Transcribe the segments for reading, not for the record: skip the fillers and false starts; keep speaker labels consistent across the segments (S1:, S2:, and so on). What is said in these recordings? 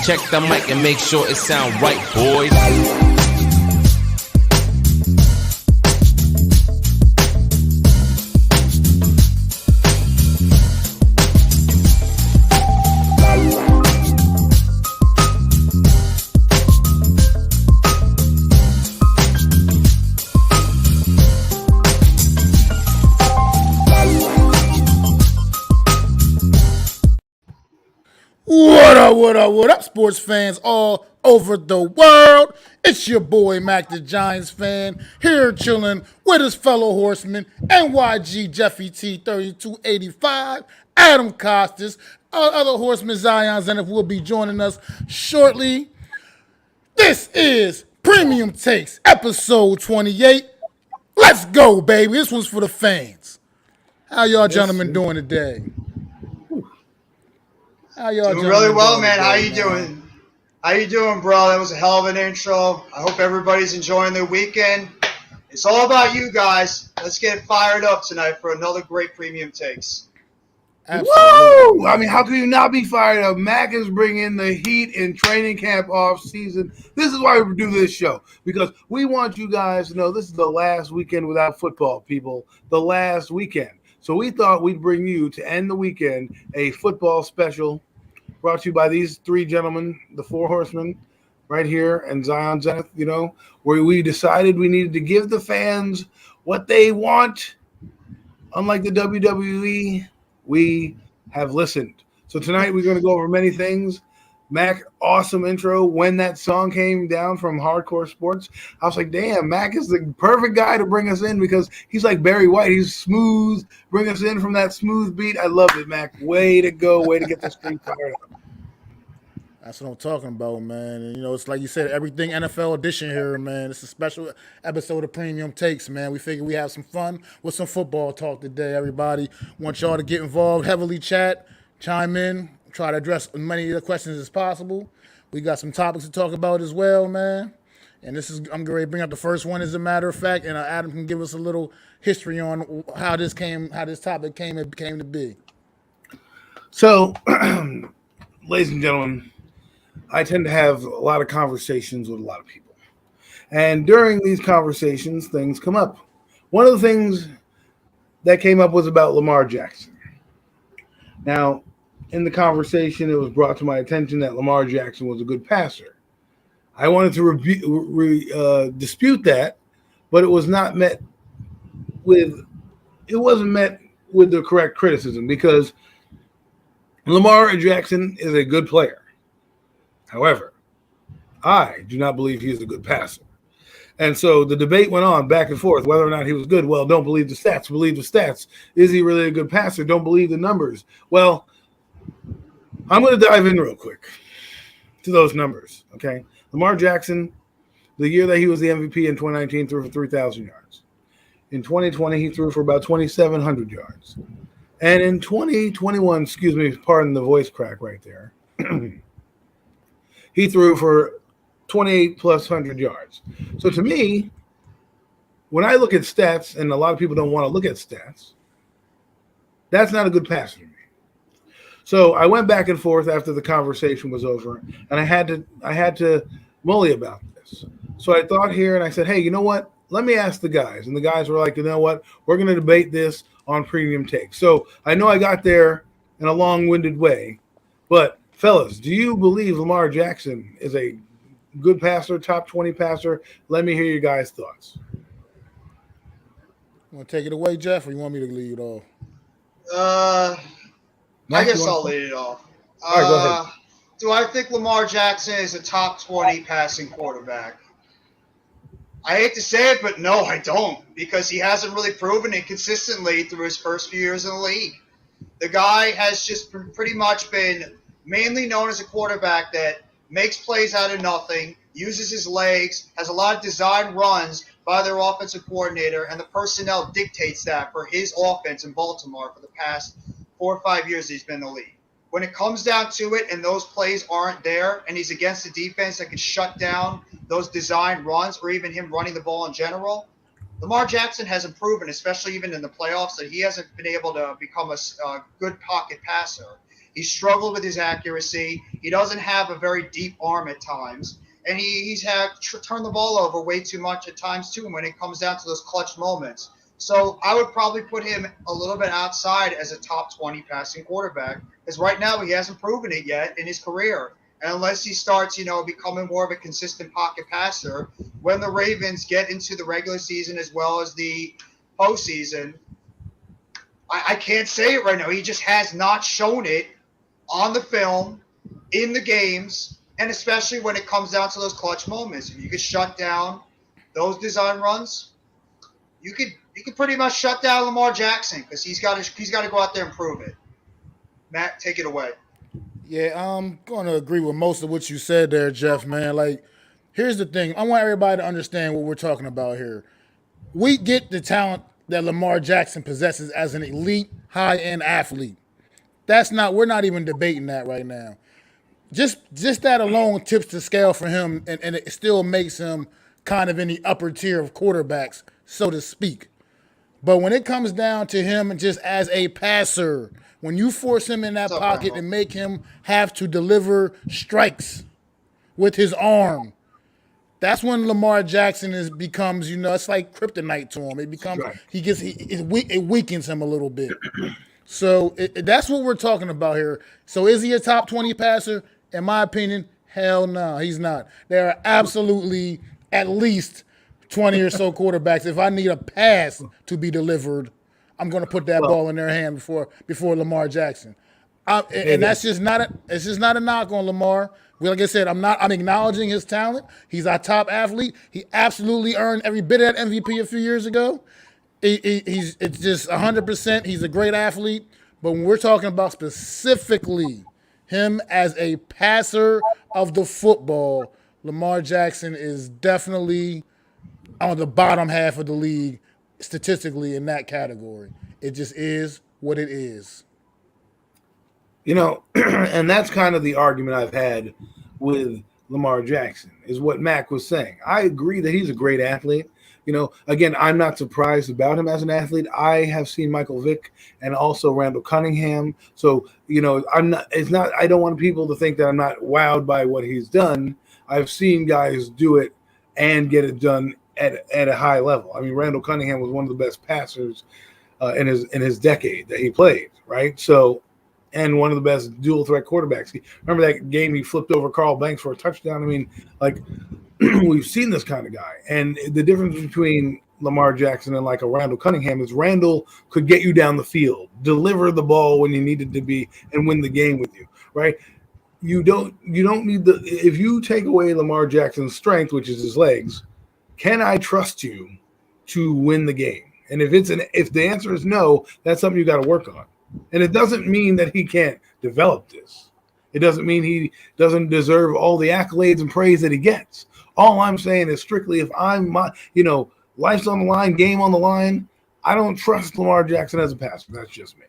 S1: Check the mic and make sure it sound right, boys.
S2: What up, sports fans all over the world? It's your boy, MacDaGiantsFan, here chilling with his fellow horseman, NYG Jeffy T 3285, Adam Costas. Our other Horsemen Zion Zenith will be joining us shortly. This is Premium Takes, episode 28. Let's go, baby. This one's for the fans. How y'all gentlemen doing today? How y'all
S3: doing really well, man.
S2: Today,
S3: How you doing? How you doing, bro? That was a hell of an intro. I hope everybody's enjoying their weekend. It's all about you guys. Let's get fired up tonight for another great Premium Takes.
S2: Absolutely.
S4: Woo! I mean, how can you not be fired up? Mac is bringing the heat in training camp off season. This is why we do this show, because we want you guys to know this is the last weekend without football, people. The last weekend. So we thought we'd bring you, to end the weekend, a football special brought to you by these three gentlemen, the four horsemen, right here, and Zion Zenith, where we decided we needed to give the fans what they want. Unlike the WWE, we have listened. So tonight we're going to go over many things. Mac, awesome intro. When that song came down from Hardcore Sports, I was like, damn, Mac is the perfect guy to bring us in because he's like Barry White. He's smooth. Bring us in from that smooth beat. I loved it, Mac. Way to go. Way to get the street fired up.
S2: That's what I'm talking about, man. And, it's like you said, everything NFL edition here, man. It's a special episode of Premium Takes, man. We figured we have some fun with some football talk today, everybody. Want y'all to get involved, heavily chat, chime in, try to address as many of the questions as possible. We got some topics to talk about as well, man. And I'm going to bring up the first one, as a matter of fact, and Adam can give us a little history on how this topic came to be.
S4: So, ladies and gentlemen, I tend to have a lot of conversations with a lot of people. And during these conversations, things come up. One of the things that came up was about Lamar Jackson. Now, in the conversation, it was brought to my attention that Lamar Jackson was a good passer. I wanted to dispute that, but it wasn't met with the correct criticism, because Lamar Jackson is a good player. However, I do not believe he is a good passer. And so the debate went on back and forth whether or not he was good. Well, don't believe the stats. Believe the stats. Is he really a good passer? Don't believe the numbers. Well, I'm going to dive in real quick to those numbers, okay? Lamar Jackson, the year that he was the MVP in 2019, threw for 3,000 yards. In 2020, he threw for about 2,700 yards. And in 2021, pardon the voice crack right there, he threw for 28+ hundred yards. So to me, when I look at stats, and a lot of people don't want to look at stats, that's not a good passer to me. So I went back and forth after the conversation was over, and I had to mully about this. So I thought here, and I said, hey, you know what? Let me ask the guys. And the guys were like, you know what? We're going to debate this on Premium Take. So I know I got there in a long-winded way, but fellas, do you believe Lamar Jackson is a good passer, top 20 passer? Let me hear your guys' thoughts.
S2: You want to take it away, Jeff, or you want me to lead off?
S3: I guess I'll lead it off.
S4: All right, go ahead.
S3: Do I think Lamar Jackson is a top 20 passing quarterback? I hate to say it, but no, I don't, because he hasn't really proven it consistently through his first few years in the league. The guy has just pretty much been mainly known as a quarterback that makes plays out of nothing, uses his legs, has a lot of design runs by their offensive coordinator, and the personnel dictates that for his offense in Baltimore for the past 4 or 5 years he's been in the league. When it comes down to it and those plays aren't there and he's against a defense that can shut down those design runs or even him running the ball in general, Lamar Jackson hasn't proven, especially even in the playoffs, that he hasn't been able to become a good pocket passer. He struggled with his accuracy. He doesn't have a very deep arm at times. And he's had turned the ball over way too much at times, too, when it comes down to those clutch moments. So I would probably put him a little bit outside as a top 20 passing quarterback, because right now he hasn't proven it yet in his career. And unless he starts, becoming more of a consistent pocket passer, when the Ravens get into the regular season as well as the postseason, I can't say it right now. He just has not shown it on the film, in the games, and especially when it comes down to those clutch moments. If you could shut down those design runs, you could pretty much shut down Lamar Jackson, because he's got to go out there and prove it. Matt, take it away.
S2: Yeah, I'm going to agree with most of what you said there, Jeff, man. Like, here's the thing. I want everybody to understand what we're talking about here. We get the talent that Lamar Jackson possesses as an elite, high-end athlete. We're not even debating that right now. Just that alone tips the scale for him, and it still makes him kind of in the upper tier of quarterbacks, so to speak. But when it comes down to him just as a passer, when you force him in that pocket and make him have to deliver strikes with his arm, that's when Lamar Jackson becomes, it's like kryptonite to him. It becomes it weakens him a little bit. So that's what we're talking about here. So is he a top 20 passer? In my opinion, hell no, he's not. There are absolutely at least 20 or so quarterbacks. If I need a pass to be delivered, I'm going to put that ball in their hand before Lamar Jackson. And that's just not a knock on Lamar. Like I said, I'm acknowledging his talent. He's our top athlete. He absolutely earned every bit of that MVP a few years ago. It's just 100%. He's a great athlete. But when we're talking about specifically him as a passer of the football, Lamar Jackson is definitely on the bottom half of the league statistically in that category. It just is what it is.
S4: And that's kind of the argument I've had with Lamar Jackson, is what Mac was saying. I agree that he's a great athlete. Again, I'm not surprised about him as an athlete. I have seen Michael Vick and also Randall Cunningham. So, I don't want people to think that I'm not wowed by what he's done. I've seen guys do it and get it done at a high level. I mean, Randall Cunningham was one of the best passers in his decade that he played, right? So, and one of the best dual threat quarterbacks. Remember that game he flipped over Carl Banks for a touchdown? I mean, like, we've seen this kind of guy. And the difference between Lamar Jackson and like a Randall Cunningham is Randall could get you down the field, deliver the ball when you needed to be, and win the game with you, right? You don't need if you take away Lamar Jackson's strength, which is his legs, can I trust you to win the game? And if the answer is no, that's something you got to work on. And it doesn't mean that he can't develop this. It doesn't mean he doesn't deserve all the accolades and praise that he gets. All I'm saying is strictly if life's on the line, game on the line, I don't trust Lamar Jackson as a passer. That's just me.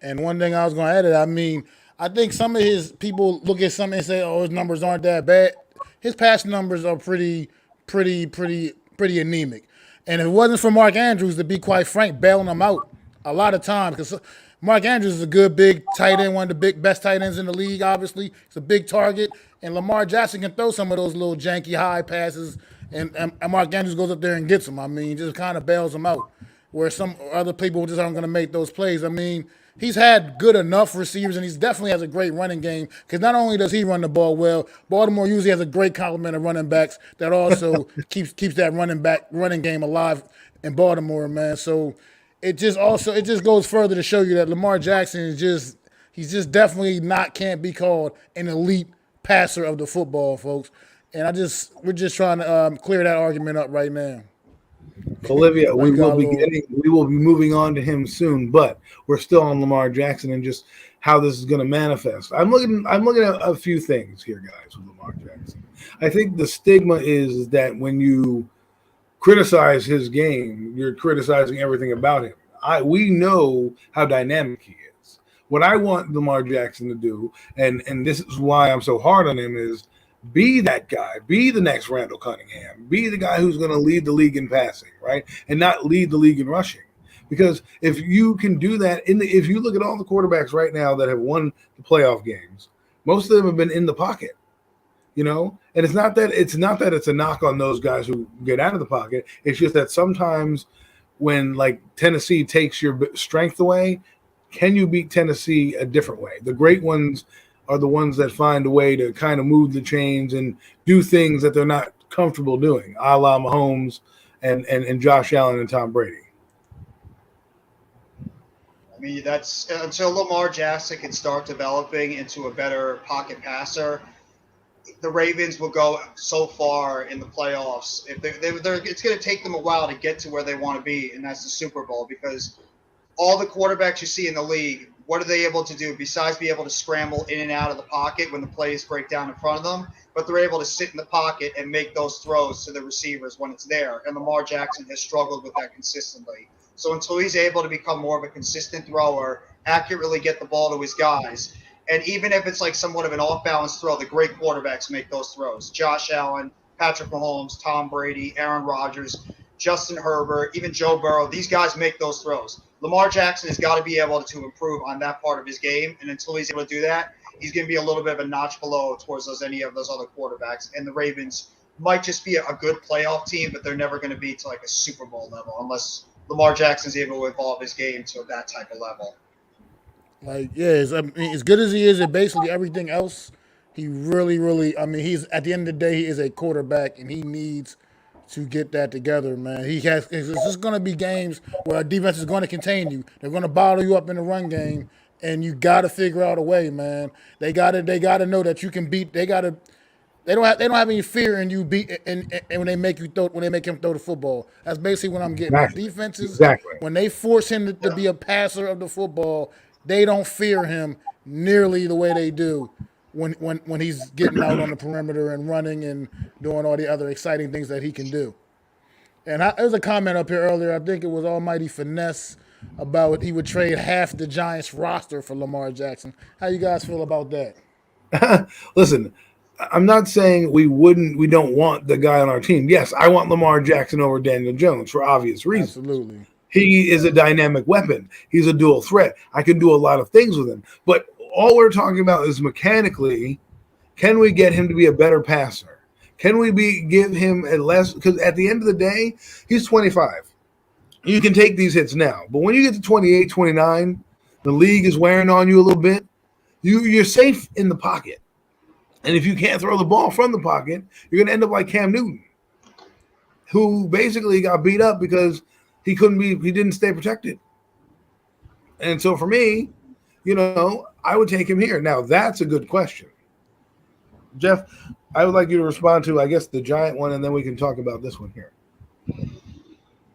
S2: And one thing I was going to add, I think some of his people look at something and say, "Oh, his numbers aren't that bad." His pass numbers are pretty anemic. And if it wasn't for Mark Andrews, to be quite frank, bailing him out a lot of times, because Mark Andrews is a good big tight end, one of the best tight ends in the league, obviously. It's a big target. And Lamar Jackson can throw some of those little janky high passes, and Mark Andrews goes up there and gets them. Just kind of bails them out, where some other people just aren't going to make those plays. He's had good enough receivers, and he definitely has a great running game, because not only does he run the ball well, Baltimore usually has a great complement of running backs that also keeps that running game alive in Baltimore, man. So it just goes further to show you that Lamar Jackson he's just definitely can't be called an elite passer of the football, folks. And we're just trying to clear that argument up right now.
S4: Olivia, we will be moving on to him soon, but we're still on Lamar Jackson and just how this is going to manifest. I'm looking at a few things here, guys, with Lamar Jackson. I think the stigma is that when you criticize his game, you're criticizing everything about him. We know how dynamic he is. What I want Lamar Jackson to do, and this is why I'm so hard on him, is be that guy. Be the next Randall Cunningham. Be the guy who's going to lead the league in passing, right? And not lead the league in rushing. Because if you can do that if you look at all the quarterbacks right now that have won the playoff games, most of them have been in the pocket. And it's not that it's a knock on those guys who get out of the pocket. It's just that sometimes when like Tennessee takes your strength away, can you beat Tennessee a different way? The great ones are the ones that find a way to kind of move the chains and do things that they're not comfortable doing, a la Mahomes and Josh Allen and Tom Brady.
S3: I mean, that's until Lamar Jackson can start developing into a better pocket passer. The Ravens will go so far in the playoffs. If it's going to take them a while to get to where they want to be, and that's the Super Bowl, because all the quarterbacks you see in the league, what are they able to do besides be able to scramble in and out of the pocket when the plays break down in front of them? But they're able to sit in the pocket and make those throws to the receivers when it's there. And Lamar Jackson has struggled with that consistently. So until he's able to become more of a consistent thrower, accurately get the ball to his guys, and even if it's like somewhat of an off-balance throw, the great quarterbacks make those throws. Josh Allen, Patrick Mahomes, Tom Brady, Aaron Rodgers, Justin Herbert, even Joe Burrow, these guys make those throws. Lamar Jackson has got to be able to improve on that part of his game, and until he's able to do that, he's going to be a little bit of a notch below towards any of those other quarterbacks. And the Ravens might just be a good playoff team, but they're never going to be to like a Super Bowl level unless Lamar Jackson's able to evolve his game to that type of level.
S2: Like, yeah, as good as he is at basically everything else, he really, he's at the end of the day, he is a quarterback, and he needs to get that together, man. It's just going to be games where our defense is going to contain you. They're going to bottle you up in the run game, and you got to figure out a way, man. They got to know that you can beat. They don't have any fear in you and when they make him throw the football. That's basically what I'm getting.
S4: Exactly.
S2: Defenses,
S4: Exactly.
S2: when they force him to be a passer of the football, they don't fear him nearly the way they do when he's getting out on the perimeter and running and doing all the other exciting things that he can do. And there was a comment up here earlier, I think it was Almighty Finesse, about he would trade half the Giants roster for Lamar Jackson. How you guys feel about that?
S4: Listen, I'm not saying we don't want the guy on our team. Yes, I want Lamar Jackson over Daniel Jones for obvious reasons.
S2: Absolutely.
S4: He is a dynamic weapon. He's a dual threat. I can do a lot of things with him. But all we're talking about is mechanically, can we get him to be a better passer? Can we give him a less – because at the end of the day, he's 25. You can take these hits now. But when you get to 28, 29, the league is wearing on you a little bit. You're safe in the pocket. And if you can't throw the ball from the pocket, you're going to end up like Cam Newton, who basically got beat up because – he didn't stay protected. And so for me, I would take him here. Now, that's a good question. Jeff, I would like you to respond to, I guess, the Giant one, and then we can talk about this one here.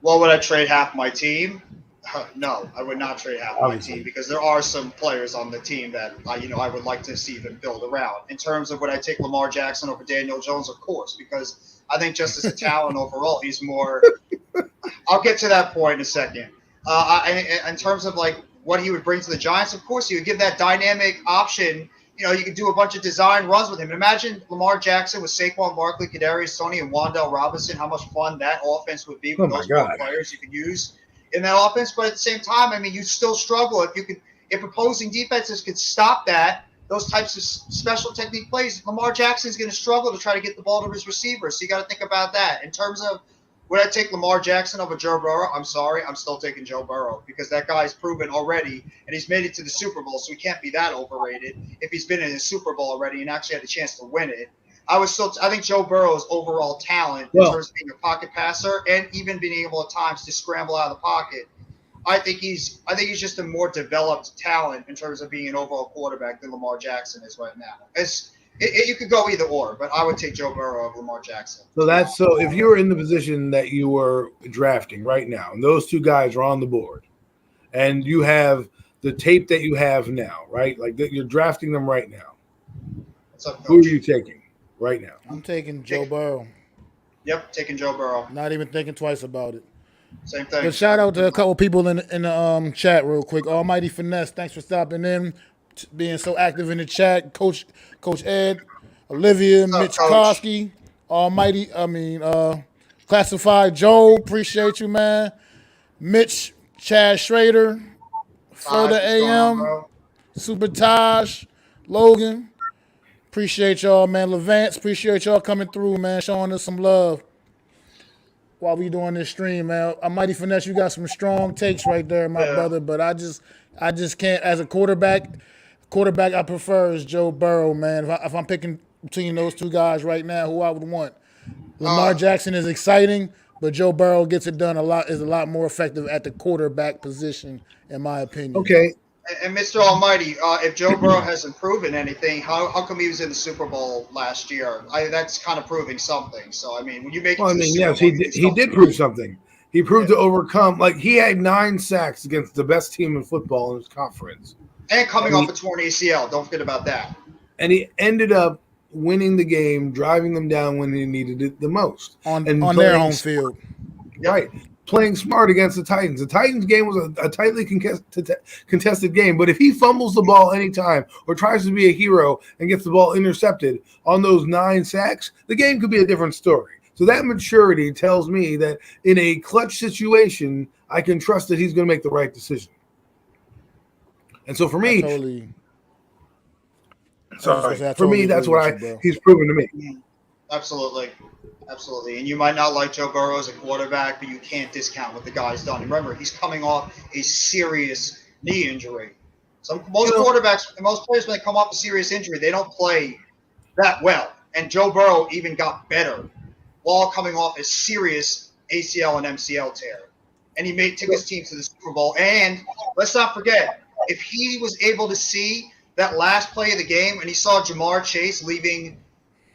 S3: Well, would I trade half my team? No, I would not trade half my team because there are some players on the team that, I would like to see them build around. In terms of would I take Lamar Jackson over Daniel Jones, of course, because I think just as a talent overall, he's more – I'll get to that point in a second. In terms of like what he would bring to the Giants, of course, he would give that dynamic option. You could do a bunch of design runs with him. Imagine Lamar Jackson with Saquon Barkley, Kadarius Toney, and Wan'Dale Robinson. How much fun that offense would be with those four players you could use in that offense. But at the same time, you still struggle if opposing defenses could stop those types of special technique plays. Lamar Jackson's going to struggle to try to get the ball to his receivers. So you got to think about that in terms of. Would I take Lamar Jackson over Joe Burrow? I'm sorry. I'm still taking Joe Burrow because that guy's proven already, and he's made it to the Super Bowl, so he can't be that overrated if he's been in the Super Bowl already and actually had a chance to win it. I think Joe Burrow's overall talent in terms of being a pocket passer and even being able at times to scramble out of the pocket, I think he's just a more developed talent in terms of being an overall quarterback than Lamar Jackson is right now. You could go either or, but I would take Joe Burrow over Lamar Jackson.
S4: So if you were in the position that you were drafting right now, and those two guys are on the board, and you have the tape that you have now, right? Like you're drafting them right now.
S3: What's up, Coach?
S4: Who are you taking right now?
S2: I'm taking Joe Burrow.
S3: Yep, taking Joe Burrow.
S2: Not even thinking twice about it.
S3: Same thing.
S2: But shout out to a couple people in the chat real quick. Almighty Finesse, thanks for stopping in, being so active in the chat. Coach Ed, Olivia, Mitch Koski, Classified Joe, appreciate you, man. Mitch Chad Schrader, Further
S3: What's going on,
S2: AM,
S3: bro?
S2: Super Taj, Logan. Appreciate y'all, man. Levance, appreciate y'all coming through, man, showing us some love while we doing this stream, man. Mighty Finesse, you got some strong takes right there, my
S3: Yeah.
S2: brother. But I just can't. As a quarterback I prefer is Joe Burrow, man. If I'm picking between those two guys right now, who I would want. Lamar Jackson is exciting, but Joe Burrow gets it done is a lot more effective at the quarterback position, in my opinion.
S4: Okay.
S3: And Mr. Almighty, if Joe Burrow hasn't proven anything, how come he was in the Super Bowl last year? That's kind of proving something. So I mean, when you make it
S4: Well, I
S3: to the
S4: mean,
S3: Super
S4: yes,
S3: Bowl,
S4: he did prove something. He proved to overcome. Like, he had 9 sacks against the best team in football in his conference,
S3: and coming off a torn ACL. Don't forget about that.
S4: and he ended up winning the game, driving them down when they needed it the most,
S2: On
S4: playing
S2: their home field.
S4: right, playing smart against the Titans. The Titans game was a tightly contested game, but if he fumbles the ball anytime or tries to be a hero and gets the ball intercepted on those 9 sacks, the game could be a different story. So that maturity tells me that in a clutch situation, I can trust that he's going to make the right decision. And so for me, that's what he's proven to me.
S3: Absolutely. Absolutely. And you might not like Joe Burrow as a quarterback, but you can't discount what the guy's done. And remember, he's coming off a serious knee injury. So most quarterbacks and most players, when they come off a serious injury, they don't play that well. And Joe Burrow even got better while coming off a serious ACL and MCL tear. And he took his team to the Super Bowl. And let's not forget, if he was able to see that last play of the game and he saw Jamar Chase leaving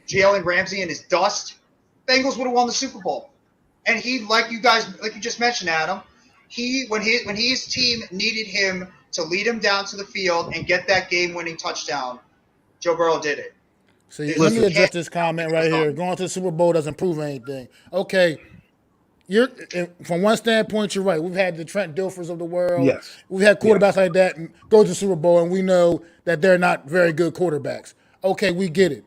S3: Jalen Ramsey in his dust, Bengals would have won the Super Bowl. And he, like you just mentioned, Adam, when his team needed him to lead him down to the field and get that game-winning touchdown, Joe Burrow did it.
S2: See, let me address this comment right here. Going to the Super Bowl doesn't prove anything. Okay, from one standpoint, you're right. We've had the Trent Dilfers of the world.
S4: Yes.
S2: We've had quarterbacks like that go to the Super Bowl, and we know that they're not very good quarterbacks. Okay, we get it.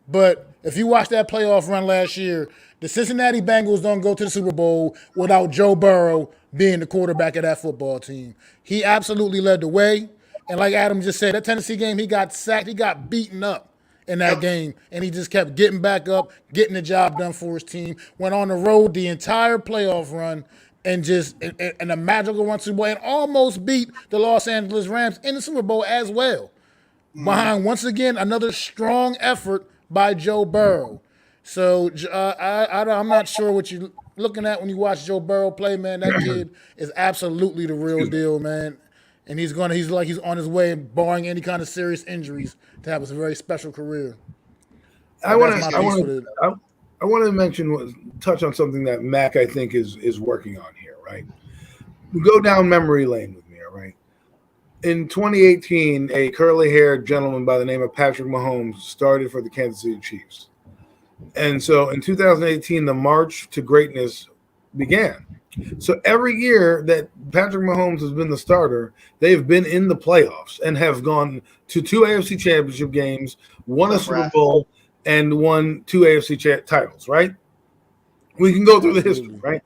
S2: But if you watch that playoff run last year, the Cincinnati Bengals don't go to the Super Bowl without Joe Burrow being the quarterback of that football team. He absolutely led the way. And like Adam just said, that Tennessee game, he got sacked. He got beaten up in that game, and he just kept getting back up, getting the job done for his team. Went on the road the entire playoff run and just in a magical run to the Super Bowl and almost beat the Los Angeles Rams in the Super Bowl as well. Behind, once again, another strong effort by Joe Burrow. So I'm not sure what you're looking at when you watch Joe Burrow play, man. That kid is absolutely the real deal, man. And he's on his way, barring any kind of serious injuries, to have a very special career.
S4: I want to touch on something that Mac, I think, is working on here, right? Go down memory lane with me, all right? In 2018, a curly-haired gentleman by the name of Patrick Mahomes started for the Kansas City Chiefs. And so in 2018, the march to greatness began. So every year that Patrick Mahomes has been the starter, they've been in the playoffs and have gone to 2 AFC championship games, won a Super Bowl, and won 2 AFC titles, right? We can go through the history, right?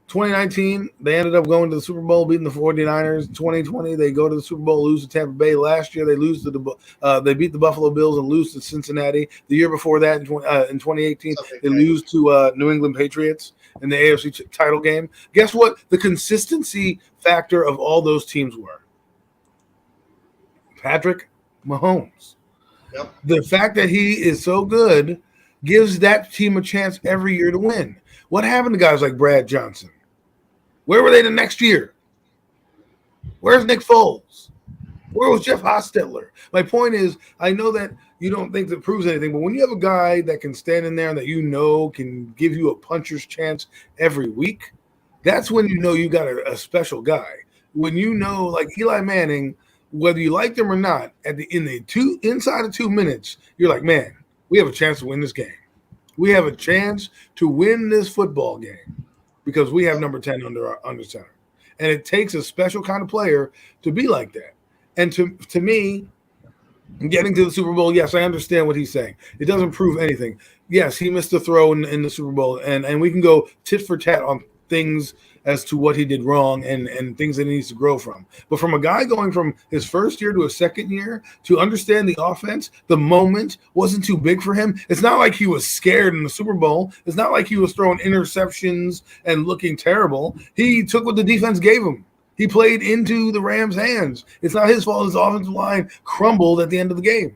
S4: 2019, they ended up going to the Super Bowl, beating the 49ers. 2020, they go to the Super Bowl, lose to Tampa Bay. Last year, they they beat the Buffalo Bills and lose to Cincinnati. The year before that, in 2018, they lose to New England Patriots in the AFC title game. Guess what? The consistency factor of all those teams were Patrick Mahomes.
S3: Yep.
S4: The fact that he is so good gives that team a chance every year to win. What happened to guys like Brad Johnson? Where were they the next year? Where's Nick Foles? Where was Jeff Hostetler? My point is, I know that you don't think that proves anything, but when you have a guy that can stand in there and that you know can give you a puncher's chance every week, that's when you know you got a special guy. When you know, like Eli Manning, whether you liked him or not, inside of 2 minutes, you're like, man, we have a chance to win this game. We have a chance to win this football game because we have number 10 under center. And it takes a special kind of player to be like that. And to me, getting to the Super Bowl, yes, I understand what he's saying. It doesn't prove anything. Yes, he missed the throw in the Super Bowl, and we can go tit for tat on things as to what he did wrong and things that he needs to grow from. But from a guy going from his first year to a second year to understand the offense, the moment wasn't too big for him. It's not like he was scared in the Super Bowl. It's not like he was throwing interceptions and looking terrible. He took what the defense gave him. He played into the Rams' hands. It's not his fault his offensive line crumbled at the end of the game.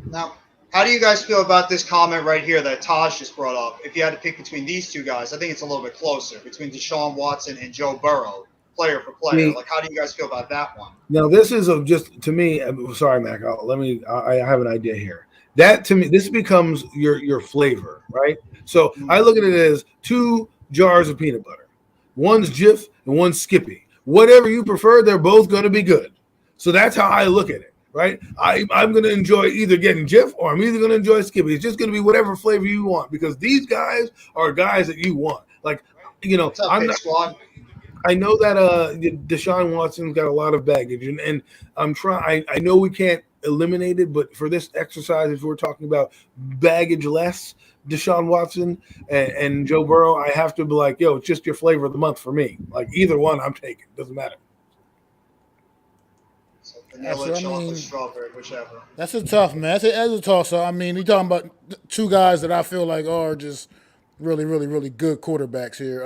S3: Now, how do you guys feel about this comment right here that Taj just brought up? If you had to pick between these two guys, I think it's a little bit closer, between Deshaun Watson and Joe Burrow, player for player. Like, how do you guys feel about that one?
S4: Now, this is just to me. Sorry, Mac. I have an idea here. That to me, this becomes your flavor, right? So I look at it as 2 jars of peanut butter. One's Jif and one's Skippy. Whatever you prefer, they're both going to be good. So that's how I look at it. Right, I'm going to enjoy either getting Jif or I'm either going to enjoy Skippy. It's just going to be whatever flavor you want because these guys are guys that you want. Like,
S3: What's up, Squad?
S4: I know that Deshaun Watson's got a lot of baggage, and I'm trying. I know we can't eliminate it, but for this exercise, if we're talking about baggage less Deshaun Watson and Joe Burrow, I have to be like, yo, it's just your flavor of the month for me. Like either one, I'm taking. Doesn't matter.
S3: Vanilla, chocolate, strawberry, whichever.
S2: That's a tough, man. That's a toss-up. I mean, you're talking about 2 guys that I feel like are just really, really, really good quarterbacks here.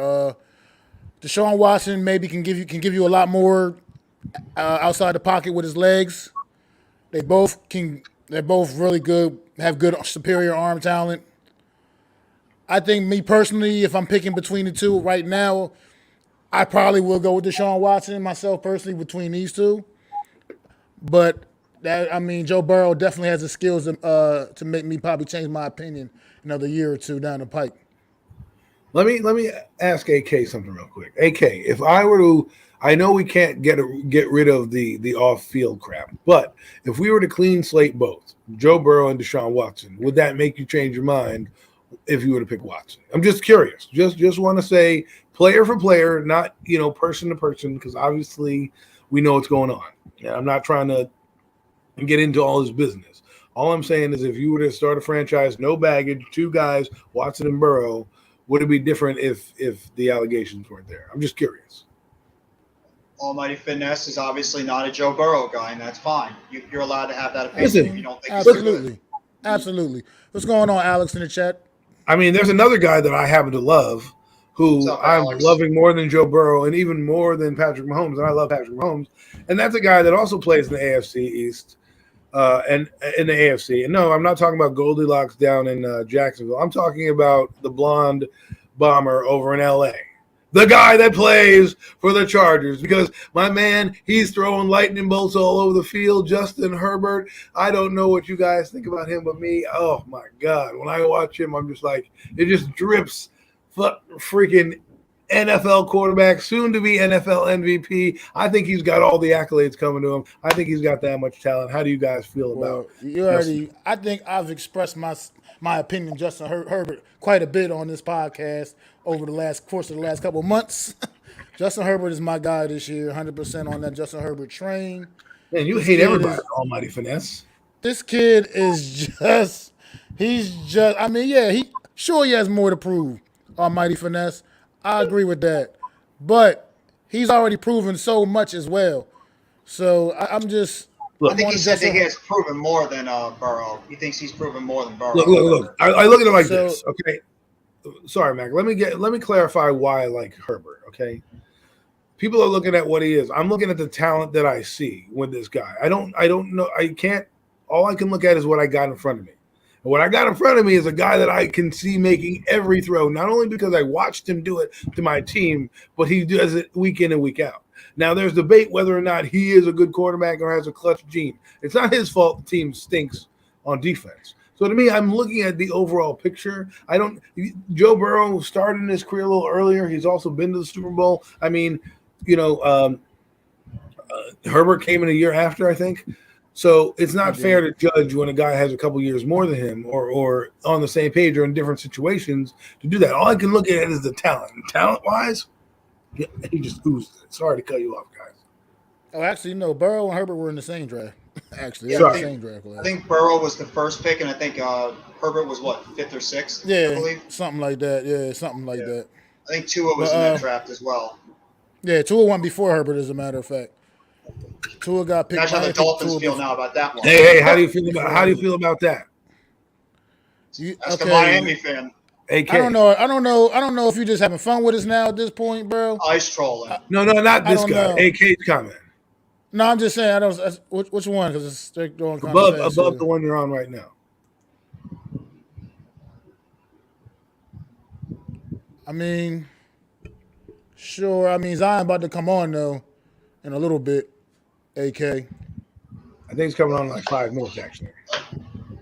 S2: Deshaun Watson maybe can give you a lot more outside the pocket with his legs. They're both really good, have good superior arm talent. I think me personally, if I'm picking between the two right now, I probably will go with Deshaun Watson myself personally between these two. But Joe Burrow definitely has the skills to make me probably change my opinion another year or two down the pike.
S4: Let me ask AK something real quick. AK, if I were to, I know we can't get rid of the off-field crap, but if we were to clean slate both Joe Burrow and Deshaun Watson, would that make you change your mind if you were to pick Watson? I'm just curious. Just want to say player for player, not person to person, because obviously we know what's going on. Yeah, I'm not trying to get into all his business. All I'm saying is if you were to start a franchise, no baggage, 2 guys, Watson and Burrow, would it be different if the allegations weren't there? I'm just curious.
S3: Almighty Finesse is obviously not a Joe Burrow guy, and that's fine. You're allowed to have that opinion.
S2: Listen,
S3: if you don't think
S2: absolutely. What's going on, Alex, in the chat?
S4: I mean, there's another guy that I happen to love who I'm loving more than Joe Burrow and even more than Patrick Mahomes, and I love Patrick Mahomes. And that's a guy that also plays in the AFC East and in the AFC. And no, I'm not talking about Goldilocks down in Jacksonville. I'm talking about the blonde bomber over in L.A., the guy that plays for the Chargers, because my man, he's throwing lightning bolts all over the field. Justin Herbert, I don't know what you guys think about him, but me, oh, my God. When I watch him, I'm just like, it just drips freaking NFL quarterback, soon to be NFL MVP. I think he's got all the accolades coming to him. I think he's got that much talent. How do you guys feel about
S2: it? I think I've expressed my opinion, Justin Herbert, quite a bit on this podcast over the course of the last couple of months. Justin Herbert is my guy this year, 100% on that Justin Herbert train.
S4: Man, you hate everybody, Almighty Finesse.
S2: This kid is he has more to prove, Almighty Finesse. I agree with that. But he's already proven so much as well. So I'm just...
S3: I think he said that he has proven more than Burrow. He thinks he's proven more than Burrow.
S4: Look. I look at it like this, okay? Sorry, Mac. Let me clarify why I like Herbert, okay? People are looking at what he is. I'm looking at the talent that I see with this guy. I don't know. All I can look at is what I got in front of me. And what I got in front of me is a guy that I can see making every throw, not only because I watched him do it to my team, but he does it week in and week out. Now, there's debate whether or not he is a good quarterback or has a clutch gene. It's not his fault the team stinks on defense. So to me, I'm looking at the overall picture. Joe Burrow started his career a little earlier. He's also been to the Super Bowl. I mean, Herbert came in a year after, I think. So it's not fair to judge when a guy has a couple years more than him or on the same page or in different situations to do that. All I can look at is the talent. Talent-wise, he just oozed it. Sorry to cut you off, guys.
S2: Oh, actually, no. Burrow and Herbert were in the same draft. Actually,
S3: Yeah,
S2: they're
S3: I
S2: the
S3: think
S2: same draft
S3: I
S2: class.
S3: think Burrow was the first pick, and I think Herbert was what, fifth or sixth, I
S2: Yeah,
S3: believe.
S2: something like that. Yeah, something like
S3: Yeah,
S2: that.
S3: I think Tua
S2: But
S3: was in that draft as well.
S2: yeah, Tua went before Herbert, as a matter of fact. Tua got picked.
S3: Imagine how
S2: I
S3: the
S2: picked
S3: Dolphins
S2: Tua
S3: feel
S2: before.
S3: now about that one.
S4: Hey, how do you feel
S2: Before
S4: about
S2: Herbert.
S4: that?
S3: Ask a
S2: Okay?
S3: Miami fan.
S2: I don't
S4: AK.
S2: know. I don't know if you're just having fun with us now at this point, bro.
S3: Ice trolling.
S4: No, not
S2: I
S4: this
S2: don't
S4: guy.
S2: know.
S4: AK's comment.
S2: No, I'm just saying. I don't. Which one? Because they're doing kind of fast
S4: Above the
S2: here.
S4: one you're on right now.
S2: I mean, sure. I mean, Zion about to come on though in a little bit. AK.
S4: I think it's coming on in like 5 minutes actually.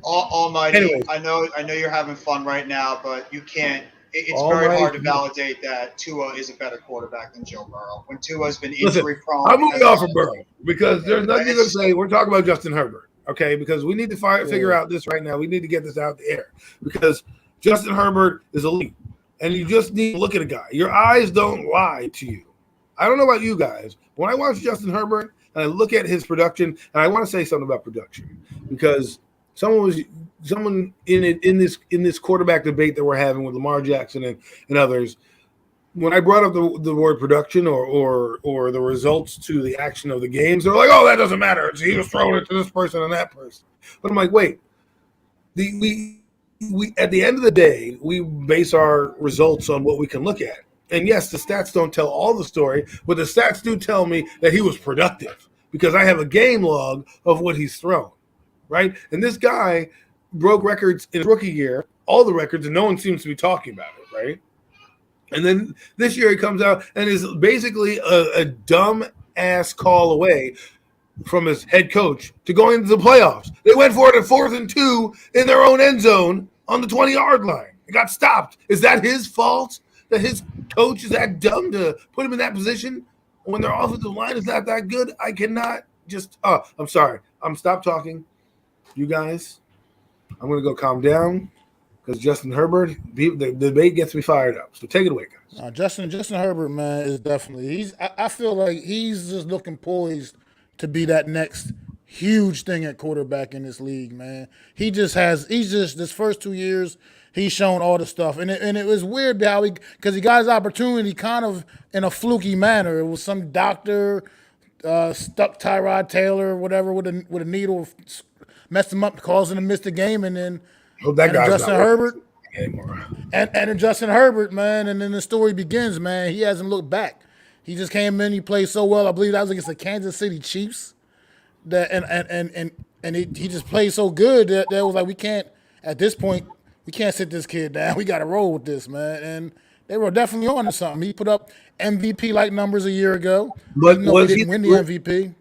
S3: Almighty,
S4: Anyways.
S3: I know you're having fun right now, but you can't. It's very
S4: Almighty.
S3: hard to validate that Tua is a better quarterback than Joe Burrow when Tua's been
S4: Listen,
S3: injury prone.
S4: I'm moving off of Burrow because there's nothing to
S3: It's-
S4: say. We're talking about Justin Herbert, okay? Because we need to figure out this right now. We need to get this out the air because Justin Herbert is elite, and you just need to look at a guy. Your eyes don't lie to you. I don't know about you guys. When I watch Justin Herbert and I look at his production, and I want to say something about production because someone in this quarterback debate that we're having with Lamar Jackson and others. When I brought up the word production or the results to the action of the games, they're like, "Oh, that doesn't matter. He was throwing it to this person and that person." But I'm like, wait, we at the end of the day, we base our results on what we can look at. And yes, the stats don't tell all the story, but the stats do tell me that he was productive because I have a game log of what he's thrown, right? And this guy broke records in his rookie year, all the records, and no one seems to be talking about it, right? And then this year he comes out and is basically a dumb ass call away from his head coach to going into the playoffs. They went for it at 4th and 2 in their own end zone on the 20-yard line. It got stopped. Is that his fault that his coach is that dumb to put him in that position when their offensive line is not that good? I cannot just I'm sorry. I'm stop talking. You guys, I'm going to go calm down. Because Justin Herbert, the debate gets me fired up. So take it away, guys.
S2: Justin Herbert, man, is definitely I feel like he's just looking poised to be that next huge thing at quarterback in this league, man. He's just this first 2 years he's shown all the stuff, and it was weird how because he got his opportunity kind of in a fluky manner. It was some doctor stuck Tyrod Taylor or whatever with a needle, messed him up, causing him to miss the game, and then.
S4: That guy's
S2: Justin
S4: not
S2: Herbert
S4: anymore.
S2: And Justin Herbert, man, and then the story begins, man. He hasn't looked back. He just came in, he played so well. I believe that was against the Kansas City Chiefs. That and he just played so good that was like, we can't at this point, we can't sit this kid down. We gotta roll with this, man. And they were definitely on to something. He put up MVP like numbers a year ago.
S4: But
S2: he didn't win the MVP.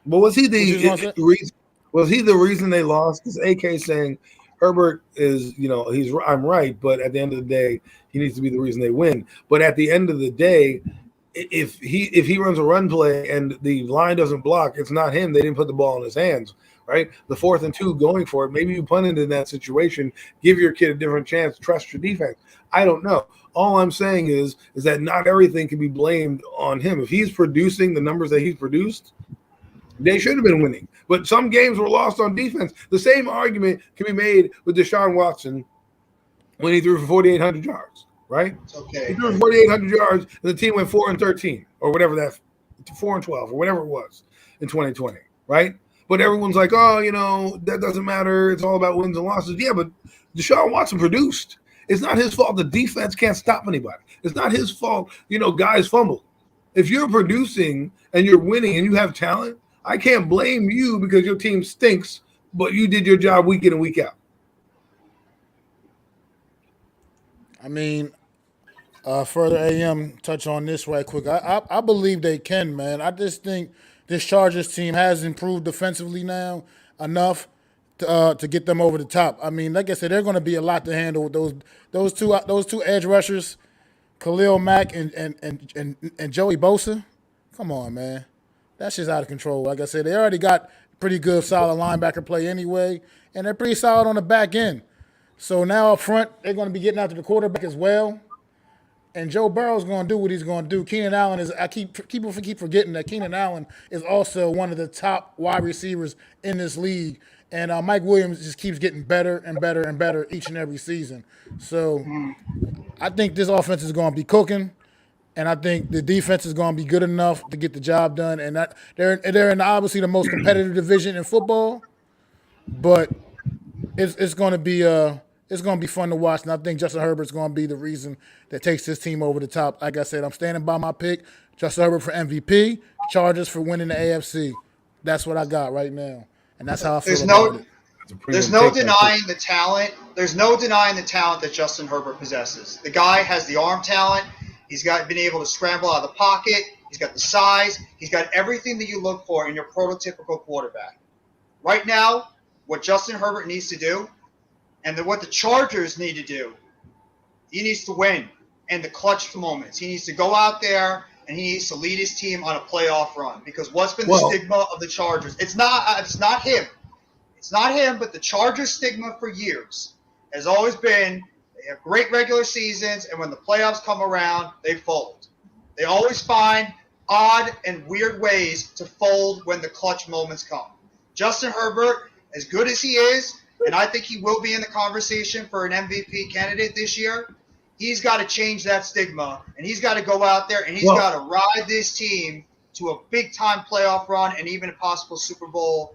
S4: But was he the reason? Was he the reason they lost? Because AK saying Herbert is, I'm right, but at the end of the day, he needs to be the reason they win. But at the end of the day, if he runs a run play and the line doesn't block, it's not him. They didn't put the ball in his hands, right? The 4th and 2 going for it. Maybe you punted in that situation. Give your kid a different chance. Trust your defense. I don't know. All I'm saying is that not everything can be blamed on him. If he's producing the numbers that he's produced, they should have been winning. But some games were lost on defense. The same argument can be made with Deshaun Watson when he threw for 4,800 yards, right?
S3: It's okay.
S4: He threw for 4,800 yards, and the team went 4-13 or whatever 4-12 or whatever it was in 2020, right? But everyone's like, that doesn't matter. It's all about wins and losses. Yeah, but Deshaun Watson produced. It's not his fault the defense can't stop anybody. It's not his fault, guys fumble. If you're producing and you're winning and you have talent, I can't blame you because your team stinks, but you did your job week in and week out.
S2: I mean, further AM touch on this right quick. I believe they can, man. I just think this Chargers team has improved defensively now enough to get them over the top. I mean, like I said, they're going to be a lot to handle with those two edge rushers, Khalil Mack and Joey Bosa. Come on, man. That's just out of control. Like I said, they already got pretty good, solid linebacker play anyway, and they're pretty solid on the back end. So now up front, they're going to be getting after the quarterback as well. And Joe Burrow's going to do what he's going to do. Keenan Allen is. People keep forgetting that Keenan Allen is also one of the top wide receivers in this league, and Mike Williams just keeps getting better and better and better each and every season. So I think this offense is going to be cooking, and I think the defense is going to be good enough to get the job done. And they're in obviously the most competitive division in football, but it's going to be fun to watch, and I think Justin Herbert's going to be the reason that takes this team over the top. Like I said, I'm standing by my pick. Justin Herbert for MVP, Chargers for winning the AFC. That's what I got right now, and that's how I feel about it.
S3: There's no denying the talent. There's no denying the talent that Justin Herbert possesses. The guy has the arm talent. He's been able to scramble out of the pocket. He's got the size. He's got everything that you look for in your prototypical quarterback. Right now, what Justin Herbert needs to do, and what the Chargers need to do, he needs to win in the clutch moments. He needs to go out there and he needs to lead his team on a playoff run. Because what's been the stigma of the Chargers? It's not him. It's not him, but the Chargers stigma for years has always been they have great regular seasons, and when the playoffs come around, they fold. They always find odd and weird ways to fold when the clutch moments come. Justin Herbert, as good as he is, and I think he will be in the conversation for an MVP candidate this year, he's got to change that stigma, and he's got to go out there and he's got to ride this team to a big-time playoff run and even a possible Super Bowl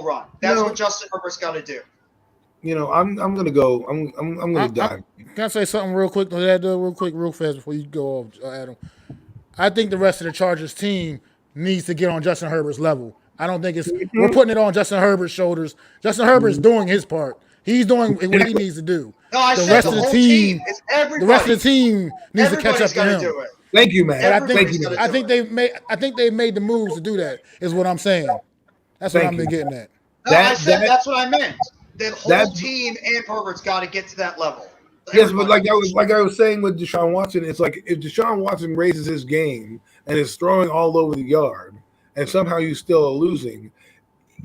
S3: run. That's what Justin Herbert's got to do.
S4: I'm gonna go. I'm gonna dive.
S2: Can I say something real quick? Real fast before you go off, Adam. I think the rest of the Chargers team needs to get on Justin Herbert's level. I don't think we're putting it on Justin Herbert's shoulders. Justin Herbert's doing his part. He's doing what he needs to do.
S3: No, I said the whole team. It's everybody.
S2: The rest of the team needs to catch up to him.
S3: Do it.
S4: Thank you, man.
S2: I think they've made the moves to do that. Is what I'm saying. That's what I've been getting at.
S3: No, that's what I meant. The whole team and Herbert's got to get to that level.
S4: Yes, but like I was saying with Deshaun Watson, it's like if Deshaun Watson raises his game and is throwing all over the yard, and somehow you still are losing,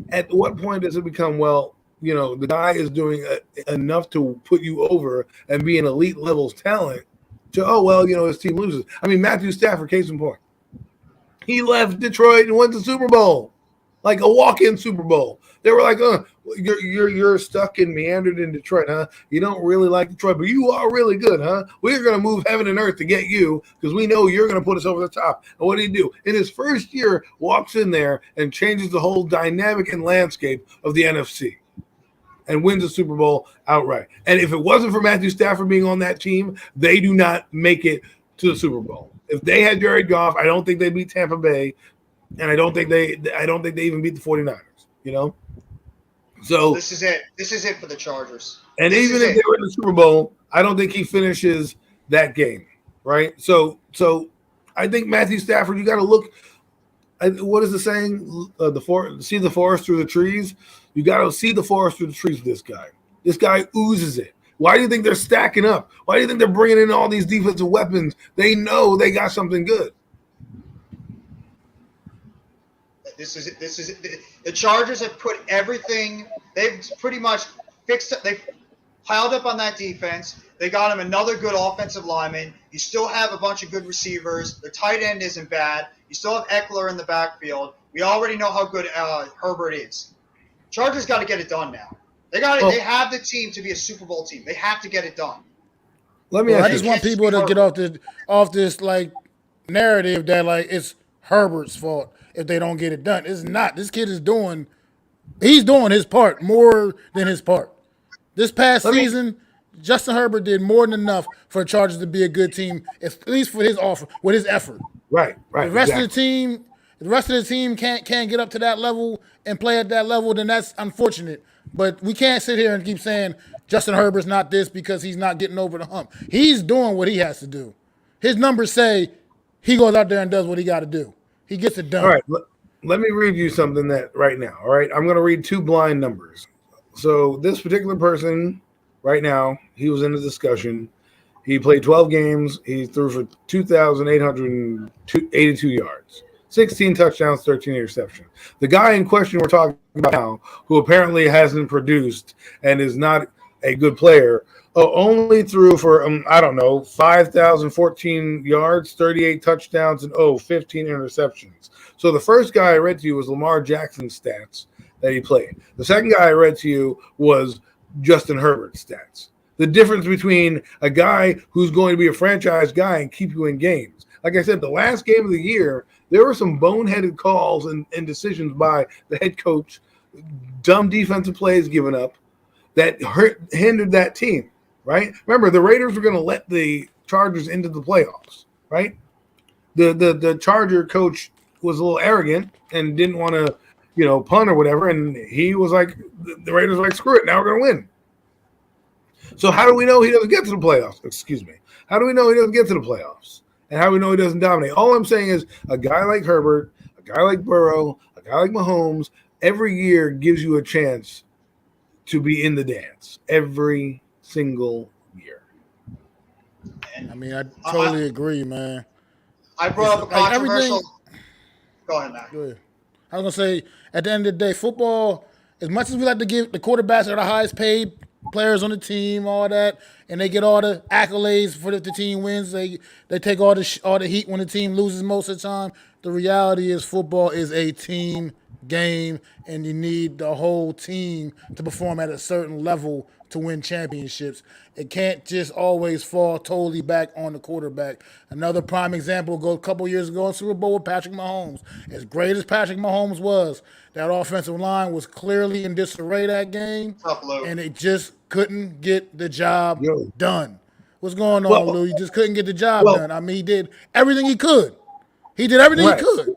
S4: at what point does it become, the guy is doing enough to put you over and be an elite levels talent to, his team loses. I mean, Matthew Stafford, case in point. He left Detroit and went to Super Bowl, like a walk-in Super Bowl. They were like, you're stuck and meandered in Detroit, huh? You don't really like Detroit, but you are really good, huh? We're going to move heaven and earth to get you because we know you're going to put us over the top. And what did he do? In his first year, walks in there and changes the whole dynamic and landscape of the NFC and wins the Super Bowl outright. And if it wasn't for Matthew Stafford being on that team, they do not make it to the Super Bowl. If they had Jared Goff, I don't think they beat Tampa Bay, and I don't think they even beat the 49ers, So
S3: this is it. This is it for the Chargers.
S4: And even if they were in the Super Bowl, I don't think he finishes that game, right? So I think Matthew Stafford, you got to look. What is the saying? See the forest through the trees. You got to see the forest through the trees with this guy. This guy oozes it. Why do you think they're stacking up? Why do you think they're bringing in all these defensive weapons? They know they got something good.
S3: This is it. The Chargers have put everything. They've pretty much fixed it. They've piled up on that defense. They got him another good offensive lineman. You still have a bunch of good receivers. The tight end isn't bad. You still have Eckler in the backfield. We already know how good Herbert is. Chargers got to get it done now. They have the team to be a Super Bowl team. They have to get it done.
S2: I just want people to get off this narrative that it's Herbert's fault if they don't get it done. It's not. This kid is doing his part more than his part. This past season, Justin Herbert did more than enough for the Chargers to be a good team, at least for his offer, with his effort.
S4: Right.
S2: The rest of the team can't get up to that level and play at that level, then that's unfortunate. But we can't sit here and keep saying Justin Herbert's not this because he's not getting over the hump. He's doing what he has to do. His numbers say he goes out there and does what he got to do. He gets it done.
S4: All right, let me read you something right now. All right, I'm going to read two blind numbers. So this particular person right now, he was in the discussion. He played 12 games. He threw for 2,882 yards, 16 touchdowns, 13 interceptions. The guy in question we're talking about now, who apparently hasn't produced and is not a good player, only threw for, I don't know, 5,014 yards, 38 touchdowns, and 15 interceptions. So the first guy I read to you was Lamar Jackson's stats that he played. The second guy I read to you was Justin Herbert's stats. The difference between a guy who's going to be a franchise guy and keep you in games. Like I said, the last game of the year, there were some boneheaded calls and decisions by the head coach, dumb defensive plays given up that hindered that team, right? Remember, the Raiders were going to let the Chargers into the playoffs, right? The Charger coach was a little arrogant and didn't want to, punt or whatever, and he was like, the Raiders were like, screw it, now we're going to win. So how do we know he doesn't get to the playoffs? Excuse me. How do we know he doesn't get to the playoffs? And how do we know he doesn't dominate? All I'm saying is a guy like Herbert, a guy like Burrow, a guy like Mahomes, every year gives you a chance to be in the dance. Every single year.
S2: I mean, I totally agree, man.
S3: I brought up a controversial. Go ahead, Matt.
S2: Go ahead. I was going to say, at the end of the day, football, as much as we like to give the quarterbacks are the highest paid players on the team, all that, and they get all the accolades for if the team wins. They take all the heat when the team loses most of the time. The reality is football is a team game, and you need the whole team to perform at a certain level to win championships. It can't just always fall totally back on the quarterback. Another prime example will go a couple years ago in Super Bowl with Patrick Mahomes. As great as Patrick Mahomes was, that offensive line was clearly in disarray that game, and it just couldn't get the job done. What's going on, Lou? He just couldn't get the job done. I mean, he did everything he could. He did everything he could.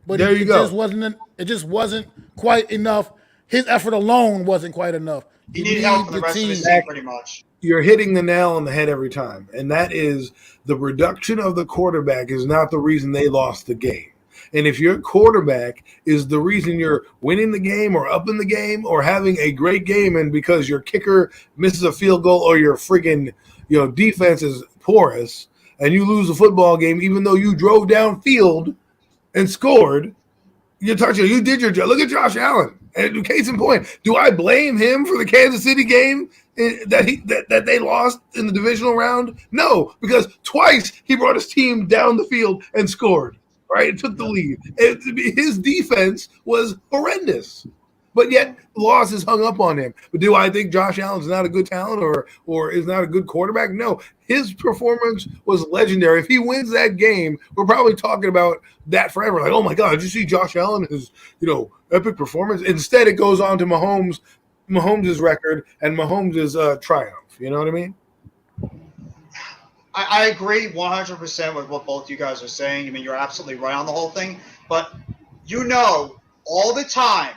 S2: But it just wasn't quite enough. His effort alone wasn't quite enough.
S3: You need help from the rest of the team, pretty much.
S4: You're hitting the nail on the head every time, and that is the reduction of the quarterback is not the reason they lost the game. And if your quarterback is the reason you're winning the game or up in the game or having a great game, and because your kicker misses a field goal or your friggin' defense is porous and you lose a football game even though you drove downfield and scored, you did your job. Look at Josh Allen. And case in point, do I blame him for the Kansas City game that they lost in the divisional round? No, because twice he brought his team down the field and scored. Right, it took the lead. His defense was horrendous, but yet losses hung up on him. But do I think Josh Allen's not a good talent or is not a good quarterback? No, his performance was legendary. If he wins that game, we're probably talking about that forever. Like, oh my God, did you see Josh Allen? His epic performance. Instead, it goes on to Mahomes' record and Mahomes' triumph. You know what I mean?
S3: I agree 100% with what both you guys are saying. I mean, you're absolutely right on the whole thing. But all the time,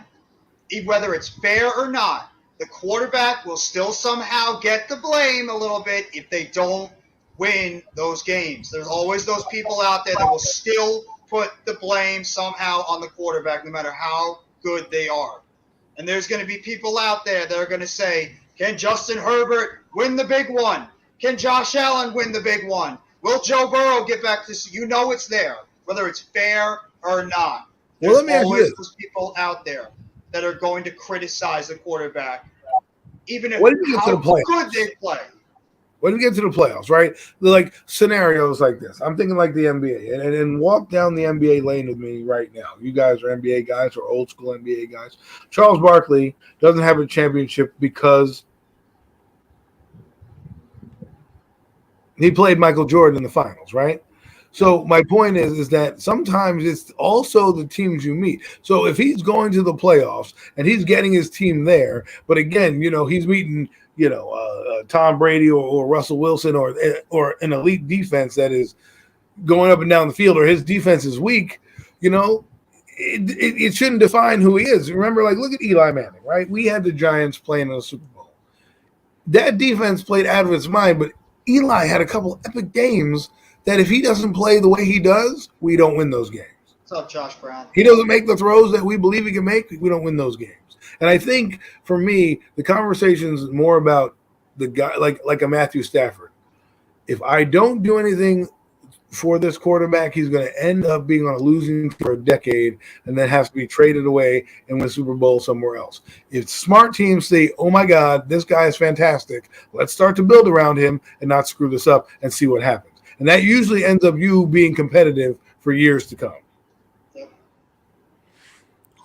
S3: whether it's fair or not, the quarterback will still somehow get the blame a little bit if they don't win those games. There's always those people out there that will still put the blame somehow on the quarterback, no matter how good they are. And there's going to be people out there that are going to say, can Justin Herbert win the big one? Can Josh Allen win the big one? Will Joe Burrow get back to it's there, whether it's fair or not. There's always those people out there that are going to criticize the quarterback, even if how good they play.
S4: When we get to the playoffs, right? Like scenarios like this. I'm thinking like the NBA. And walk down the NBA lane with me right now. You guys are NBA guys or old school NBA guys. Charles Barkley doesn't have a championship because he played Michael Jordan in the finals, right? So my point is that sometimes it's also the teams you meet. So if he's going to the playoffs and he's getting his team there, but again, he's meeting, Tom Brady or Russell Wilson or an elite defense that is going up and down the field, or his defense is weak, it shouldn't define who he is. Remember, look at Eli Manning, right? We had the Giants playing in the Super Bowl. That defense played out of its mind, but Eli had a couple epic games that if he doesn't play the way he does, we don't win those games.
S3: What's up, Josh Brown?
S4: He doesn't make the throws that we believe he can make, we don't win those games. And I think, for me, the conversation is more about the guy, like a Matthew Stafford. If I don't do anything for this quarterback, he's going to end up being on a losing for a decade and then has to be traded away and win Super Bowl somewhere else. If smart teams say, oh my God, this guy is fantastic, let's start to build around him and not screw this up and see what happens. And that usually ends up you being competitive for years to come.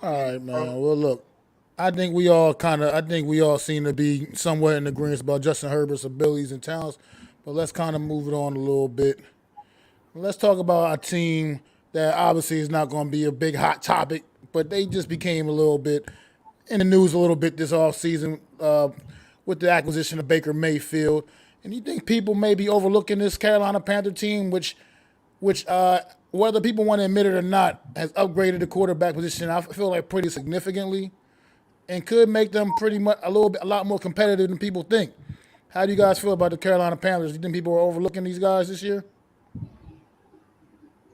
S2: All right, man. Well, look, I think we all seem to be somewhat in agreement about Justin Herbert's abilities and talents, but let's kind of move it on a little bit. Let's talk about a team that obviously is not going to be a big hot topic, but they just became a little bit in the news a little bit this offseason with the acquisition of Baker Mayfield. And you think people may be overlooking this Carolina Panther team, which whether people want to admit it or not, has upgraded the quarterback position, I feel like pretty significantly, and could make them pretty much a lot more competitive than people think. How do you guys feel about the Carolina Panthers? Do you think people are overlooking these guys this year?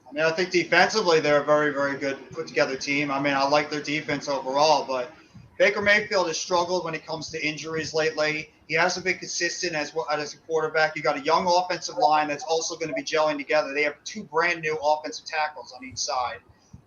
S3: I mean, I think defensively they're a very, very good put-together team. I mean, I like their defense overall, but Baker Mayfield has struggled when it comes to injuries lately. He hasn't been consistent as a quarterback. You got a young offensive line that's also going to be gelling together. They have two brand new offensive tackles on each side.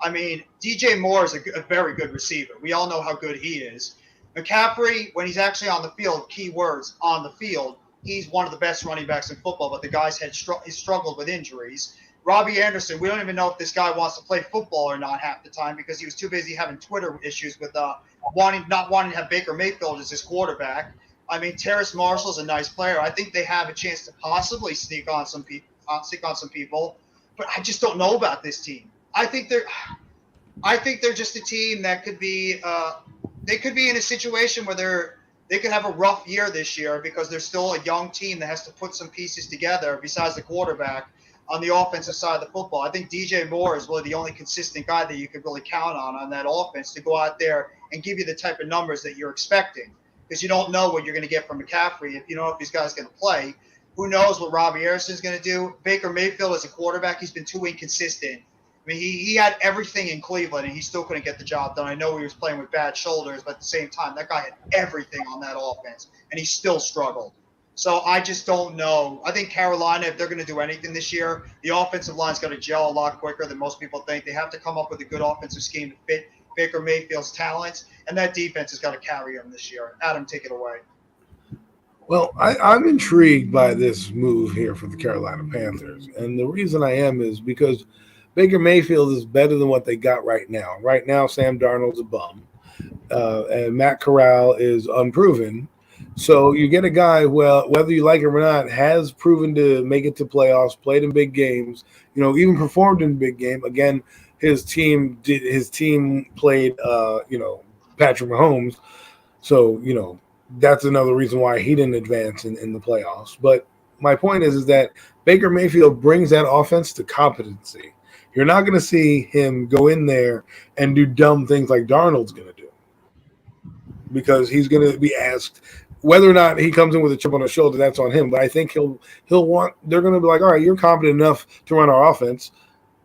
S3: I mean, DJ Moore is a very good receiver. We all know how good he is. McCaffrey, when he's actually on the field, key words, on the field, he's one of the best running backs in football, but the guy's he's struggled with injuries. Robbie Anderson, we don't even know if this guy wants to play football or not half the time because he was too busy having Twitter issues with not wanting to have Baker Mayfield as his quarterback. I mean, Terrace Marshall's a nice player. I think they have a chance to possibly sneak on some people, but I just don't know about this team. I think they're just a team that could be they could be in a situation where they could have a rough year this year because they're still a young team that has to put some pieces together besides the quarterback on the offensive side of the football. I think DJ Moore is really the only consistent guy that you could really count on that offense to go out there and give you the type of numbers that you're expecting, because you don't know what you're going to get from McCaffrey. If you don't know if these guys going to play, who knows what Robbie Anderson's going to do. Baker Mayfield as a quarterback, he's been too inconsistent. I mean, he had everything in Cleveland, and he still couldn't get the job done. I know he was playing with bad shoulders, but at the same time, that guy had everything on that offense, and he still struggled. So I just don't know. I think Carolina, if they're going to do anything this year, the offensive line's got to gel a lot quicker than most people think. They have to come up with a good offensive scheme to fit Baker Mayfield's talents, and that defense has got to carry him this year. Adam, take it away.
S4: Well, I'm intrigued by this move here for the Carolina Panthers, and the reason I am is because Baker Mayfield is better than what they got right now. Right now, Sam Darnold's a bum, and Matt Corral is unproven. So you get a guy, well, whether you like him or not, has proven to make it to playoffs, played in big games, even performed in big game. Again, his team played, Patrick Mahomes. So, that's another reason why he didn't advance in the playoffs. But my point is that Baker Mayfield brings that offense to competency. You're not going to see him go in there and do dumb things like Darnold's going to do, because he's going to be asked whether or not he comes in with a chip on his shoulder. That's on him. But I think they're going to be like, all right, you're competent enough to run our offense.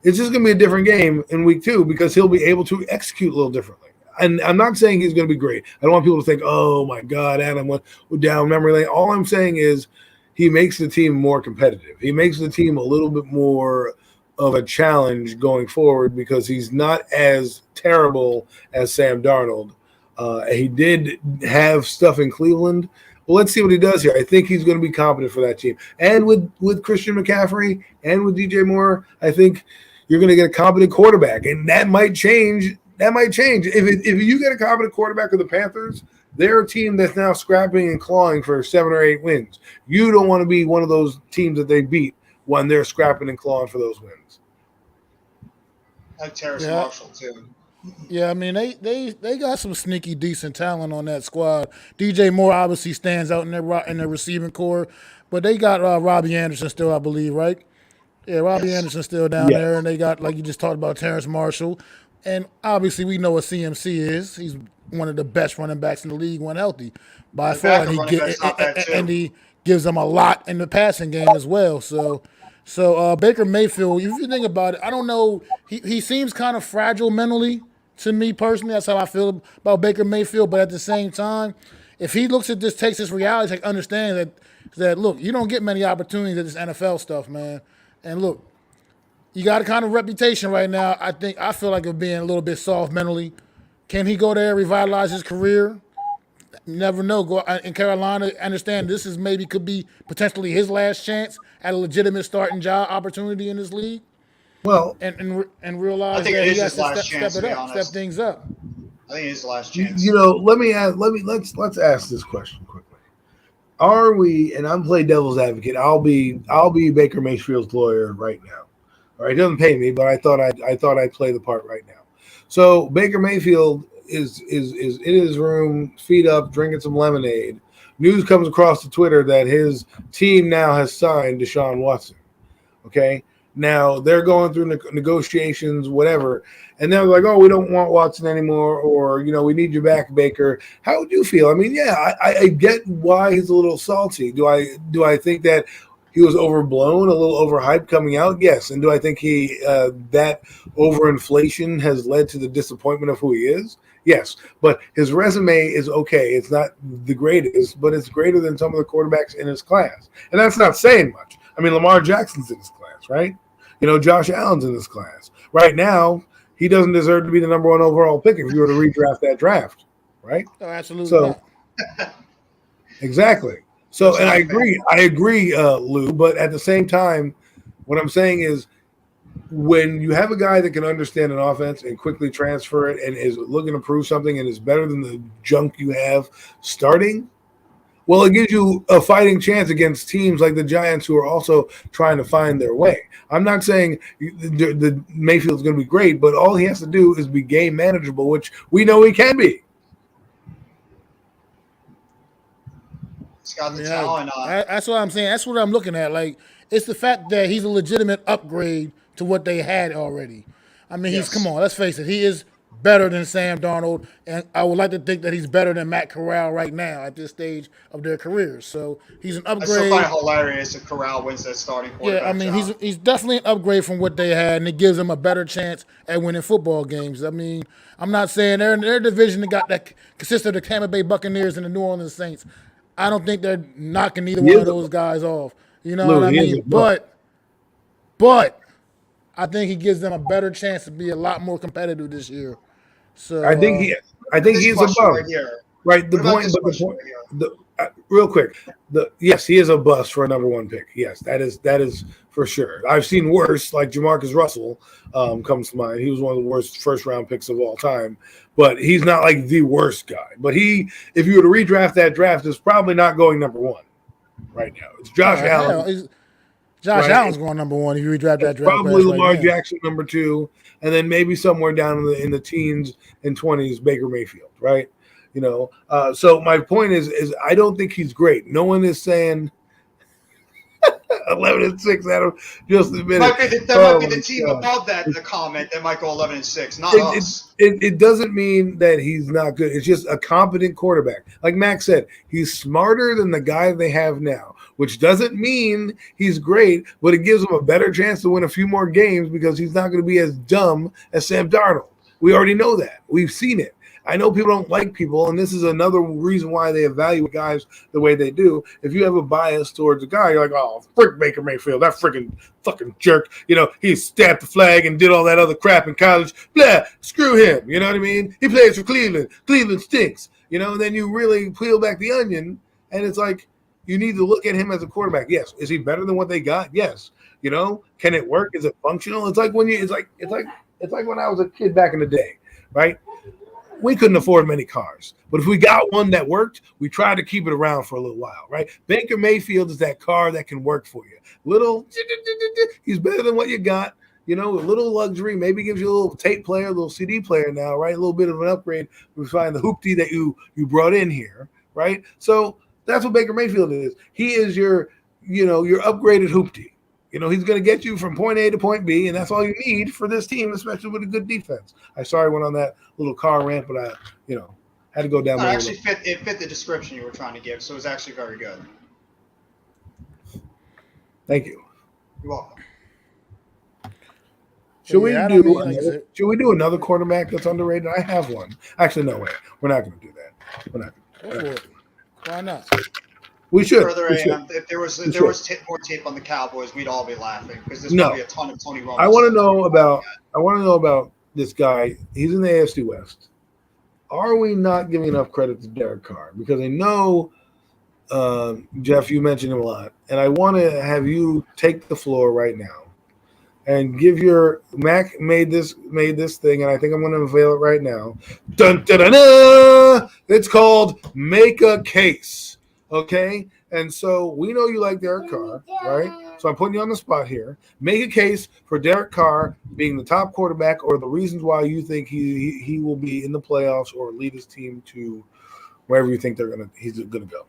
S4: It's just going to be a different game in week 2 because he'll be able to execute a little differently. And I'm not saying he's going to be great. I don't want people to think, oh my God, Adam went down memory lane. All I'm saying is he makes the team more competitive. He makes the team a little bit more of a challenge going forward because he's not as terrible as Sam Darnold. He did have stuff in Cleveland. Well, let's see what he does here. I think he's going to be competent for that team. And with Christian McCaffrey and with DJ Moore, I think you're going to get a competent quarterback, and that might change. If you get a competent quarterback with the Panthers, they're a team that's now scrapping and clawing for 7 or 8 wins. You don't want to be one of those teams that they beat when they're scrapping and clawing for those wins.
S3: Like Terrace Marshall too.
S2: Yeah, I mean they got some sneaky decent talent on that squad. DJ Moore obviously stands out in their receiving core, but they got Robbie Anderson still, I believe, right? Yeah, Robbie Anderson still down there, and they got, like you just talked about, Terrace Marshall, and obviously we know what CMC is. He's one of the best running backs in the league when healthy by far, and he gives them a lot in the passing game as well. So Baker Mayfield, if you think about it, I don't know. He seems kind of fragile mentally to me personally. That's how I feel about Baker Mayfield. But at the same time, if he looks at this, takes this reality, like understands that look, you don't get many opportunities at this NFL stuff, man. And look, You got a kind of reputation right now. I feel like of being a little bit soft mentally. Can he go there, revitalize his career? You never know. Go in Carolina. Understand this is maybe could be potentially his last chance at a legitimate starting job opportunity in this league,
S4: Well,
S2: and
S3: I
S2: realize
S3: think it
S2: that he
S3: is
S2: has
S3: his
S2: to
S3: last
S2: step
S3: chance,
S2: it
S3: to be
S2: up, step
S3: honest.
S2: things up.
S3: I think it is the last chance.
S4: let's ask this question quickly. Are we? And I'm playing devil's advocate. I'll be Baker Mayfield's lawyer right now. All right, he doesn't pay me, but I thought I'd play the part right now. So Baker Mayfield is in his room, feet up, drinking some lemonade. News comes across the Twitter that his team now has signed Deshaun Watson. Okay, now they're going through negotiations, whatever, and they're like, "Oh, we don't want Watson anymore," or we need you back, Baker. How would you feel? I mean, yeah, I get why he's a little salty. Do I think that he was overblown, a little overhyped coming out? Yes. And do I think that overinflation has led to the disappointment of who he is? Yes. But his resume is okay. It's not the greatest, but it's greater than some of the quarterbacks in his class. And that's not saying much. I mean, Lamar Jackson's in his class, right? Josh Allen's in his class. Right now, he doesn't deserve to be the number one overall pick if you were to redraft that draft, right?
S2: Oh, absolutely
S4: So,
S2: not.
S4: exactly. So, and I agree, Lou. But at the same time, what I'm saying is, when you have a guy that can understand an offense and quickly transfer it and is looking to prove something and is better than the junk you have starting, well, it gives you a fighting chance against teams like the Giants who are also trying to find their way. I'm not saying the Mayfield's going to be great, but all he has to do is be game manageable, which we know he can be.
S3: He's got the talent.
S2: That's what I'm saying. That's what I'm looking at. Like, it's the fact that he's a legitimate upgrade to what they had already. I mean,
S3: Yes.
S2: come on, let's face it. He is better than Sam Darnold, and I would like to think that he's better than Matt Corral right now at this stage of their careers. So he's an
S3: I
S2: upgrade.
S3: still find it hilarious if Corral wins that starting quarterback
S2: Yeah, I mean,
S3: job.
S2: he's definitely an upgrade from what they had, and it gives them a better chance at winning football games. I mean, I'm not saying their division that consists of the Tampa Bay Buccaneers and the New Orleans Saints. I don't think they're knocking either one of those guys off. You know what I mean? But I think he gives them a better chance to be a lot more competitive this year. So
S4: I think he's above.
S3: Right here.
S4: Right. The
S3: What about
S4: point,
S3: this
S4: but the
S3: question
S4: point,
S3: right here?
S4: real quick, yes, he is a bust for a number one pick. Yes, that is for sure. I've seen worse, like Jamarcus Russell comes to mind. He was one of the worst first round picks of all time, but he's not like the worst guy. But if you were to redraft that draft, is probably not going number one right now. It's Josh Allen.
S2: Josh Allen's going number one if you redraft that draft.
S4: Probably Lamar
S2: right
S4: Jackson number two, and then maybe somewhere down in the teens and 20s, Baker Mayfield, right? So my point is I don't think he's great. No one is saying 11-6, Adam. Just a minute.
S3: Might be the team above that in the comment that might go 11-6, not us.
S4: It doesn't mean that he's not good. It's just a competent quarterback. Like Max said, he's smarter than the guy they have now, which doesn't mean he's great, but it gives him a better chance to win a few more games because he's not going to be as dumb as Sam Darnold. We already know that. We've seen it. I know people don't like people, and this is another reason why they evaluate guys the way they do. If you have a bias towards a guy, you're like, oh, frick Baker Mayfield, that freaking fucking jerk. He stabbed the flag and did all that other crap in college. Blah, screw him. You know what I mean? He plays for Cleveland. Cleveland stinks. And then you really peel back the onion, and it's like you need to look at him as a quarterback. Yes. Is he better than what they got? Yes. Can it work? Is it functional? It's like it's like when I was a kid back in the day, right? We couldn't afford many cars. But if we got one that worked, we tried to keep it around for a little while, right? Baker Mayfield is that car that can work for you. He's better than what you got. A little luxury, maybe gives you a little tape player, a little CD player now, right? A little bit of an upgrade. We find the hoopty that you brought in here, right? So that's what Baker Mayfield is. He is your upgraded hoopty. He's going to get you from point A to point B, and that's all you need for this team, especially with a good defense. I went on that little car rant, but I, had to go down.
S3: It fit the description you were trying to give, so it was actually very good.
S4: Thank you.
S3: You're welcome.
S4: Should we do another quarterback that's underrated? I have one. Actually, no way. We're not going to do that. We're not going to do that.
S2: Why not?
S4: We should.
S3: Further
S4: We should.
S3: AM, if there was more tape on the Cowboys, we'd all be laughing because there's going to be a ton of Tony Romo.
S4: I want to know about this guy. He's in the AFC West. Are we not giving enough credit to Derek Carr? Because I know, Jeff, you mentioned him a lot, and I want to have you take the floor right now and give your Mac made this thing, and I think I'm going to unveil it right now. Dun, dun, dun, dun! It's called Make a Case. Okay, and so we know you like Derek Carr, right? So I'm putting you on the spot here. Make a case for Derek Carr being the top quarterback, or the reasons why you think he will be in the playoffs or lead his team to wherever you think he's gonna go.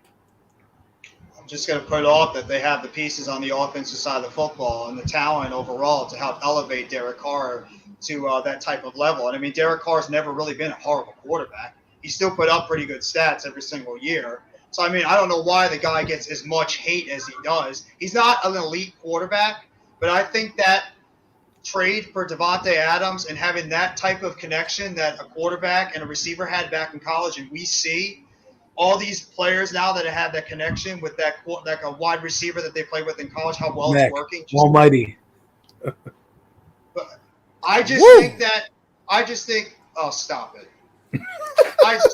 S3: I'm just going to put off that they have the pieces on the offensive side of the football and the talent overall to help elevate Derek Carr to that type of level. And I mean, Derek Carr's never really been a horrible quarterback. He still put up pretty good stats every single year. So, I mean, I don't know why the guy gets as much hate as he does. He's not an elite quarterback, but I think that trade for Davante Adams and having that type of connection that a quarterback and a receiver had back in college, and we see all these players now that have that connection with that like a wide receiver that they played with in college, how well it's working.
S4: Almighty.
S3: But I just think oh, stop it.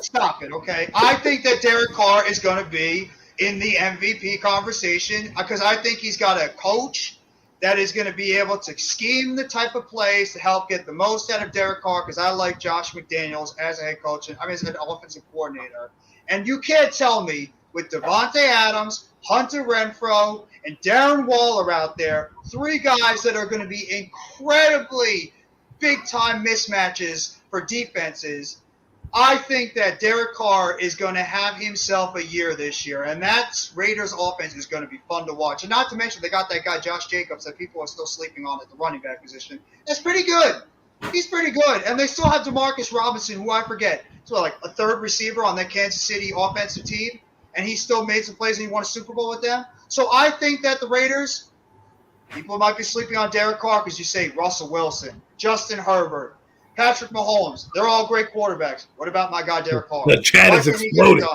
S3: Stop it, okay? I think that Derek Carr is going to be in the MVP conversation because I think he's got a coach that is going to be able to scheme the type of plays to help get the most out of Derek Carr because I like Josh McDaniels as a head coach, as an offensive coordinator. And you can't tell me with Davante Adams, Hunter Renfrow, and Darren Waller out there, three guys that are going to be incredibly big-time mismatches for defenses. I think that Derek Carr is going to have himself a year this year, and that Raiders offense is going to be fun to watch. And not to mention they got that guy Josh Jacobs that people are still sleeping on at the running back position. That's pretty good. He's pretty good. And they still have Demarcus Robinson, who I forget. So like a third receiver on that Kansas City offensive team, and he still made some plays and he won a Super Bowl with them. So I think that the Raiders, people might be sleeping on Derek Carr because you say Russell Wilson, Justin Herbert, Patrick Mahomes, they're all great quarterbacks. What about my guy Derek Carr?
S4: The chat is exploding.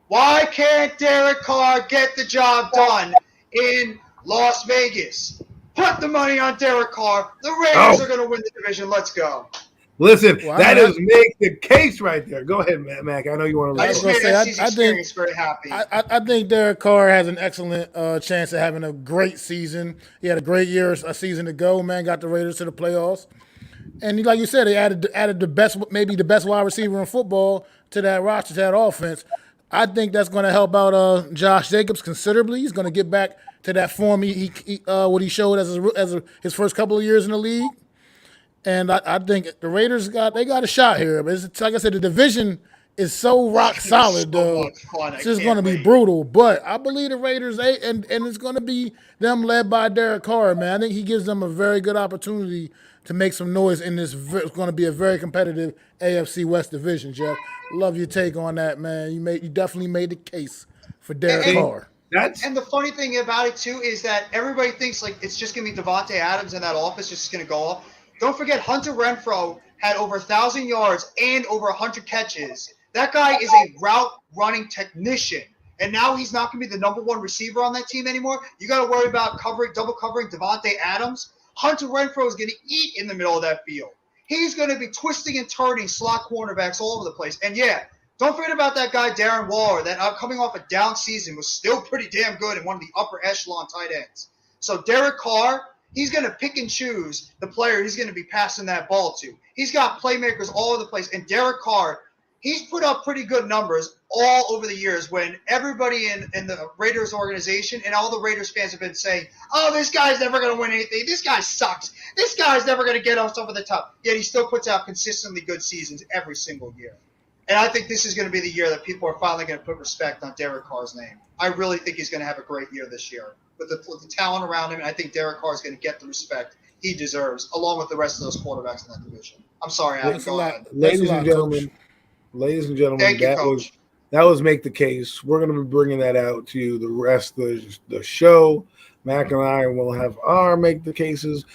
S3: Why can't Derek Carr get the job done in Las Vegas? Put the money on Derek Carr. The Raiders are going to win the division. Let's go.
S4: Listen, that is make the case right there. Go ahead, Mac. I know you want to.
S2: I think Derek Carr has an excellent chance of having a great season. He had a great year, a season ago. Man, got the Raiders to the playoffs. And like you said, they added the best, maybe the best wide receiver in football to that roster, to that offense. I think that's going to help out Josh Jacobs considerably. He's going to get back to that form what he showed as his first couple of years in the league. And I think the Raiders got a shot here. But it's, like I said, the division is so rock solid, though. It's just going to be brutal. But I believe the Raiders, and it's going to be them led by Derek Carr, man. I think he gives them a very good opportunity to make some noise in this. It's going to be a very competitive AFC West division, Jeff. Love your take on that, man. You definitely made the case for Derek Carr.
S3: And the funny thing about it, too, is that everybody thinks like it's just going to be Davante Adams and that offense just going to go off. Don't forget, Hunter Renfrow had over 1,000 yards and over 100 catches. That guy is a route-running technician, and now he's not going to be the number one receiver on that team anymore. You got to worry about double covering Davante Adams. Hunter Renfrow is going to eat in the middle of that field. He's going to be twisting and turning slot cornerbacks all over the place. And, yeah, don't forget about that guy, Darren Waller, that coming off a down season was still pretty damn good and one of the upper echelon tight ends. So Derek Carr, he's going to pick and choose the player he's going to be passing that ball to. He's got playmakers all over the place. And Derek Carr, he's put up pretty good numbers all over the years when everybody in the Raiders organization and all the Raiders fans have been saying, oh, this guy's never going to win anything. This guy sucks. This guy's never going to get us over the top. Yet he still puts out consistently good seasons every single year. And I think this is going to be the year that people are finally going to put respect on Derek Carr's name. I really think he's going to have a great year this year. With the talent around him, and I think Derek Carr is going to get the respect he deserves, along with the rest of those quarterbacks in that division. I'm sorry, Adam. Go ahead.
S4: Ladies and gentlemen,
S3: Thank you, Coach.
S4: That was Make the Case. We're going to be bringing that out to the rest of the show. Mac and I will have our Make the Cases.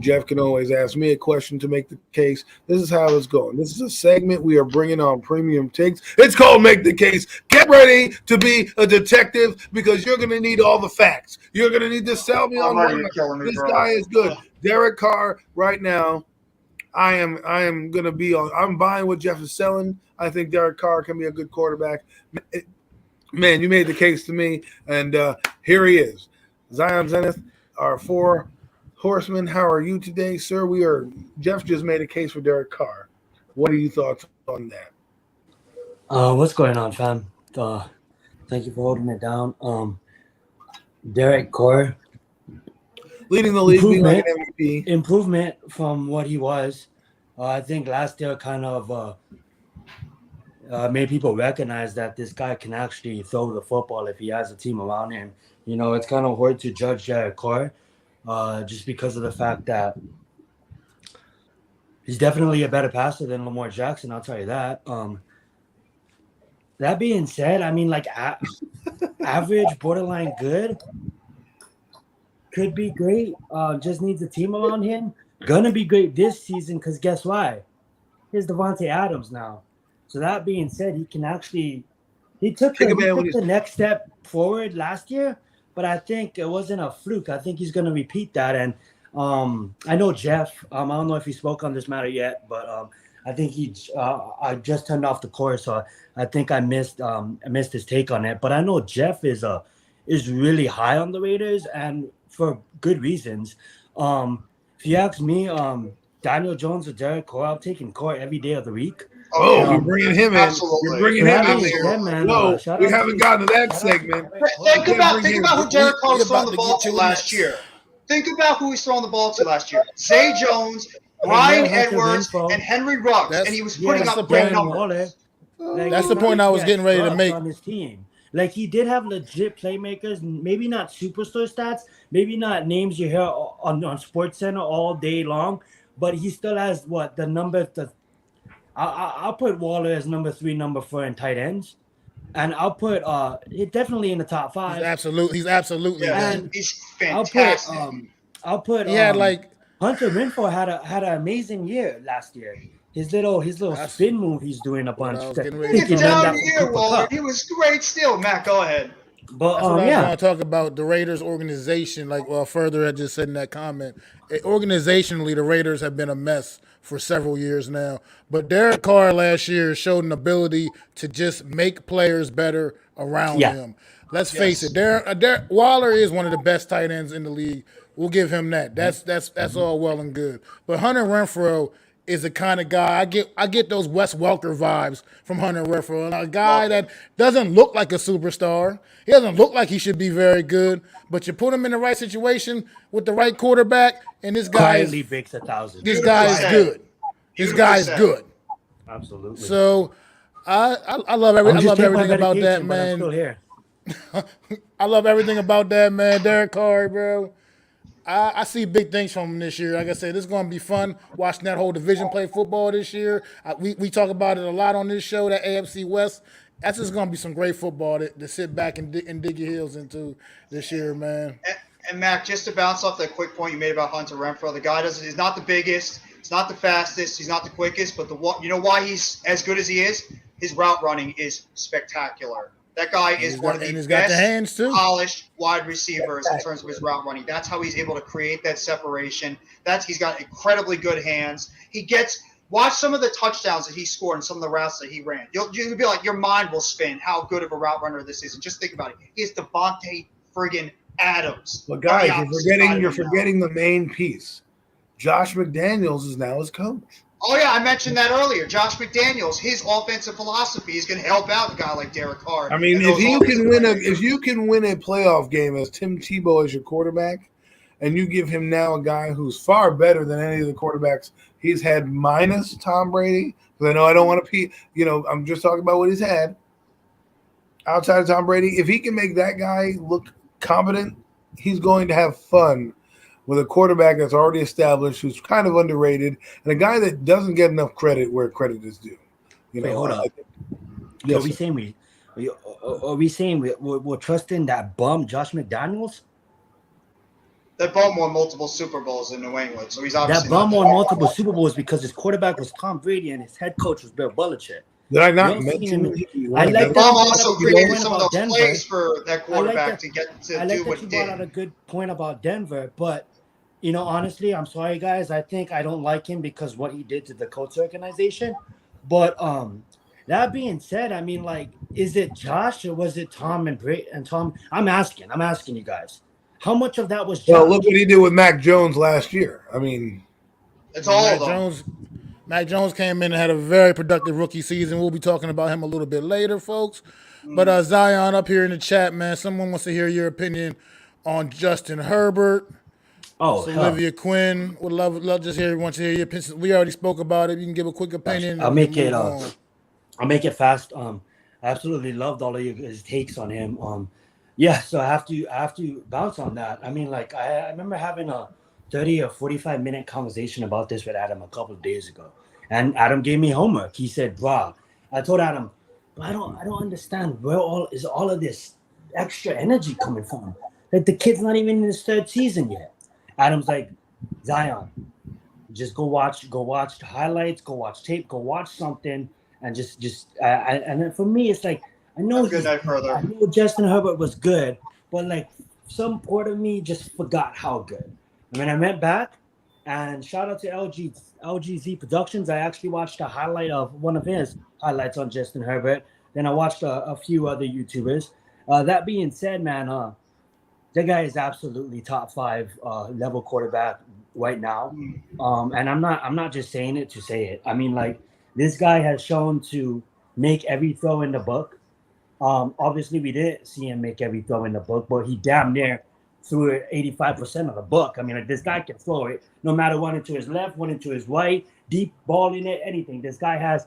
S4: Jeff can always ask me a question to make the case. This is how it's going. This is a segment we are bringing on Premium Takes. It's called Make the Case. Get ready to be a detective because you're going to need all the facts. You're going to need to sell me on why this guy is good. Derek Carr right now. I am going to be on. I'm buying what Jeff is selling. I think Derek Carr can be a good quarterback. Man, you made the case to me, and here he is. Zion Zenith, our 4 horsemen. How are you today, sir? Jeff just made a case for Derek Carr. What are your thoughts on that?
S5: What's going on, fam? Thank you for holding it down. Derek Carr,
S4: leading the league, being like an MVP.
S5: Improvement from what he was. I think last year kind of made people recognize that this guy can actually throw the football if he has a team around him. It's kind of hard to judge Derek Carr just because of the fact that he's definitely a better passer than Lamar Jackson, I'll tell you that. That being said, I mean, average, borderline good, could be great. Just needs a team around him. Gonna be great this season because guess why? Here's Devontae Adams now. So that being said, he can actually he took the next step forward last year, but I think it wasn't a fluke. I think he's gonna repeat that. And I know Jeff. I don't know if he spoke on this matter yet, but I think I just turned off the course, so I think I missed his take on it. But I know Jeff is really high on the Raiders, and for good reasons. If you ask me, Daniel Jones or Derek Carr, I'm taking Carr every day of the week.
S4: You're bringing him in.
S3: Absolutely.
S4: You're bringing him in there. No, we haven't gotten to that segment.
S3: Think about who Derek Carr was throwing the ball to last year. Think about who he's throwing the ball to last year. Zay Jones, Brian Edwards, and Henry Ruggs, and he was putting up great numbers.
S2: That's the point I was getting ready to make.
S5: On his team. He did have legit playmakers, maybe not superstar stats, maybe not names you hear on SportsCenter all day long, but he still has the number. I'll put Waller as number 3, number 4 in tight ends, and I'll put definitely in the top 5.
S2: He's absolutely.
S3: Yeah, and he's fantastic.
S2: I'll put. He had
S3: Hunter
S5: Renfrow had an amazing year last year. His little spin move he's doing a bunch.
S3: Get down here, Waller. He was great still. Matt, go ahead.
S2: But I want to talk about the Raiders organization. Further, I just said in that comment, organizationally, the Raiders have been a mess for several years now. But Derek Carr last year showed an ability to just make players better around him. Let's face it, Waller is one of the best tight ends in the league. We'll give him that. That's all well and good. But Hunter Renfrow is the kind of guy I get those Wes Welker vibes from Hunter Renfrow. A guy that doesn't look like a superstar. He doesn't look like he should be very good, but you put him in the right situation with the right quarterback, and this guy
S5: quietly breaks 1,000.
S2: This guy is good. This guy is good.
S5: Absolutely.
S2: So I love everything about that, man.
S5: I'm still here.
S2: I love everything about that, man. Derek Carr, bro. I see big things from him this year. Like I said, this is going to be fun watching that whole division play football this year. We talk about it a lot on this show, that AFC West. That's just going to be some great football to sit back and dig your heels into this year, man.
S3: And Mac, just to bounce off that quick point you made about Hunter Renfrow, the guy he's not the biggest, he's not the fastest, he's not the quickest, but you know why he's as good as he is? His route running is spectacular. That guy is one of the best polished wide receivers in terms of his route running. That's how he's able to create that separation. He's got incredibly good hands. Watch some of the touchdowns that he scored and some of the routes that he ran. You'll be like, your mind will spin how good of a route runner this is. And just think about it. He is Devontae friggin' Adams.
S4: But guys, you're forgetting the main piece. Josh McDaniels is now his coach.
S3: Oh, yeah, I mentioned that earlier. Josh McDaniels, his offensive philosophy is going to help out a guy like Derek Carr.
S4: I mean, if you can win a playoff game as Tim Tebow as your quarterback, and you give him now a guy who's far better than any of the quarterbacks he's had minus Tom Brady, because I don't want to I'm just talking about what he's had outside of Tom Brady. If he can make that guy look competent, he's going to have fun with a quarterback that's already established, who's kind of underrated, and a guy that doesn't get enough credit where credit is due.
S5: Wait, hold up.
S4: Yes,
S5: are we saying Are we saying we're trusting that bum Josh McDaniels?
S3: That bum won multiple Super Bowls in New England, so he's
S5: That
S3: obviously
S5: bum
S3: not
S5: won multiple Super Bowls because his quarterback was Tom Brady and his head coach was Bill Belichick.
S4: Did I not
S5: You'll
S4: mention
S5: see him-
S4: that he
S5: I
S4: won
S5: like
S3: The
S4: a
S5: that
S3: bum
S5: you
S3: also
S5: brought up a good
S3: created
S5: point
S3: some of
S5: about
S3: those
S5: Denver.
S3: plays for that
S5: I like
S3: quarterback
S5: that-
S3: to get to
S5: I
S3: do
S5: like
S3: what
S5: that
S3: he
S5: you brought out a
S3: did.
S5: good point about Denver, but honestly, I'm sorry, guys. I think I don't like him because what he did to the Colts organization. But that being said, I mean, like, is it Josh or was it Tom and Tom? I'm asking you guys, how much of that was Josh?
S4: Well, look what he did with Mac Jones last year. I mean,
S3: It's all
S2: Mac
S3: of them.
S2: Jones. Mac Jones came in and had a very productive rookie season. We'll be talking about him a little bit later, folks. But Zion, up here in the chat, man, someone wants to hear your opinion on Justin Herbert.
S5: Oh,
S2: So
S5: hell.
S2: Olivia Quinn would love just wants to hear your opinion. We already spoke about it. You can give a quick opinion.
S5: I'll
S2: and we
S5: make
S2: can
S5: it.
S2: move on.
S5: I'll make it fast. I absolutely loved all of his takes on him. Yeah, so I have to bounce on that. I mean, like I remember having a 30 or 45-minute conversation about this with Adam a couple of days ago, and Adam gave me homework. He said, "Bro," I told Adam, "I don't understand where all of this extra energy coming from. Like the kid's not even in his third season yet." Adam's like, "Zion, just go watch the highlights, go watch tape, go watch something." And and then for me, it's like I know
S3: Have a good night, brother.
S5: I know Justin Herbert was good, but like some part of me just forgot how good. I mean, I went back and shout out to LGZ Productions. I actually watched a highlight of one of his highlights on Justin Herbert. Then I watched a few other YouTubers. That being said, man, that guy is absolutely top 5 level quarterback right now. And I'm not just saying it to say it. I mean, like, this guy has shown to make every throw in the book. Obviously, we didn't see him make every throw in the book, but he damn near threw it 85% of the book. I mean, like, this guy can throw it no matter one into his left, one into his right, deep ball in it, anything. This guy has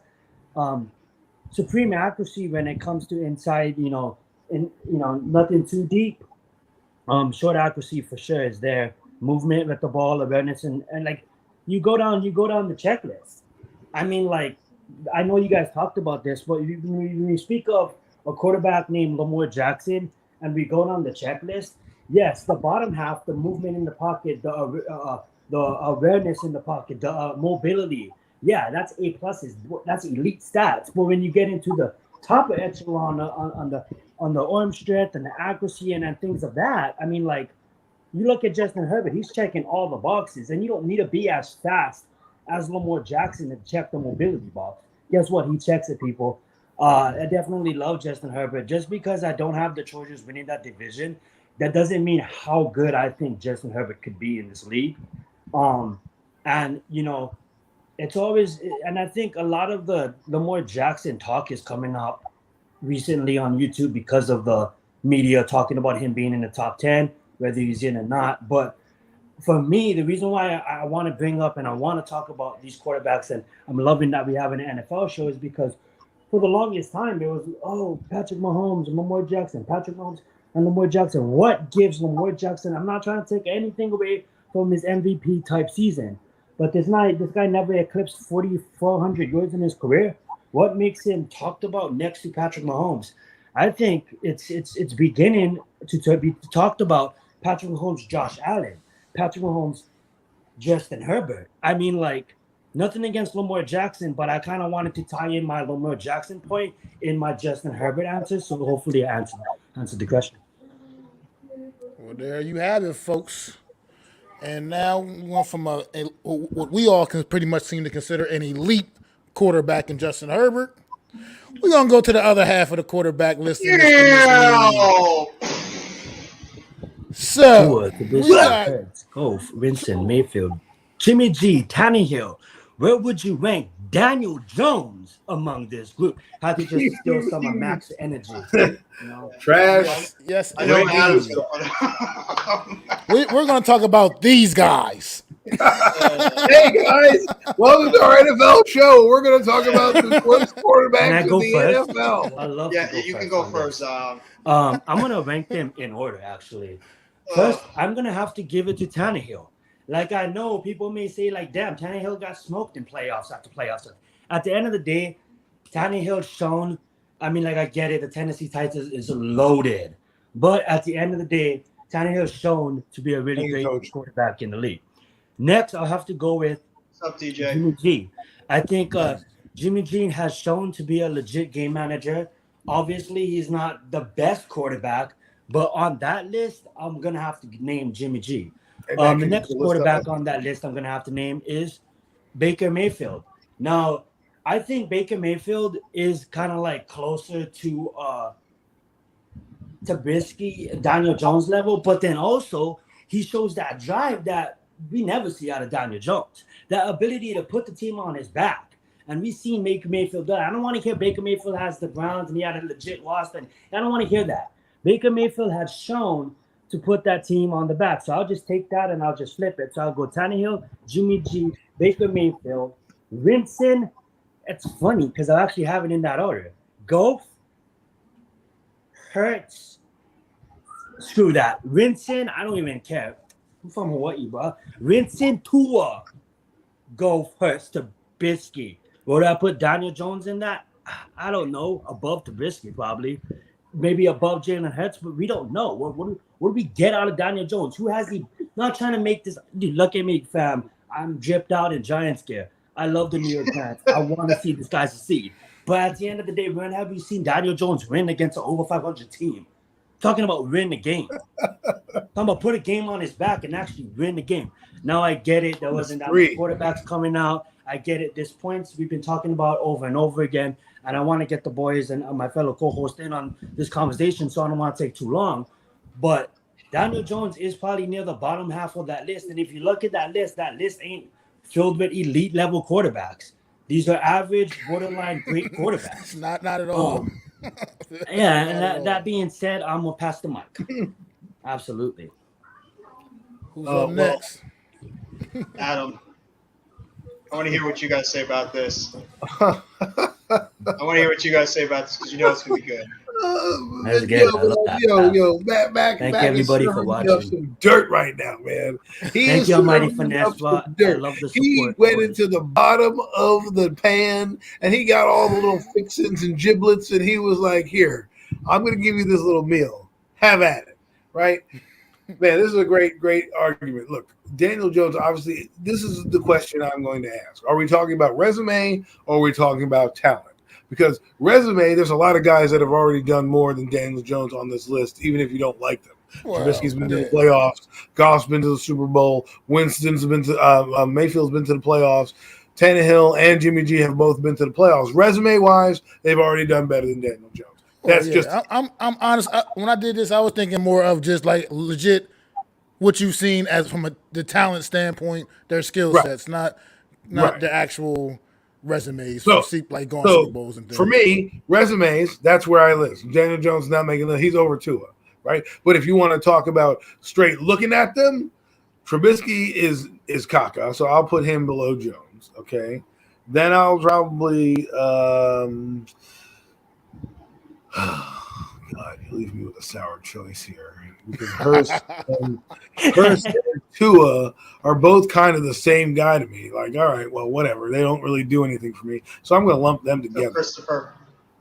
S5: supreme accuracy when it comes to inside, nothing too deep. Short accuracy for sure is there. Movement with the ball, awareness, and like you go down the checklist. I mean, like, I know you guys talked about this, but when you speak of a quarterback named Lamar Jackson, and we go down the checklist, yes, the bottom half, the movement in the pocket, the awareness in the pocket, the mobility, yeah, that's A pluses. That's elite stats. But when you get into the top echelon on the arm strength and the accuracy and things of that, I mean, like, you look at Justin Herbert, he's checking all the boxes, and you don't need to be as fast as Lamar Jackson to check the mobility box. Guess what? He checks it, people. I definitely love Justin Herbert. Just because I don't have the Chargers winning that division, that doesn't mean how good I think Justin Herbert could be in this league. And, it's always, and I think a lot of the Lamar Jackson talk is coming up recently on YouTube because of the media talking about him being in the top 10, whether he's in or not. But for me, the reason why I want to bring up and I want to talk about these quarterbacks, and I'm loving that we have an NFL show, is because for the longest time there was, Patrick Mahomes and Lamar Jackson, Patrick Mahomes and Lamar Jackson. What gives Lamar Jackson? I'm not trying to take anything away from his MVP type season, but this guy never eclipsed 4,400 yards in his career. What makes him talked about next to Patrick Mahomes? I think it's beginning to be talked about. Patrick Mahomes, Josh Allen, Patrick Mahomes, Justin Herbert. I mean, like, nothing against Lamar Jackson, but I kind of wanted to tie in my Lamar Jackson point in my Justin Herbert answer, so hopefully I answered the question.
S2: Well, there you have it, folks. And now we went from what we all can pretty much seem to consider an elite quarterback in Justin Herbert. We're going to go to the other half of the quarterback list in this league. So, we got
S5: Winston, Mayfield, Jimmy G, Tannehill. Where would you rank Daniel Jones among this group? How to just steal some of Mac's energy?
S4: Trash.
S2: Yes,
S3: I know Adam's
S2: we're going to talk about these guys.
S4: Hey guys, welcome to our NFL show. We're going to talk about the worst quarterbacks in the NFL.
S5: I love.
S3: Yeah, you can go first.
S5: I'm going to rank them in order, actually. First, I'm going to have to give it to Tannehill. Like, I know people may say, like, damn, Tannehill got smoked in playoffs after playoffs. At the end of the day, Tannehill's shown I mean, like, I get it. The Tennessee Titans is loaded. But at the end of the day, Tannehill has shown to be a really
S4: Thank you,
S5: great
S4: Coach.
S5: quarterback in the league. Next, I'll have to go with
S3: What's up, DJ?
S5: Jimmy G. I think Jimmy G has shown to be a legit game manager. Obviously, he's not the best quarterback, but on that list, I'm going to have to name Jimmy G.
S4: Hey,
S5: The
S4: man, can you
S5: next
S4: list
S5: quarterback
S4: up?
S5: on that list I'm going to have to name is Baker Mayfield. Now, I think Baker Mayfield is kind of like closer to Trubisky, Daniel Jones level, but then also he shows that drive that we never see out of Daniel Jones. That ability to put the team on his back. And we've seen Baker Mayfield do that. I don't want to hear Baker Mayfield has the Browns and he had a legit loss. And I don't want to hear that. Baker Mayfield has shown to put that team on the back. So I'll just take that and I'll just flip it. So I'll go Tannehill, Jimmy G, Baker Mayfield, Winston. It's funny because I actually have it in that order. Goff, Hurts, screw that. Winston, I don't even care. I'm from Hawaii, bro. Winston, Tua, Goff, Hurts, Trubisky. Would I put Daniel Jones in that? I don't know. Above Trubisky, probably. Maybe above Jalen Hurts, but we don't know. What do we get out of Daniel Jones? Who has he? Not trying to make this. Dude, look at me, fam. I'm dripped out in Giants gear. I love the New York Giants. I want to see this guy succeed. But at the end of the day, when have you seen Daniel Jones win against an over 500 team? Talking about win the game. Talking about put a game on his back and actually win the game. Now I get it. There wasn't that many quarterbacks coming out. I get it. There's points we've been talking about over and over again. And I want to get the boys and my fellow co-host in on this conversation, so I don't want to take too long. But Daniel Jones is probably near the bottom half of that list. And if you look at that list ain't filled with elite level quarterbacks. These are average, borderline great quarterbacks.
S2: Not at all.
S5: Yeah, and that being said, I'm gonna pass the mic. Absolutely.
S2: Who's up next?
S3: Adam, I want to hear what you guys say about this. I want to hear what you guys say about this because you know it's gonna be good.
S5: That's good. I love that.
S4: Mac,
S5: Thank everybody for watching.
S4: Some dirt right now, man.
S5: Thank you, Almighty Finesse. I love the support.
S4: He went into the bottom of the pan and he got all the little fixins and giblets, and he was like, "Here, I'm going to give you this little meal. Have at it." Right, man. This is a great argument. Look, Daniel Jones. Obviously, this is the question I'm going to ask: are we talking about resume or are we talking about talent? Because resume, there's a lot of guys that have already done more than Daniel Jones on this list, even if you don't like them. Trubisky's been to the playoffs. Goff's been to the Super Bowl. Winston's been to Mayfield's been to the playoffs. Tannehill and Jimmy G have both been to the playoffs. Resume-wise, they've already done better than Daniel Jones. That's just.
S2: I'm honest. When I did this, I was thinking more of just like legit what you've seen as from the talent standpoint, their skill sets, not the actual resumes.
S4: So,
S2: like going to Super Bowls and things.
S4: For me, resumes, that's where I live. Daniel Jones is not making it. He's over Tua, right? But if you want to talk about straight looking at them, Trubisky is caca, so I'll put him below Jones, okay? Then I'll probably God, you leave me with a sour choice here. Because Hurst and Tua are both kind of the same guy to me. Like, all right, well, whatever. They don't really do anything for me. So I'm going to lump them together.
S3: Christopher.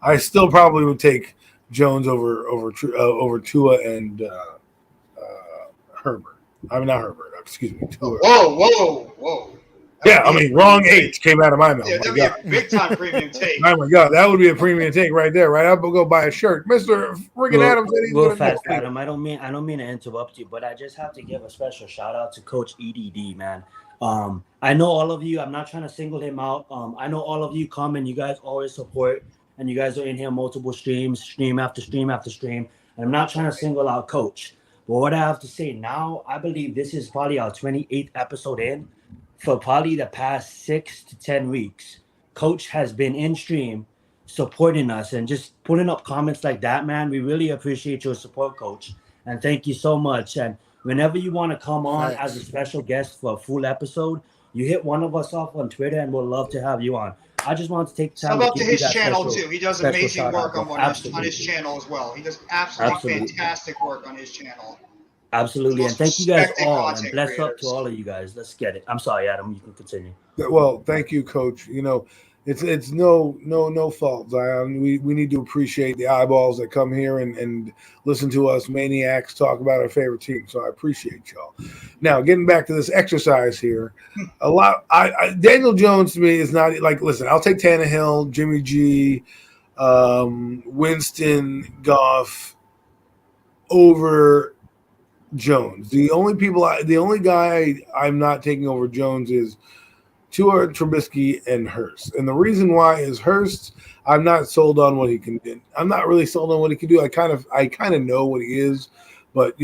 S4: I still probably would take Jones over Tua and Herbert. I mean, not Herbert. Excuse me. Tua.
S3: Whoa.
S4: Yeah, I mean, wrong H came out of my mouth.
S3: Yeah, that'd be a big-time premium take.
S4: Oh, my God. That would be a premium take right there, right? I'll go buy a shirt. Mr. Friggin' Adams said he's going to
S5: Adam, I don't mean to interrupt you, but I just have to give a special shout-out to Coach EDD, man. I know all of you. I'm not trying to single him out. I know all of you come and you guys always support, and you guys are in here multiple streams, stream after stream after stream. And I'm not trying to single out Coach. But what I have to say now, I believe this is probably our 28th episode in. For probably the past 6 to 10 weeks, Coach has been in stream supporting us and just putting up comments like that, man. We really appreciate your support, Coach. And thank you so much. And whenever you want to come on as a special guest for a full episode, you hit one of us off on Twitter and we'll love to have you on. I just want to take time
S3: Sub up to his
S5: channel
S3: too. He does amazing work on his channel as well. He does absolutely fantastic work on his channel.
S5: Absolutely. And thank you guys all. And bless up to all of you guys. Let's get it. I'm sorry, Adam. You can continue.
S4: Well, thank you, Coach. You know, It's no fault, Zion. We need to appreciate the eyeballs that come here and listen to us maniacs talk about our favorite team. So I appreciate y'all. Now, getting back to this exercise here, Daniel Jones to me is not like. Listen, I'll take Tannehill, Jimmy G, Winston, Goff over Jones. The only guy I'm not taking over Jones is Tua, Trubisky, and Hurst. And the reason why is Hurst, I'm not sold on what he can do. I'm not really sold on what he can do. I kind of know what he is, but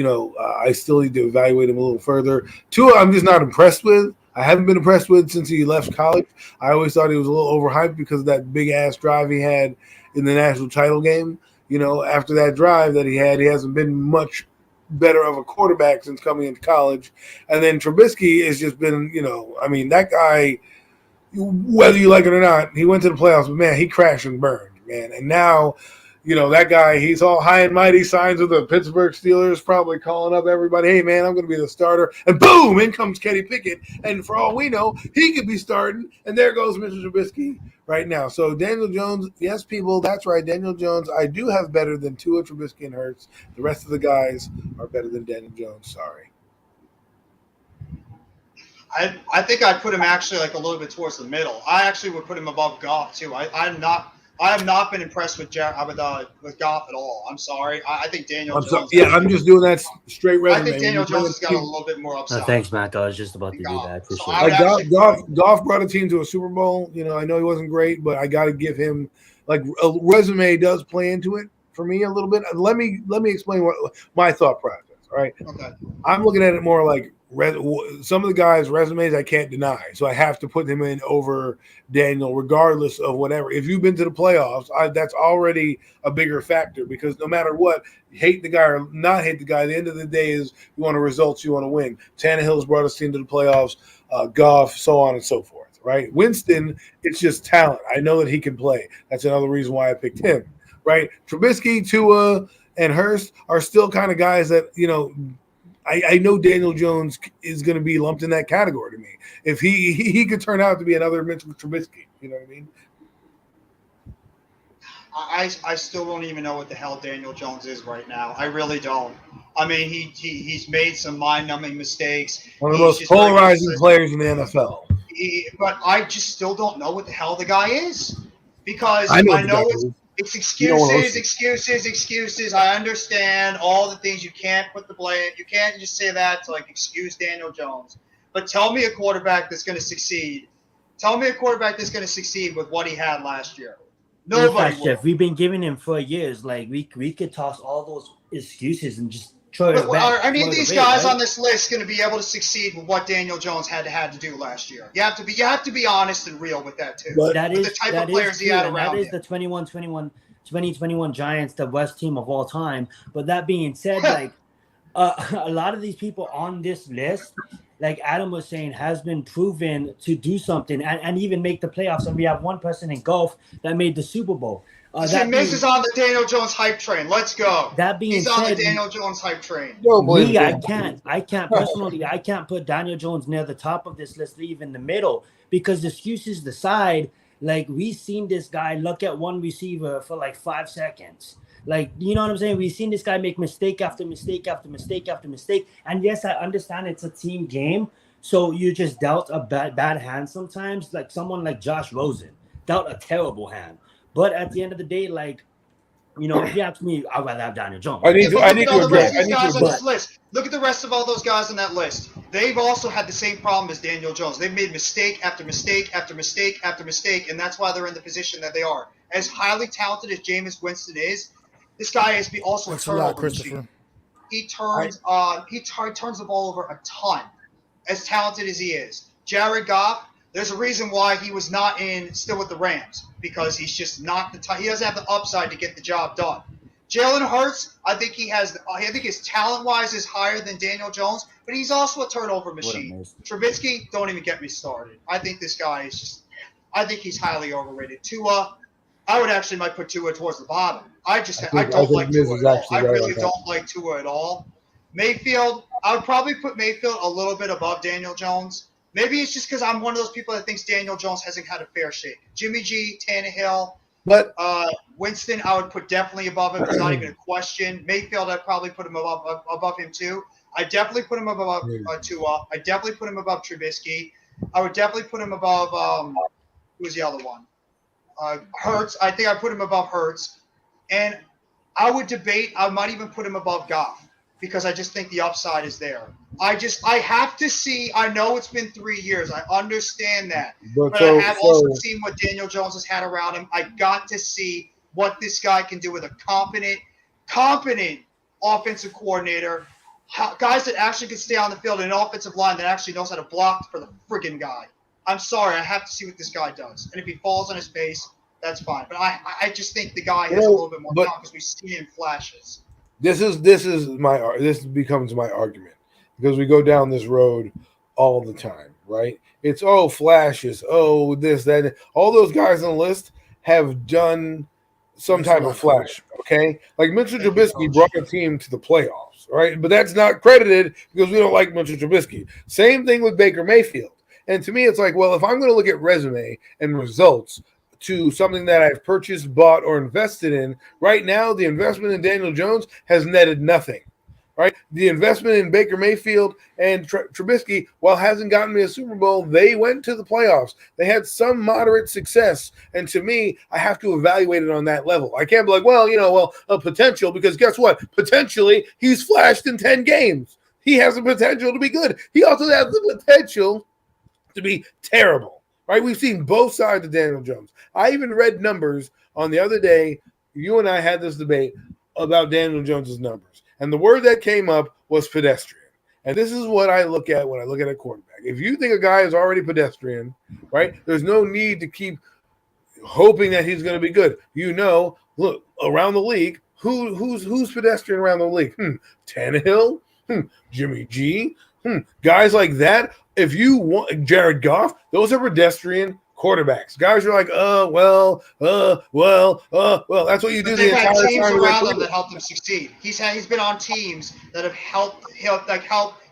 S4: I still need to evaluate him a little further. Tua, I'm just not impressed with. I haven't been impressed with since he left college. I always thought he was a little overhyped because of that big ass drive he had in the national title game. After that drive that he hasn't been much better of a quarterback since coming into college. And then Trubisky has just been, that guy, whether you like it or not, he went to the playoffs, but man, he crashed and burned, man. And now, that guy, he's all high and mighty, signs with the Pittsburgh Steelers, probably calling up everybody, hey, man, I'm going to be the starter. And boom, in comes Kenny Pickett. And for all we know, he could be starting. And there goes Mr. Trubisky right now. So Daniel Jones, yes, people, that's right. Daniel Jones, I do have better than Tua, Trubisky, and Hurts. The rest of the guys are better than Daniel Jones. Sorry.
S3: I think I'd put him actually like a little bit towards the middle. I actually would put him above Goff too. I have not been impressed with Goff at all. I'm sorry. I think Daniel Jones.
S4: I'm just doing that straight resume.
S3: I think Daniel Jones has got a little bit more upside.
S5: Thanks, Mac. I was just about to do that.
S4: Goff brought a team to a Super Bowl. I know he wasn't great, but I got to give him a resume does play into it for me a little bit. Let me explain what my thought process. All right. Okay. I'm looking at it more like some of the guys' resumes I can't deny, so I have to put him in over Daniel, regardless of whatever. If you've been to the playoffs, that's already a bigger factor because no matter what, hate the guy or not hate the guy, at the end of the day is you want results, you want to win. Tannehill's brought his team to the playoffs, Goff, so on and so forth. Right? Winston, it's just talent. I know that he can play. That's another reason why I picked him. Right? Trubisky, Tua, and Hurst are still kind of guys that I know Daniel Jones is going to be lumped in that category to me. If he could turn out to be another Mitchell Trubisky, you know what I mean?
S3: I still don't even know what the hell Daniel Jones is right now. I really don't. I mean, he's made some mind-numbing mistakes.
S4: One of the most polarizing players in the NFL.
S3: But I just still don't know what the hell the guy is because I know it's excuses. I understand all the things. You can't put the blame. You can't just say that to excuse Daniel Jones. But tell me a quarterback that's going to succeed. Tell me a quarterback that's going to succeed with what he had last year. Nobody.
S5: Jeff, we've been giving him for years. We could toss all those excuses and just throw it back.
S3: I mean, these guys on this list going to be able to succeed with what Daniel Jones had to do last year. You have to be honest and real with that too.
S5: But that is the type of players he had around him. That is the 2021 Giants, the best team of all time. But that being said, a lot of these people on this list, like Adam was saying, has been proven to do something and even make the playoffs. And we have one person in golf that made the Super Bowl.
S3: Miz is on the Daniel Jones hype train. Let's go.
S5: That being
S3: said,
S5: he's
S3: on the Daniel Jones hype train.
S5: I can't personally. I can't put Daniel Jones near the top of this list, leave in the middle because excuses aside, we've seen this guy look at one receiver for 5 seconds. You know what I'm saying? We've seen this guy make mistake after mistake after mistake after mistake. And yes, I understand it's a team game, so you just dealt a bad hand sometimes. Someone like Josh Rosen dealt a terrible hand. But at the end of the day, if you ask me, I'd rather have Daniel Jones.
S3: I need to address these guys on this list. Look at the rest of all those guys on that list. They've also had the same problem as Daniel Jones. They've made mistake after mistake after mistake after mistake, and that's why they're in the position that they are. As highly talented as Jameis Winston is, this guy is also a turnover machine. He turns the ball over a ton. As talented as he is, Jared Goff. There's a reason why he was not still with the Rams because he's just not he doesn't have the upside to get the job done. Jalen Hurts, I think his talent-wise is higher than Daniel Jones, but he's also a turnover machine. Trubisky, don't even get me started. I think this guy is I think he's highly overrated. Tua, I would actually might put Tua towards the bottom. I don't like Tua at all. I really don't like Tua at all. Mayfield, I would probably put Mayfield a little bit above Daniel Jones. Maybe it's just because I'm one of those people that thinks Daniel Jones hasn't had a fair shake. Jimmy G, Tannehill,
S4: But
S3: Winston, I would put definitely above him. It's not even a question. Mayfield, I'd probably put him above him too. I definitely put him above Tua. I definitely put him above Trubisky. I would definitely put him above who's the other one? Hurts. I think I put him above Hurts. And I would debate. I might even put him above Goff because I just think the upside is there. I have to see. I know it's been 3 years. I understand that. But I have also seen what Daniel Jones has had around him. I got to see what this guy can do with a competent offensive coordinator. Guys that actually can stay on the field and an offensive line that actually knows how to block for the friggin' guy. I'm sorry. I have to see what this guy does. And if he falls on his face, that's fine. But I just think the guy has a little bit more talent because we've seen him in flashes.
S4: This becomes my argument because we go down this road all the time, right? It's flashes, this, that. All those guys on the list have done some type of flash, okay? Like Mitchell Trubisky brought a team to the playoffs, right? But that's not credited because we don't like Mitchell Trubisky. Same thing with Baker Mayfield. And to me, it's like, well, if I'm going to look at resume and results to something that I've purchased, bought, or invested in, right now the investment in Daniel Jones has netted nothing, right? The investment in Baker Mayfield and Trubisky, while hasn't gotten me a Super Bowl, they went to the playoffs. They had some moderate success. And to me, I have to evaluate it on that level. I can't be like, a potential, because guess what? Potentially, he's flashed in 10 games. He has the potential to be good. He also has the potential to be terrible, right? We've seen both sides of Daniel Jones. I even read numbers on the other day. You and I had this debate about Daniel Jones's numbers. And the word that came up was pedestrian. And this is what I look at when I look at a quarterback. If you think a guy is already pedestrian, right, there's no need to keep hoping that he's going to be good. Look, around the league, who's pedestrian around the league? Tannehill? Jimmy G? Guys like that. If you want Jared Goff, those are pedestrian quarterbacks. Guys are like, that's what you do.
S3: They've had teams around him that helped him succeed. He's been on teams that have helped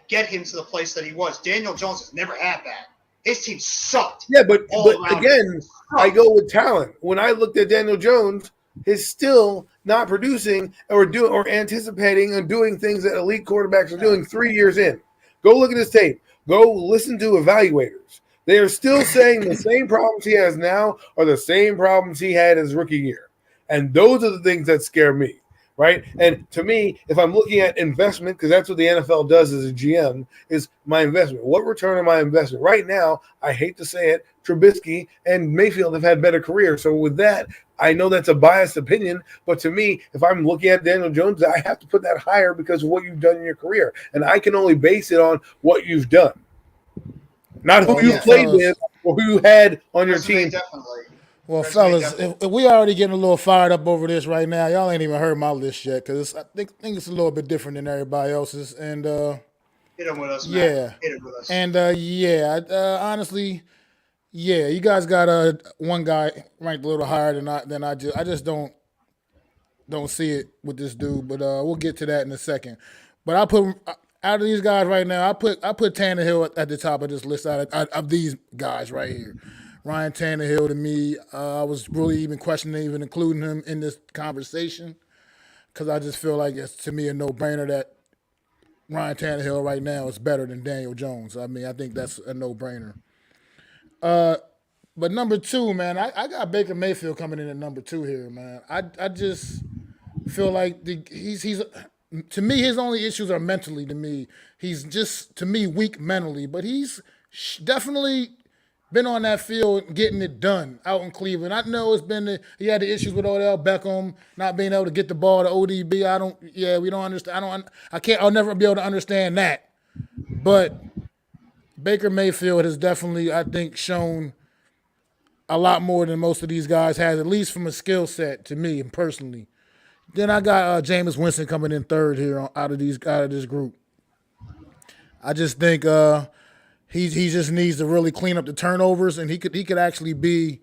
S3: get him to the place that he was. Daniel Jones has never had that. His team sucked.
S4: Yeah, but again, I go with talent. When I looked at Daniel Jones, he's still not producing or anticipating and doing things that elite quarterbacks are doing 3 years in. Go look at his tape. Go listen to evaluators. They are still saying the same problems he has now are the same problems he had his rookie year. And those are the things that scare me, right? And to me, if I'm looking at investment, because that's what the NFL does as a GM, is my investment. What return on my investment? Right now, I hate to say it, Trubisky and Mayfield have had better careers. So with that, I know that's a biased opinion, but to me, if I'm looking at Daniel Jones, I have to put that higher because of what you've done in your career. And I can only base it on what you've done. Not who you played with or who you had on your team.
S3: Definitely.
S2: Well, fellas, if we already getting a little fired up over this right now, y'all ain't even heard my list yet because I think it's a little bit different than everybody else's. And
S3: hit him with us, man.
S2: Yeah.
S3: Hit him with us.
S2: And honestly, you guys got one guy ranked a little higher than I just don't see it with this dude. But we'll get to that in a second. But I put out of these guys right now, I put Tannehill at the top of this list out of these guys right here. Ryan Tannehill, to me, I was really even questioning even including him in this conversation because I just feel like it's, to me, a no-brainer that Ryan Tannehill right now is better than Daniel Jones. I mean, I think that's a no-brainer. But number two, man, I got Baker Mayfield coming in at number two here, man. I just feel like he's to me, his only issues are mentally. To me, he's just weak mentally, but he's definitely been on that field getting it done out in Cleveland. I know he had the issues with Odell Beckham not being able to get the ball to ODB. We don't understand. I'll never be able to understand that. But Baker Mayfield has definitely, I think, shown a lot more than most of these guys has, at least from a skill set to me personally. Then I got Jameis Winston coming in third here out of this group. I just think he just needs to really clean up the turnovers, and he could actually be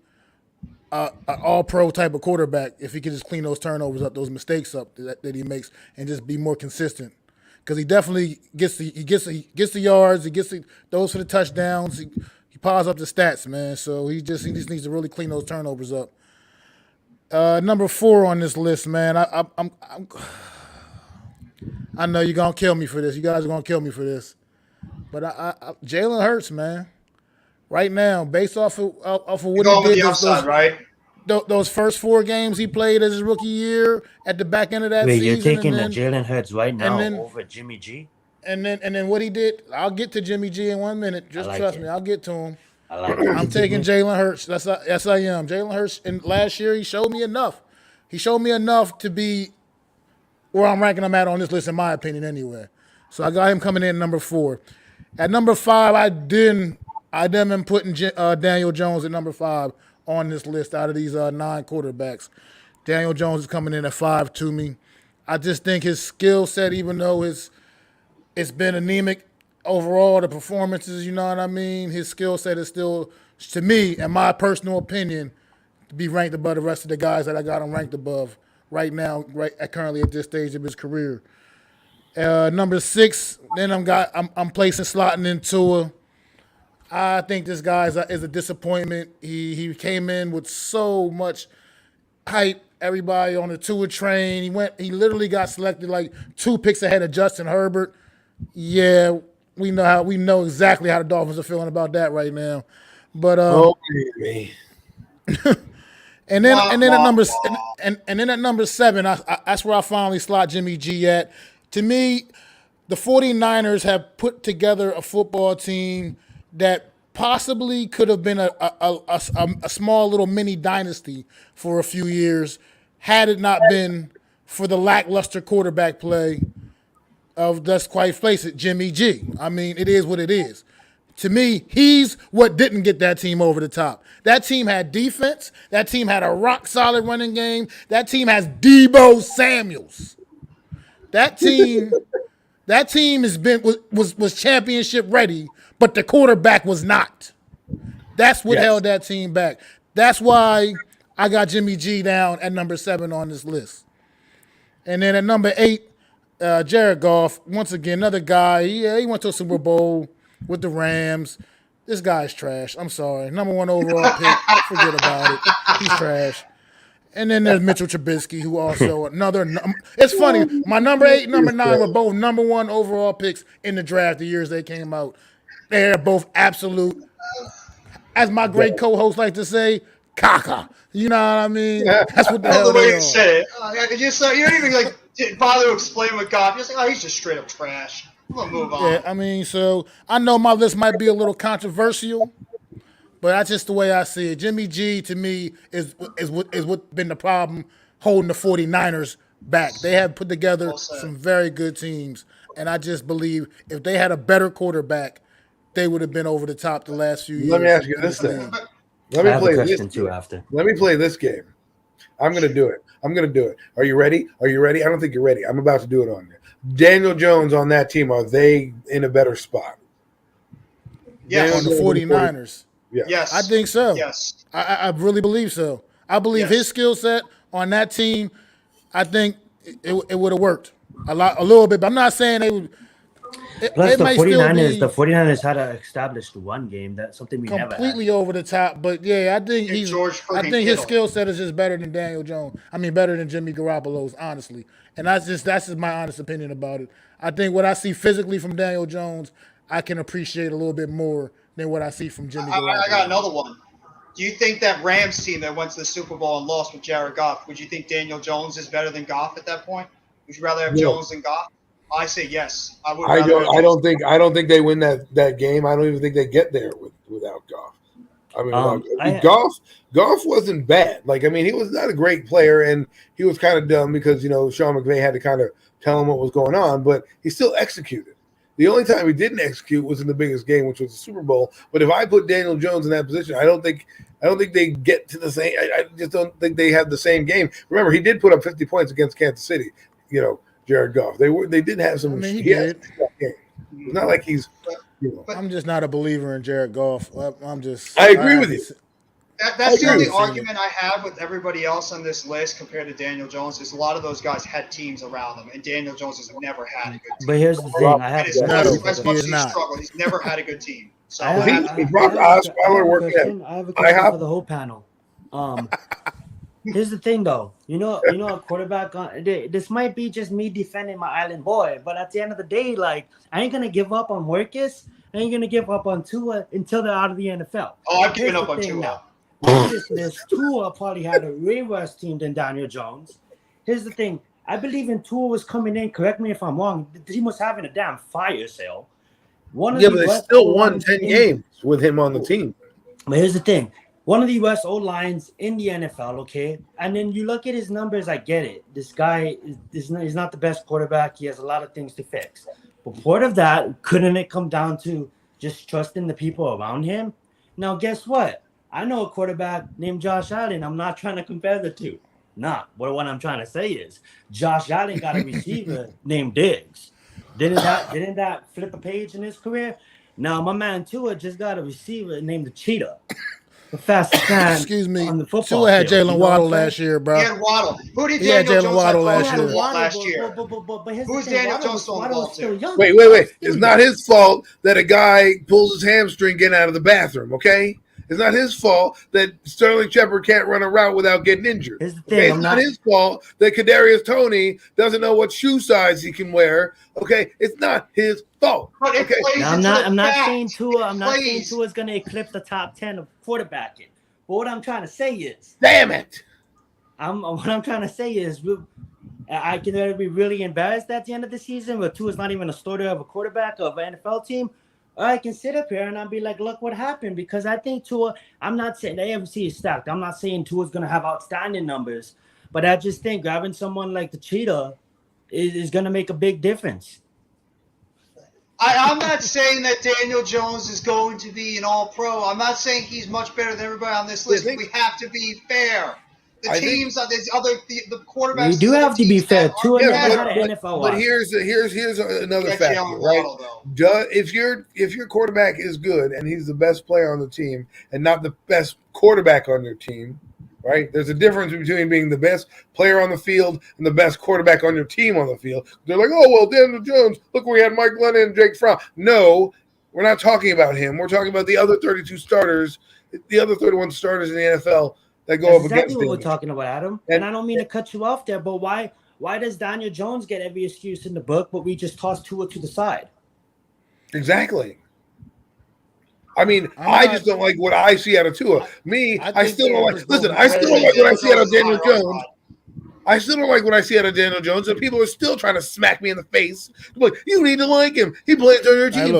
S2: an all-pro type of quarterback if he could just clean those turnovers up, those mistakes up that he makes, and just be more consistent. because he definitely gets the yards, he gets those for the touchdowns. He piles up the stats, man. So he just needs to really clean those turnovers up. Number 4 on this list, man. I know you're gonna kill me for this. You guys are gonna kill me for this, but Jalen Hurts, man. Right now, based off of what
S3: Going
S2: he
S3: with
S2: did,
S3: the upside, right?
S2: those first 4 games he played as his rookie year at the back end of that
S5: Wait, you're
S2: season,
S5: taking the Jalen Hurts right now
S2: then-
S5: over Jimmy G?
S2: and then what he did. I'll get to Jimmy G in 1 minute. Just
S5: like
S2: trust
S5: it.
S2: me, I'll get to him.
S5: I like it.
S2: I'm taking Jalen Hurts. Yes, I am. Jalen Hurts. And last year, he showed me enough. He showed me enough to be where I'm ranking him at on this list, in my opinion, anyway. So I got him coming in number 4. At number 5, I didn't putting Daniel Jones at number 5 on this list out of these 9 quarterbacks. Daniel Jones is coming in at 5 to me. I just think his skill set, even though it's been anemic overall, the performances, you know what I mean? His skill set is still, to me, in my personal opinion, to be ranked above the rest of the guys that I got him ranked above right now, currently at this stage of his career. Number 6, then I'm placing slotting in Tua. I think this guy is a disappointment. He came in with so much hype. Everybody on the Tua train. He literally got selected like 2 picks ahead of Justin Herbert. Yeah, we know exactly how the Dolphins are feeling about that right now. But and then at number 7, that's where I finally slot Jimmy G at. To me, the 49ers have put together a football team that possibly could have been a small little mini dynasty for a few years had it not been for the lackluster quarterback play of, let's quite face it, Jimmy G. I mean, it is what it is. To me, he's what didn't get that team over the top. That team had defense. That team had a rock-solid running game. That team has Deebo Samuels. That team was championship ready, but the quarterback was not. That's what held that team back. That's why I got Jimmy G down at number 7 on this list. And then at number 8, Jared Goff. Once again, another guy. Yeah, he went to a Super Bowl with the Rams. This guy's trash. I'm sorry. Number 1 overall pick. Forget about it. He's trash. And then there's Mitchell Trubisky, who also another. It's funny. My number 8, number 9 were both number 1 overall picks in the draft the years they came out. They're both absolute, as my great co-host like to say, caca. You know what I mean? That's what the hell
S3: the way
S2: they
S3: you
S2: are.
S3: said it. You don't even didn't bother to explain what Goff. You're just like, oh, he's just straight up trash. I'm gonna move on.
S2: Yeah, I mean, so I know my list might be a little controversial, but that's just the way I see it. Jimmy G, to me, is what been the problem holding the 49ers back. They have put together some very good teams, and I just believe if they had a better quarterback, they would have been over the top the last few years.
S4: Let me ask you this thing.
S5: I have a question too after.
S4: Let me play this game. I'm going to do it. Are you ready? I don't think you're ready. I'm about to do it on you. Daniel Jones on that team, are they in a better spot?
S3: Yes.
S2: On the 49ers.
S4: Yeah.
S3: Yes.
S2: I think so.
S3: Yes.
S2: I really believe so. I believe his skill set on that team, I think it would have worked a little bit. But I'm not saying they would.
S5: Plus, the 49ers had an established run game. That's something we never had.
S2: Completely over the top. But yeah, I think his skill set is just better than Daniel Jones. I mean, better than Jimmy Garoppolo's, honestly. And that's just my honest opinion about it. I think what I see physically from Daniel Jones, I can appreciate a little bit more than what I see from Jimmy Garoppolo.
S3: I got another one. Do you think that Rams team that went to the Super Bowl and lost with Jared Goff, would you think Daniel Jones is better than Goff at that point? Would you rather have Jones than Goff? I say yes. I
S4: don't think they win that game. I don't even think they get there without Goff. I mean, Goff wasn't bad. Like, I mean, he was not a great player, and he was kind of dumb because Sean McVay had to kind of tell him what was going on, but he still executed. The only time he didn't execute was in the biggest game, which was the Super Bowl. But if I put Daniel Jones in that position, I don't think they get to the same. I just don't think they have the same game. Remember, he did put up 50 points against Kansas City. Jared Goff. They did have some.
S2: I mean, he did.
S4: It's not like he's.
S2: I'm just not a believer in Jared Goff.
S4: I agree with you.
S3: That's the only
S2: agree.
S3: argument I have with everybody else on this list compared to Daniel Jones is a lot of those guys had teams around them, and Daniel Jones has never had a good team.
S5: But here's the thing: I have
S3: And as
S2: No,
S3: much
S2: he
S3: as
S2: is
S3: he's
S2: not.
S3: struggled, he's never had a good team. So
S5: I
S3: I
S5: have,
S3: have,
S5: I,
S4: Brock
S5: I have,
S4: Osweiler working at
S5: I have a question
S4: IHOP.
S5: for the whole panel. Here's the thing, though. A quarterback. This might be just me defending my island boy, but at the end of the day, like I ain't gonna give up on Marcus. I ain't gonna give up on Tua until they're out of the NFL.
S3: I've
S5: Here's
S3: given up
S5: the
S3: on
S5: thing
S3: Tua.
S5: now. Watch this. Tua probably had a way worse team than Daniel Jones. Here's the thing. I believe in Tua was coming in. Correct me if I'm wrong. The team was having a damn fire sale. One of
S4: Yeah,
S5: the
S4: but they
S5: best
S4: still won
S5: O-lines
S4: 10
S5: in-
S4: games with him on the team.
S5: But here's the thing. One of the best O-lines in the NFL, okay? And then you look at his numbers, I get it. This guy is not the best quarterback. He has a lot of things to fix. But part of that, couldn't it come down to just trusting the people around him? Now, guess what? I know a quarterback named Josh Allen. I'm not trying to compare the two. Nah, but what I'm trying to say is Josh Allen got a receiver named Diggs. Didn't that flip a page in his career? Now, my man Tua just got a receiver named the Cheetah. The fastest man
S2: Excuse me.
S5: on the football
S2: Tua had
S5: field.
S2: Jalen
S5: You know
S2: Waddle
S5: what I'm
S2: last
S5: saying?
S2: year, bro.
S3: he had Waddle. Who did
S2: He had
S3: Daniel
S2: Jalen
S3: Jones
S2: Waddle
S3: have
S2: last
S3: throwing
S2: year.
S3: the ball last year?
S5: But here's
S3: Who's
S5: the thing.
S3: Daniel Jones throwing the
S5: Waddle
S3: ball
S5: was still
S3: to?
S5: young.
S4: Wait. It's not his fault that a guy pulls his hamstring getting out of the bathroom, okay? It's not his fault that Sterling Shepard can't run a route without getting injured.
S5: Here's the thing,
S4: Okay?
S5: I'm
S4: It's not
S5: not-
S4: his fault that Kadarius Toney doesn't know what shoe size he can wear. Okay, it's not his fault.
S3: But it
S4: Okay,
S3: plays
S5: Now,
S3: into
S5: I'm not
S3: the
S5: saying
S3: fact.
S5: Tua.
S3: It
S5: I'm not saying
S3: plays.
S5: Tua's going to eclipse the top 10 of quarterbacking. But what I'm trying to say is,
S4: damn it.
S5: what I'm trying to say is, I can either be really embarrassed at the end of the season, where Tua's not even a starter of a quarterback of an NFL team, or I can sit up here and I'll be like, look what happened. Because I think Tua, I'm not saying the AFC is stacked. I'm not saying Tua's going to have outstanding numbers, but I just think grabbing someone like the Cheetah is going to make a big difference.
S3: I'm not saying that Daniel Jones is going to be an all-pro. I'm not saying he's much better than everybody on this list. But we have to be fair. The quarterbacks.
S5: We do have to be fair. Tua never
S3: better.
S5: had an NFL
S4: But
S5: roster.
S4: here's another
S3: Yeah,
S4: factor,
S3: Jalen
S4: right?
S3: Waddle, though.
S4: If your quarterback is good and he's the best player on the team and not the best quarterback on your team, right? There's a difference between being the best player on the field and the best quarterback on your team on the field. They're like, oh, well, Daniel Jones, look, we had Mike Glennon and Jake Fromm. No, we're not talking about him. We're talking about the other 32 starters, the other 31 starters in the NFL that go
S5: That's
S4: up
S5: exactly
S4: against
S5: what
S4: him.
S5: we're talking about, Adam. And I don't mean to cut you off there, but why does Daniel Jones get every excuse in the book, but we just toss Tua to the side?
S4: Exactly. I mean, I just don't like what I see out of Tua. I still don't like. Listen, I still don't like what I see out of Daniel Jones. I still don't like what I see out of Daniel Jones, and people are still trying to smack me in the face. Like, you need to like him. He plays on your team.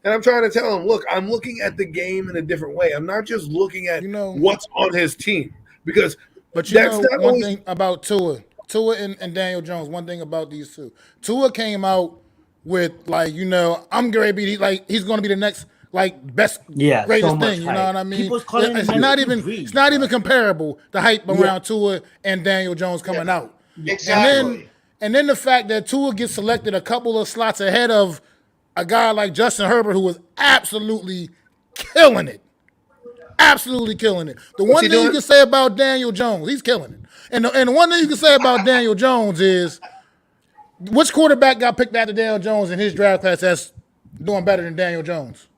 S4: And I'm trying to tell him, look, I'm looking at the game in a different way. I'm not just looking at what's on his team. Because
S2: But you know one thing about Tua and Daniel Jones, one thing about these two. Tua came out with I'm going to be he's going to be the next best greatest thing. You know what I mean? It's not even comparable, the hype around Tua and Daniel Jones coming out.
S3: Exactly.
S2: And then the fact that Tua gets selected a couple of slots ahead of a guy like Justin Herbert, who was absolutely killing it. Absolutely killing it. The one thing you can say about Daniel Jones, he's killing it. And the one thing you can say about Daniel Jones is, which quarterback got picked after Daniel Jones in his draft class that's doing better than Daniel Jones?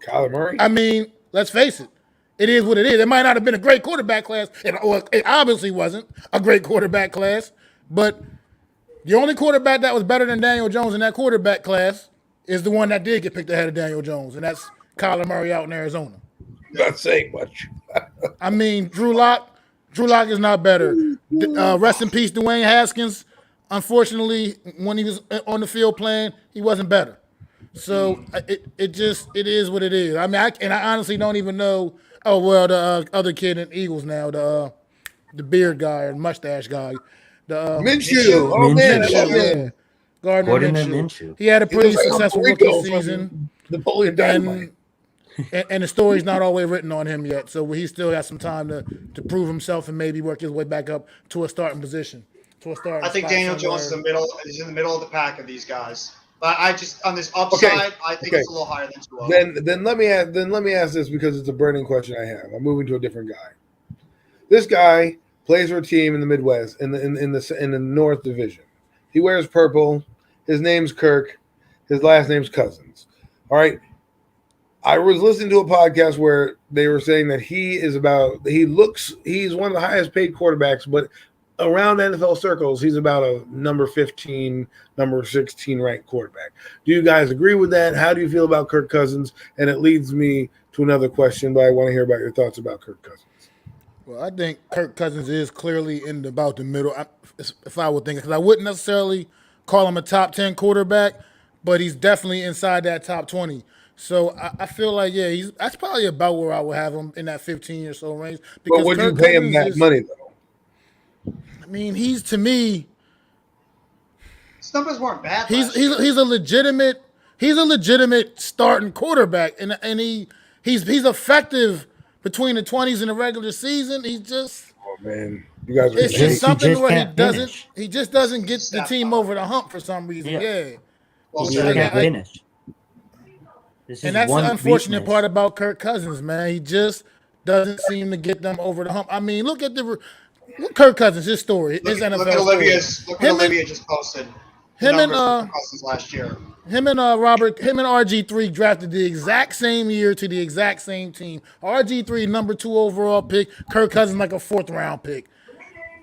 S4: Kyler Murray.
S2: I mean, let's face it. It is what it is. It might not have been a great quarterback class. It obviously wasn't a great quarterback class. But the only quarterback that was better than Daniel Jones in that quarterback class is the one that did get picked ahead of Daniel Jones, and that's Kyler Murray out in Arizona.
S4: Not saying much.
S2: I mean, Drew Lock is not better. Rest in peace, Dwayne Haskins. Unfortunately, when he was on the field playing, he wasn't better. So it is what it is. I mean, I honestly don't even know. Oh well, the other kid in Eagles now, the beard guy or mustache guy,
S4: Minshew. Oh man, I love him.
S2: Gardner Minshew. He had a pretty successful rookie season.
S4: Napoleon Dynamite.
S2: And the story's not always written on him yet, so he still has some time to prove himself and maybe work his way back up to a starting position.
S3: I think Daniel Jones is in the middle of the pack of these guys. But I just on this upside, I think it's a little higher than 2-0.
S4: Then let me ask this because it's a burning question I have. I'm moving to a different guy. This guy plays for a team in the Midwest in the North Division. He wears purple. His name's Kirk. His last name's Cousins. All right. I was listening to a podcast where they were saying that he's one of the highest paid quarterbacks, but around NFL circles, he's about a number 15, number 16 ranked quarterback. Do you guys agree with that? How do you feel about Kirk Cousins? And it leads me to another question, but I want to hear about your thoughts about Kirk Cousins.
S2: Well, I think Kirk Cousins is clearly in about the middle, if I would think, because I wouldn't necessarily call him a top 10 quarterback, but he's definitely inside that top 20. So I feel like, that's probably about where I would have him in that 15 or so range.
S4: But would you pay him that money, though?
S2: I mean, he's, to me,
S3: His numbers weren't bad.
S2: he's a legitimate starting quarterback, and he's effective between the 20s and the regular season. He's just,
S4: oh man, you guys are
S2: it's just something where he just doesn't get the team over the hump for some reason. Yeah.
S3: Well,
S5: He can't finish.
S2: And that's the unfortunate part about Kirk Cousins, man. He just doesn't seem to get them over the hump. I mean, look at Kirk Cousins, his story, his NFL
S3: look at Olivia just posted.
S2: Him and
S3: Cousins last year.
S2: Him and RG3 drafted the exact same year to the exact same team. RG3 number 2 overall pick, Kirk Cousins like a 4th round pick.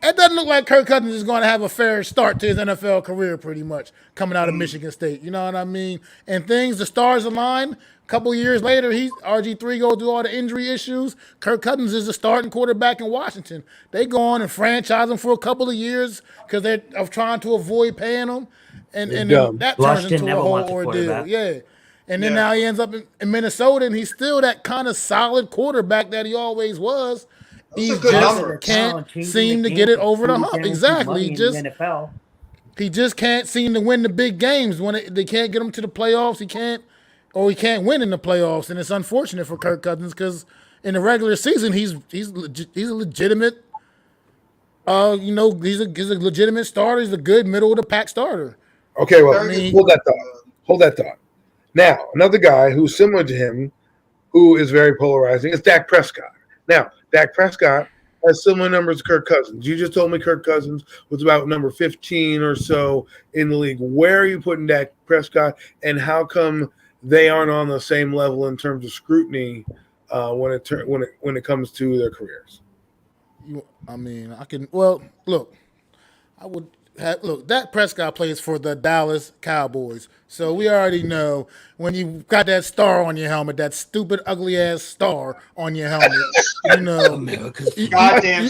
S2: It doesn't look like Kirk Cousins is going to have a fair start to his NFL career, pretty much, coming out of Michigan State. You know what I mean? And the stars align. A couple years later, RG3 goes through all the injury issues. Kirk Cousins is the starting quarterback in Washington. They go on and franchise him for a couple of years because they're trying to avoid paying him. And then that turns into a whole ordeal. Yeah. And then now he ends up in Minnesota, and he's still that kind of solid quarterback that he always was. He just can't seem to get it over the hump. Exactly. He just can't seem to win the big games when they can't get him to the playoffs. He can't win in the playoffs, and it's unfortunate for Kirk Cousins because in the regular season he's a legitimate. He's a legitimate starter. He's a good middle of the pack starter.
S4: Okay, well, hold that thought. Now, another guy who's similar to him, who is very polarizing, is Dak Prescott. Now, Dak Prescott has similar numbers to Kirk Cousins. You just told me Kirk Cousins was about number 15 or so in the league. Where are you putting Dak Prescott, and how come they aren't on the same level in terms of scrutiny when it comes to their careers? Dak Prescott plays for the Dallas Cowboys. So we already know when you got that star on your helmet, that stupid, ugly-ass star on your helmet,
S3: goddamn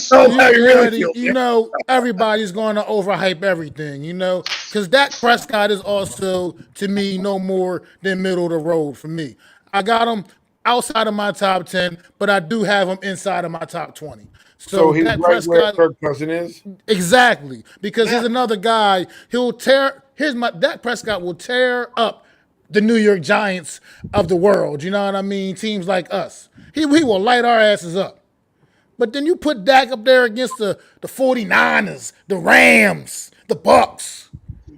S2: everybody's going to overhype everything, because Dak Prescott is also, to me, no more than middle of the road for me. I got him outside of my top 10, but I do have him inside of my top 20.
S4: So he's Dak right where Kirk Cousins is?
S2: Exactly. Because here's another guy, Dak Prescott will tear up the New York Giants of the world. You know what I mean? Teams like us. He will light our asses up. But then you put Dak up there against the 49ers, the Rams, the Bucks.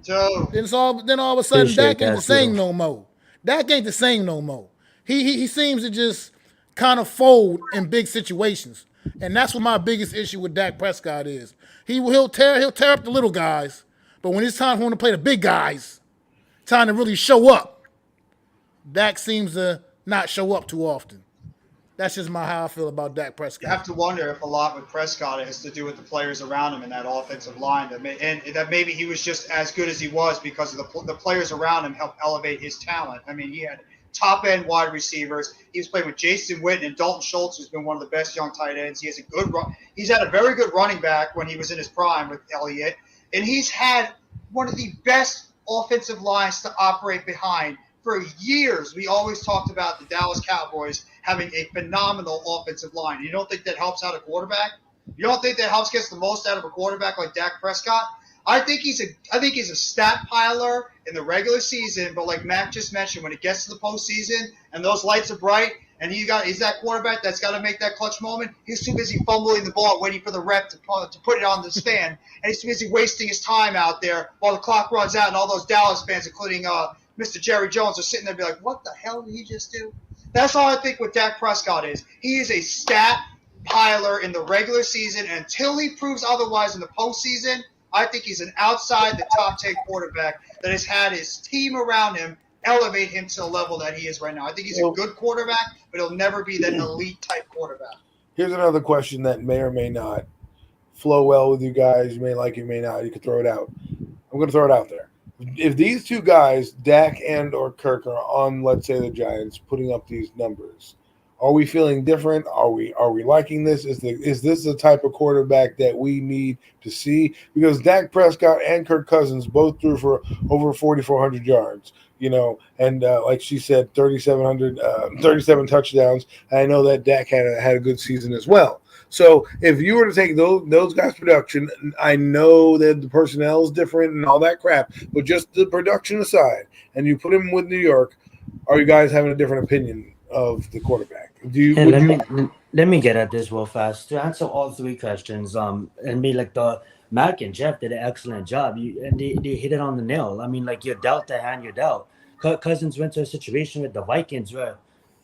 S2: Then all of a sudden, Dak ain't the same no more. Dak ain't the same no more. He seems to just kind of fold in big situations. And that's what my biggest issue with Dak Prescott is. He'll tear up the little guys, but when it's time for him to play the big guys, time to really show up, Dak seems to not show up too often. That's just how I feel about Dak Prescott.
S3: You have to wonder if a lot with Prescott has to do with the players around him in that offensive line, that maybe he was just as good as he was because of the players around him helped elevate his talent. I mean, he had top-end wide receivers. He was playing with Jason Witten and Dalton Schultz, who's been one of the best young tight ends. He has a good run. He's had a very good running back when he was in his prime with Elliott, and he's had one of the best offensive lines to operate behind for years. We always talked about the Dallas Cowboys having a phenomenal offensive line. You don't think that helps out a quarterback? You don't think that helps get the most out of a quarterback like Dak Prescott? I think he's a stat piler in the regular season, but like Mac just mentioned, when it gets to the postseason and those lights are bright, and he's that quarterback that's got to make that clutch moment. He's too busy fumbling the ball, waiting for the rep to put it on the stand, and he's too busy wasting his time out there while the clock runs out, and all those Dallas fans, including Mr. Jerry Jones are sitting there and be like, what the hell did he just do? That's all I think what Dak Prescott is. He is a stat piler in the regular season. And until he proves otherwise in the postseason, I think he's an outside the top 10 quarterback that has had his team around him elevate him to the level that he is right now. I think he's a good quarterback, but he'll never be that elite type quarterback.
S4: Here's another question that may or may not flow well with you guys. You may like it, you may not. You can throw it out. I'm going to throw it out there. If these two guys, Dak and or Kirk, are on, let's say, the Giants, putting up these numbers, are we feeling different? Are we liking this? Is this the type of quarterback that we need to see? Because Dak Prescott and Kirk Cousins both threw for over 4,400 yards, and like she said, 37 touchdowns. And I know that Dak had a good season as well. So if you were to take those guys' production, I know that the personnel is different and all that crap, but just the production aside, and you put him with New York, are you guys having a different opinion of the quarterback?
S5: Let me get at this real fast to answer all three questions. And be like the Mac and Jeff did an excellent job. And they hit it on the nail. I mean, like, you're dealt the hand you're dealt. Cousins went to a situation with the Vikings where,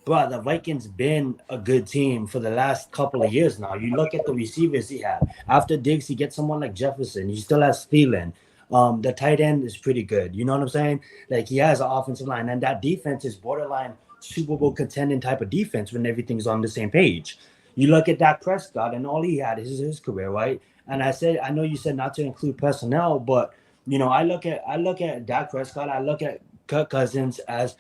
S5: bro, the Vikings been a good team for the last couple of years now. You look at the receivers he had. After Diggs, he gets someone like Jefferson. He still has Thielen. The tight end is pretty good. You know what I'm saying? Like, he has an offensive line, and that defense is borderline Super Bowl contending type of defense when everything's on the same page. You look at Dak Prescott, and all he had is his career, right? And I know you said not to include personnel, but I look at Dak Prescott, I look at Kirk Cousins as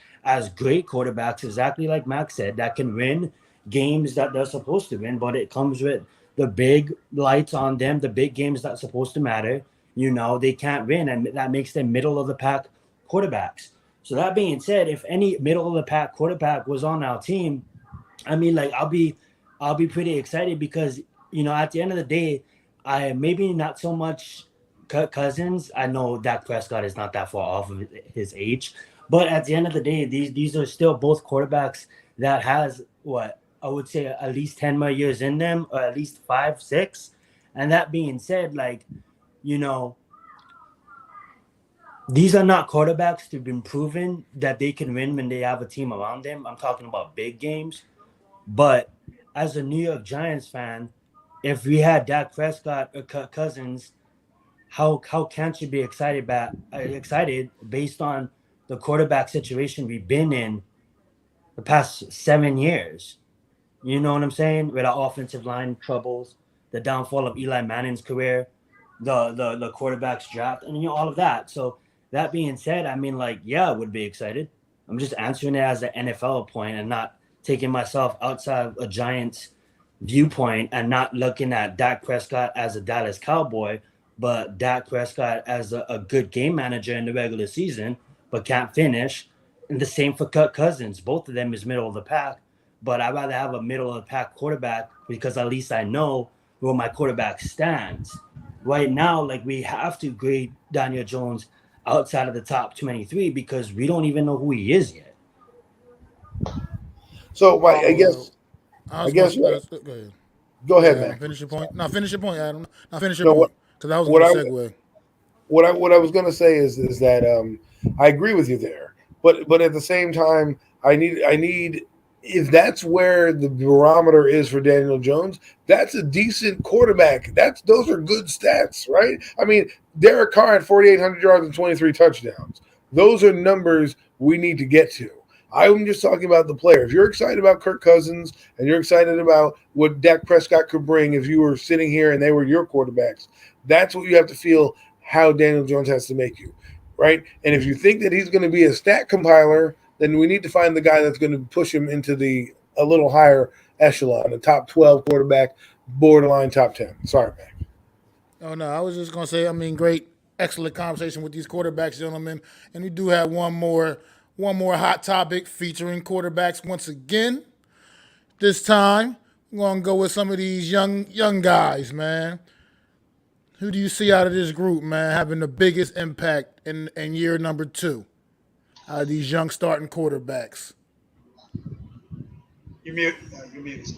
S5: great quarterbacks, exactly like Max said, that can win games that they're supposed to win, but it comes with the big lights on them, the big games that's supposed to matter. They can't win, and that makes them middle of the pack quarterbacks. So that being said, if any middle of the pack quarterback was on our team, I mean, like, I'll be pretty excited because, at the end of the day, I maybe not so much Kirk Cousins. I know Dak Prescott is not that far off of his age, but at the end of the day, these are still both quarterbacks that has what I would say at least 10 more years in them, or at least 5, 6. And that being said, like, these are not quarterbacks who've been proven that they can win when they have a team around them. I'm talking about big games. But as a New York Giants fan, if we had Dak Prescott or Kirk Cousins, how can't you be excited based on the quarterback situation we've been in the past 7 years? You know what I'm saying? With our offensive line troubles, the downfall of Eli Manning's career, the quarterback's draft, and all of that. So that being said, I mean, like, yeah, I would be excited. I'm just answering it as an NFL point and not taking myself outside a Giants viewpoint and not looking at Dak Prescott as a Dallas Cowboy, but Dak Prescott as a good game manager in the regular season, but can't finish. And the same for Kirk Cousins. Both of them is middle of the pack, but I'd rather have a middle of the pack quarterback because at least I know where my quarterback stands. Right now, like, we have to grade Daniel Jones outside of the top 23 because we don't even know who he is yet.
S4: So, I guess. Go ahead, man.
S2: Finish your point. No, finish your point, Adam. Now finish your
S4: No,
S2: point, because that was a good segue.
S4: What I was going to say is that I agree with you there, but at the same time, I need if that's where the barometer is for Daniel Jones, that's a decent quarterback. Those are good stats, right? I mean, Derek Carr had 4,800 yards and 23 touchdowns. Those are numbers we need to get to. I'm just talking about the player. If you're excited about Kirk Cousins and you're excited about what Dak Prescott could bring if you were sitting here and they were your quarterbacks, that's what you have to feel how Daniel Jones has to make you, right? And if you think that he's going to be a stat compiler, then we need to find the guy that's going to push him into a little higher echelon, a top 12 quarterback, borderline top 10. Sorry, Mac.
S2: Oh, no, I was just going to say, I mean, great, excellent conversation with these quarterbacks, gentlemen. And we do have one more hot topic featuring quarterbacks once again. This time, we're going to go with some of these young guys, man. Who do you see out of this group, man, having the biggest impact in year number 2? Out of these young starting quarterbacks.
S3: You're mute. You're mute.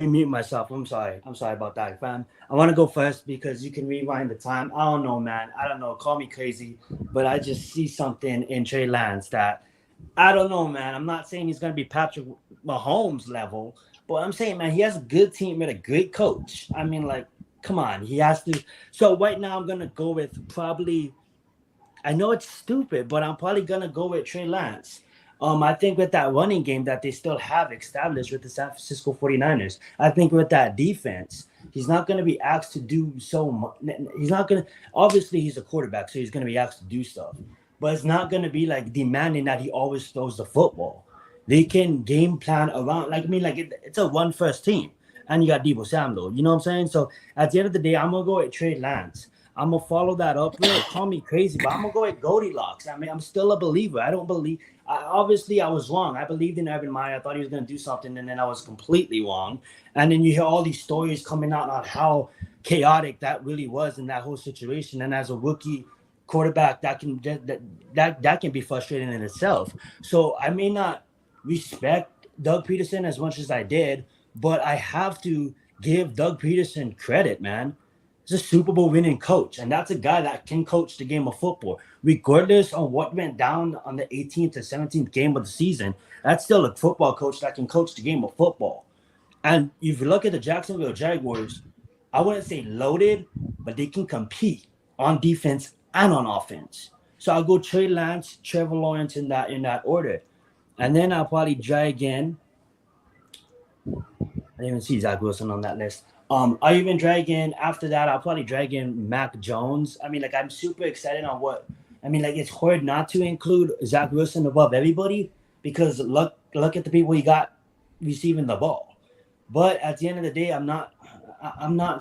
S5: mute myself. I'm sorry. I'm sorry about that, fam. I want to go first because you can rewind the time. I don't know, man. I don't know. Call me crazy, but I just see something in Trey Lance that I don't know, man. I'm not saying he's going to be Patrick Mahomes level, but I'm saying, man, he has a good team with a great coach. I mean, like, come on. He has to. So right now I'm going to go with probably, I know it's stupid, but I'm probably going to go with Trey Lance. I think with that running game that they still have established with the San Francisco 49ers, I think with that defense, he's not going to be asked to do so much. He's not going to, obviously, he's a quarterback, so he's going to be asked to do stuff. But it's not going to be like demanding that he always throws the football. They can game plan around, it's a one-first team. And you got Deebo Samuel, you know what I'm saying? So at the end of the day, I'm going to go with Trey Lance. I'm going to follow that up with, call me crazy, but I'm going to go with Goldilocks. I mean, I'm still a believer. I don't believe. Obviously, I was wrong. I believed in Urban Meyer. I thought he was going to do something, and then I was completely wrong. And then you hear all these stories coming out on how chaotic that really was in that whole situation. And as a rookie quarterback, that can be frustrating in itself. So I may not respect Doug Peterson as much as I did, but I have to give Doug Peterson credit, man. He's a Super Bowl winning coach, and that's a guy that can coach the game of football. Regardless of what went down on the 18th or 17th game of the season, that's still a football coach that can coach the game of football. And if you look at the Jacksonville Jaguars, I wouldn't say loaded, but they can compete on defense and on offense. So I'll go Trey Lance, Trevor Lawrence in that order. And then I'll probably drag in. I didn't even see Zach Wilson on that list. I even drag in after that. I'll probably drag in Mac Jones. I mean, like, I'm super excited on what. I mean, like, it's hard not to include Zach Wilson above everybody because look at the people he got receiving the ball. But at the end of the day, I'm not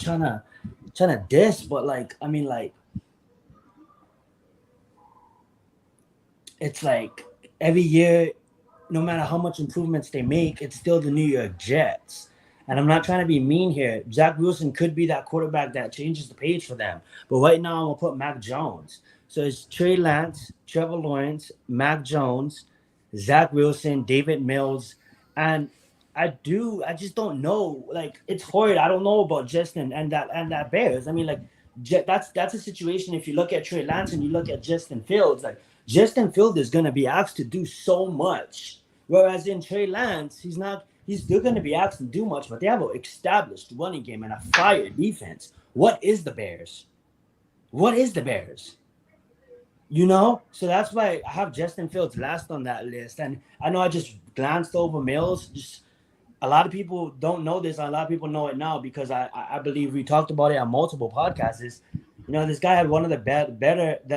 S5: trying to diss, but like, I mean, like, it's like every year, no matter how much improvements they make, it's still the New York Jets. And I'm not trying to be mean here. Zach Wilson could be that quarterback that changes the page for them. But right now, I'm going to put Mac Jones. So it's Trey Lance, Trevor Lawrence, Mac Jones, Zach Wilson, David Mills. And I just don't know. Like, it's hard. I don't know about Justin and that Bears. I mean, like, that's a situation. If you look at Trey Lance and you look at Justin Fields, like, Justin Fields is going to be asked to do so much. Whereas in Trey Lance, he's still going to be asked to do much, but they have an established running game and a fire defense. What is the Bears? You know? So that's why I have Justin Fields last on that list. And I know I just glanced over Mills. Just a lot of people don't know this. A lot of people know it now because I believe we talked about it on multiple podcasts. You know, this guy had one of the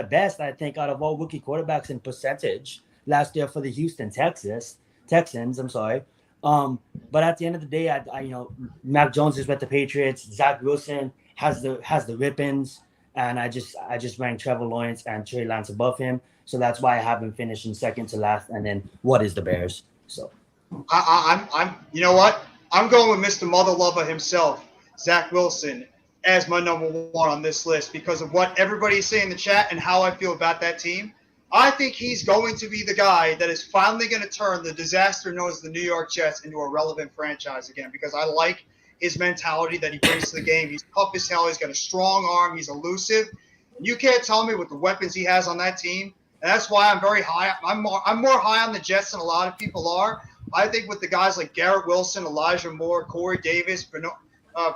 S5: best, I think, out of all rookie quarterbacks in percentage last year for the Houston Texans. I'm sorry. But at the end of the day, I Mac Jones is with the Patriots. Zach Wilson has the ribbons, and I just ranked Trevor Lawrence and Trey Lance above him. So that's why I have him finishing second to last. And then what is the Bears? So
S3: I'm you know what? I'm going with Mr. Mother Lover himself, Zach Wilson, as my number one on this list because of what everybody's saying in the chat and how I feel about that team. I think he's going to be the guy that is finally going to turn the disaster known as the New York Jets into a relevant franchise again because I like his mentality that he brings to the game. He's tough as hell. He's got a strong arm. He's elusive. You can't tell me with the weapons he has on that team. And that's why I'm very high. I'm more high on the Jets than a lot of people are. I think with the guys like Garrett Wilson, Elijah Moore, Corey Davis,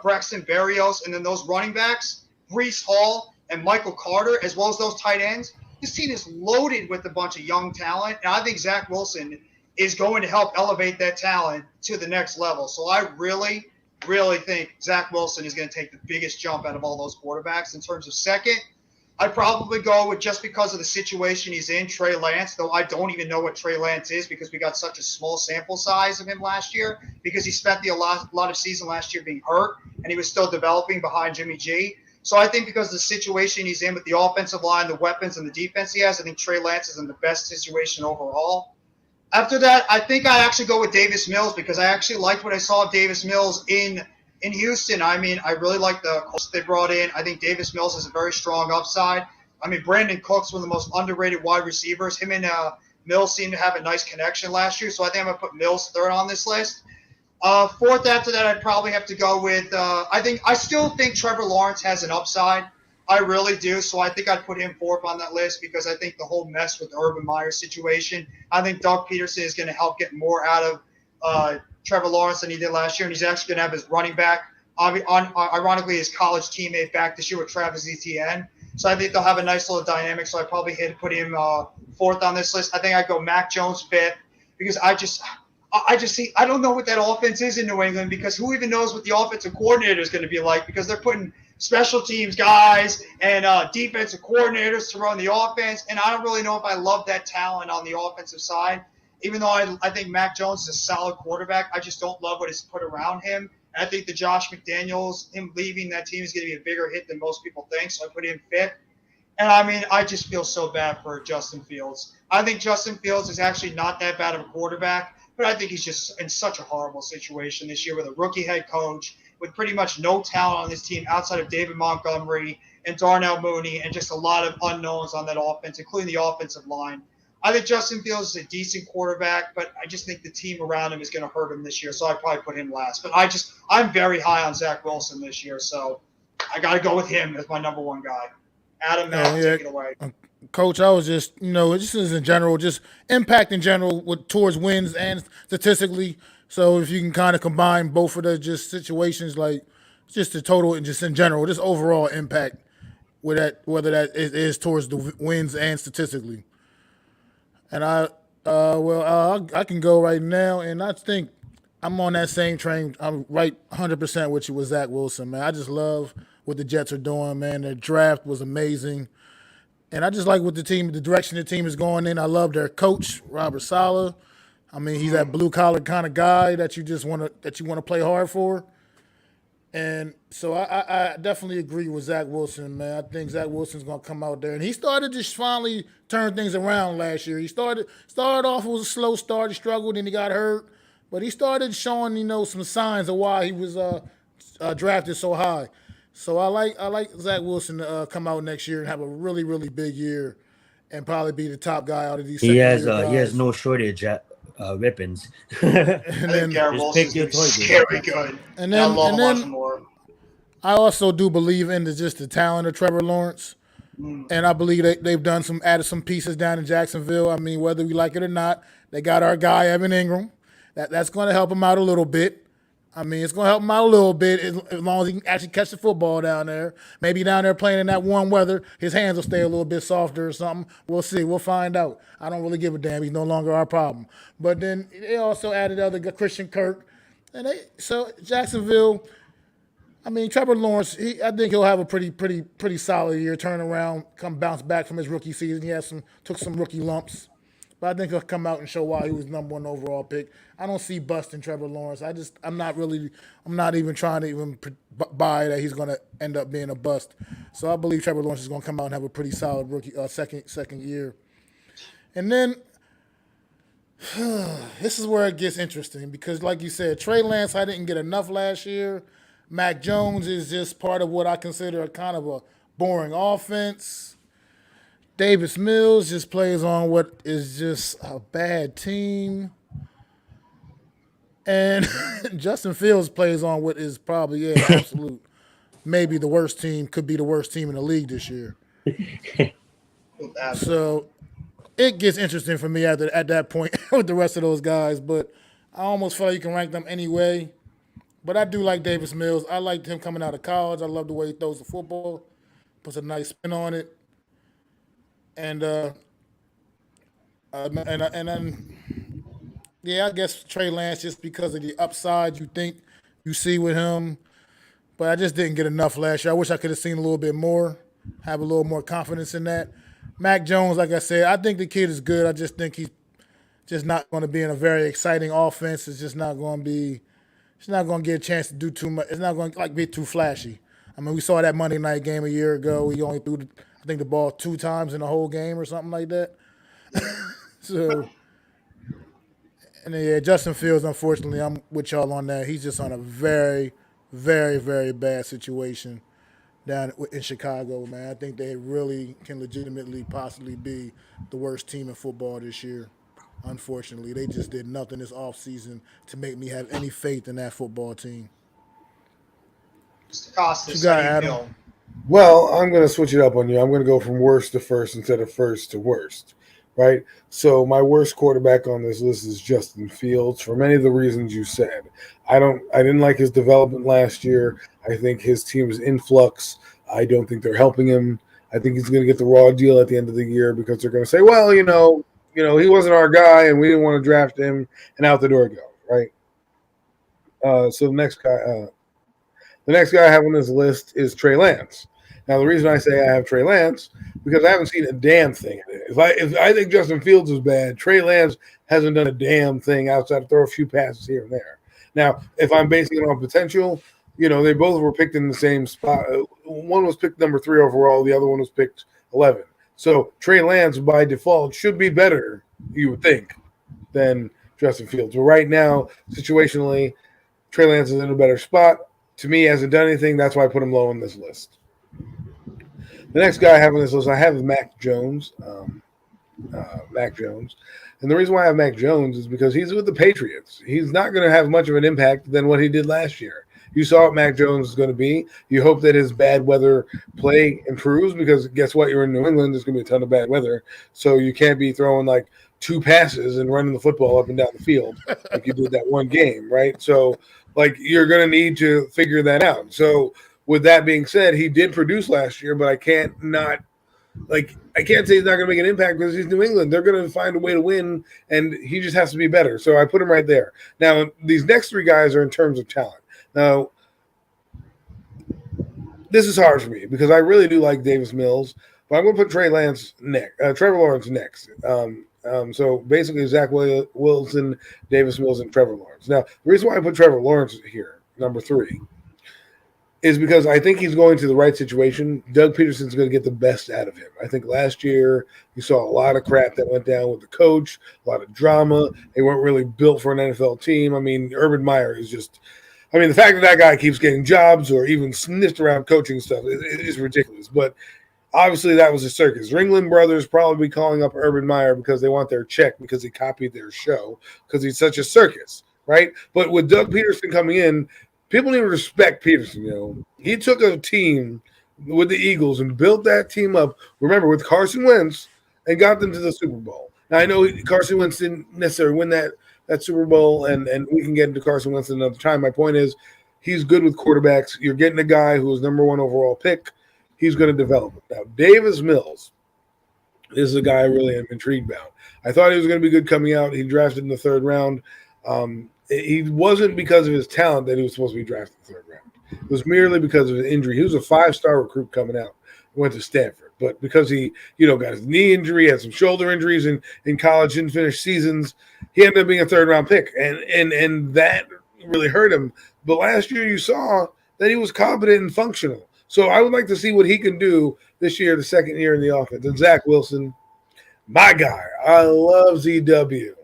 S3: Braxton Berrios, and then those running backs, Breece Hall and Michael Carter, as well as those tight ends, this team is loaded with a bunch of young talent, and I think Zach Wilson is going to help elevate that talent to the next level. So I really, really think Zach Wilson is going to take the biggest jump out of all those quarterbacks. In terms of second, I'd probably go with, just because of the situation he's in, Trey Lance, though I don't even know what Trey Lance is because we got such a small sample size of him last year because he spent a lot of season last year being hurt, and he was still developing behind Jimmy G. So I think because of the situation he's in with the offensive line, the weapons, and the defense he has, I think Trey Lance is in the best situation overall. After that, I think I actually go with Davis Mills because I actually liked what I saw of Davis Mills in Houston. I mean, I really like the coach they brought in. I think Davis Mills has a very strong upside. I mean, Brandon Cooks, one of the most underrated wide receivers. Him and Mills seemed to have a nice connection last year, so I think I'm going to put Mills third on this list. Fourth after that, I'd probably have to go with. I still think Trevor Lawrence has an upside. I really do. So I think I'd put him fourth on that list because I think the whole mess with the Urban Meyer situation. I think Doug Peterson is going to help get more out of Trevor Lawrence than he did last year, and he's actually going to have his running back, ironically, his college teammate back this year with Travis Etienne. So I think they'll have a nice little dynamic. So I probably put him fourth on this list. I think I'd go Mac Jones fifth because I just see I don't know what that offense is in New England because who even knows what the offensive coordinator is going to be like because they're putting special teams guys and defensive coordinators to run the offense, and I don't really know if I love that talent on the offensive side. Even though I think Mac Jones is a solid quarterback, I just don't love what is put around him. And I think the Josh McDaniels, him leaving that team is going to be a bigger hit than most people think, so I put him fifth. And, I mean, I just feel so bad for Justin Fields. I think Justin Fields is actually not that bad of a quarterback, but I think he's just in such a horrible situation this year with a rookie head coach, with pretty much no talent on this team outside of David Montgomery and Darnell Mooney and just a lot of unknowns on that offense, including the offensive line. I think Justin Fields is a decent quarterback, but I just think the team around him is going to hurt him this year, so I'd probably put him last. But I'm very high on Zach Wilson this year, so I got to go with him as my number one guy. Adam, Matt, take it away.
S2: Coach, I was just, just as in general, just impact in general towards wins and statistically. So if you can kind of combine both of the just situations, like just the total and just in general, just overall impact, with that, whether that is towards the wins and statistically. And I can go right now, and I think I'm on that same train. I'm right 100% with you with Zach Wilson, man. I just love what the Jets are doing, man. Their draft was amazing. And I just like what the direction the team is going in. I love their coach, Robert Saleh. I mean, he's that blue collar kind of guy that you want to play hard for. And so I definitely agree with Zach Wilson, man. I think Zach Wilson's gonna come out there, and he started to finally turn things around last year. He started off, it was a slow start, he struggled, and he got hurt, but he started showing some signs of why he was drafted so high. So I like Zach Wilson to come out next year and have a really, really big year, and probably be the top guy out of these.
S5: He has no shortage at weapons.
S3: And then Garrett Wilson's going to be scary good. And then I love watching more.
S2: I also do believe in the talent of Trevor Lawrence. And I believe they've added some pieces down in Jacksonville. I mean, whether we like it or not, they got our guy, Evan Ingram. That's going to help him out a little bit. I mean, it's going to help him out a little bit as long as he can actually catch the football down there. Maybe down there playing in that warm weather, his hands will stay a little bit softer or something. We'll see. We'll find out. I don't really give a damn. He's no longer our problem. But then they also added Christian Kirk. So Jacksonville, I mean, Trevor Lawrence, I think he'll have a pretty solid year, turn around, bounce back from his rookie season. He took some rookie lumps. But I think he'll come out and show why he was number one overall pick. I don't see busting Trevor Lawrence. I'm not even trying to buy that he's going to end up being a bust. So I believe Trevor Lawrence is going to come out and have a pretty solid rookie second year. And then this is where it gets interesting because, like you said, Trey Lance, I didn't get enough last year. Mac Jones is just part of what I consider a kind of a boring offense. Davis Mills just plays on what is just a bad team. And Justin Fields plays on what is probably absolute, maybe the worst team, could be the worst team in the league this year. So it gets interesting for me at that point with the rest of those guys. But I almost feel like you can rank them anyway. But I do like Davis Mills. I liked him coming out of college. I love the way he throws the football, puts a nice spin on it. And then, I guess Trey Lance just because of the upside you think you see with him. But I just didn't get enough last year. I wish I could have seen a little bit more, have a little more confidence in that. Mac Jones, like I said, I think the kid is good. I just think he's just not going to be in a very exciting offense. It's just not going to be. It's not going to get a chance to do too much. It's not going to be too flashy. I mean, we saw that Monday night game a year ago. He only threw the ball 2 times in the whole game or something like that. So, and then, Justin Fields, unfortunately, I'm with y'all on that. He's just on a very, very, very bad situation down in Chicago, man. I think they really can legitimately possibly be the worst team in football this year. Unfortunately, they just did nothing this offseason to make me have any faith in that football team.
S3: Mr.
S2: What you
S3: Costas, how
S2: got,
S3: do you
S2: Adam?
S3: feel?
S4: Well, I'm going to switch it up on you. I'm going to go from worst to first instead of first to worst, right? So my worst quarterback on this list is Justin Fields for many of the reasons you said. I didn't like his development last year. I think his team is in flux. I don't think they're helping him. I think he's going to get the raw deal at the end of the year because they're going to say, well, he wasn't our guy and we didn't want to draft him, and out the door goes, right? So the next guy I have on this list is Trey Lance. Now, the reason I say I have Trey Lance because I haven't seen a damn thing. If I think Justin Fields is bad, Trey Lance hasn't done a damn thing outside of throw a few passes here and there. Now, if I'm basing it on potential, they both were picked in the same spot. One was picked number 3 overall. The other one was picked 11. So Trey Lance, by default, should be better, you would think, than Justin Fields. But right now, situationally, Trey Lance is in a better spot. To me, hasn't done anything. That's why I put him low on this list. The next guy I have on this list, I have Mac Jones. Mac Jones. And the reason why I have Mac Jones is because he's with the Patriots. He's not going to have much of an impact than what he did last year. You saw what Mac Jones is going to be. You hope that his bad weather play improves because guess what? You're in New England. There's going to be a ton of bad weather. So you can't be throwing like 2 passes and running the football up and down the field like you did that one game, right? So you're going to need to figure that out. So with that being said, he did produce last year, but I can't say he's not going to make an impact because he's New England. They're going to find a way to win, and he just has to be better. So I put him right there. Now, these next 3 guys are in terms of talent. Now, this is hard for me because I really do like Davis Mills, but I'm going to put Trevor Lawrence next. So basically, Zach Wilson, Davis Mills, and Trevor Lawrence. Now, the reason why I put Trevor Lawrence here, number 3, is because I think he's going to the right situation. Doug Peterson's going to get the best out of him. I think last year you saw a lot of crap that went down with the coach, a lot of drama. They weren't really built for an NFL team. I mean, Urban Meyer is just – the fact that guy keeps getting jobs or even sniffed around coaching stuff is ridiculous. But obviously that was a circus. Ringling Brothers probably calling up Urban Meyer because they want their check because he copied their show because he's such a circus, right? But with Doug Peterson coming in, people need to respect Peterson. He took a team with the Eagles and built that team up, remember, with Carson Wentz and got them to the Super Bowl. Now, I know Carson Wentz didn't necessarily win that Super Bowl, and we can get into Carson Wentz another time. My point is he's good with quarterbacks. You're getting a guy who was number 1 overall pick. He's going to develop it. Now, Davis Mills is a guy I really am intrigued about. I thought he was going to be good coming out. He drafted in the 3rd round. He wasn't because of his talent that he was supposed to be drafted in the 3rd round. It was merely because of an injury. He was a 5-star recruit coming out. He went to Stanford. But because he, got his knee injury, had some shoulder injuries in college, didn't finish seasons, he ended up being a 3rd-round pick. And that really hurt him. But last year you saw that he was competent and functional. So I would like to see what he can do this year, the 2nd year in the offense. And Zach Wilson, my guy. I love ZW.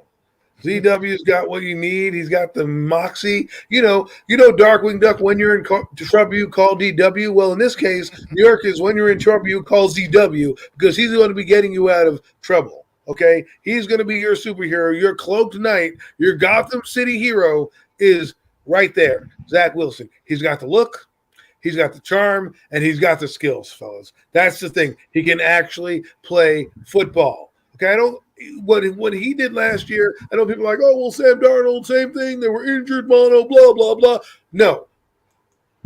S4: ZW's got what you need. He's got the moxie. Darkwing Duck, when you're in trouble, you call DW. Well, in this case, New York is when you're in trouble, you call ZW because he's going to be getting you out of trouble. Okay? He's going to be your superhero. Your cloaked knight, your Gotham City hero is right there. Zach Wilson. He's got the look. He's got the charm, and he's got the skills, fellas. That's the thing. He can actually play football. Okay? What he did last year, I know people are like, oh, well, Sam Darnold, same thing. They were injured, mono, blah, blah, blah. No.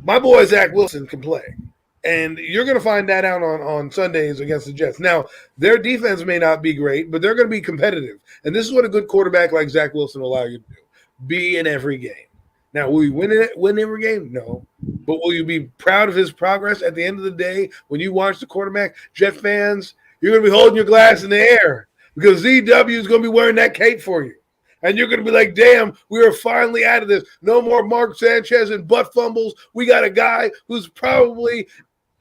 S4: My boy Zach Wilson can play. And you're going to find that out on Sundays against the Jets. Now, their defense may not be great, but they're going to be competitive. And this is what a good quarterback like Zach Wilson will allow you to do. Be in every game. Now, will you win every game? No. But will you be proud of his progress at the end of the day when you watch the quarterback? Jet fans, you're going to be holding your glass in the air. Because ZW is going to be wearing that cape for you. And you're going to be like, damn, we are finally out of this. No more Mark Sanchez and butt fumbles. We got a guy who's probably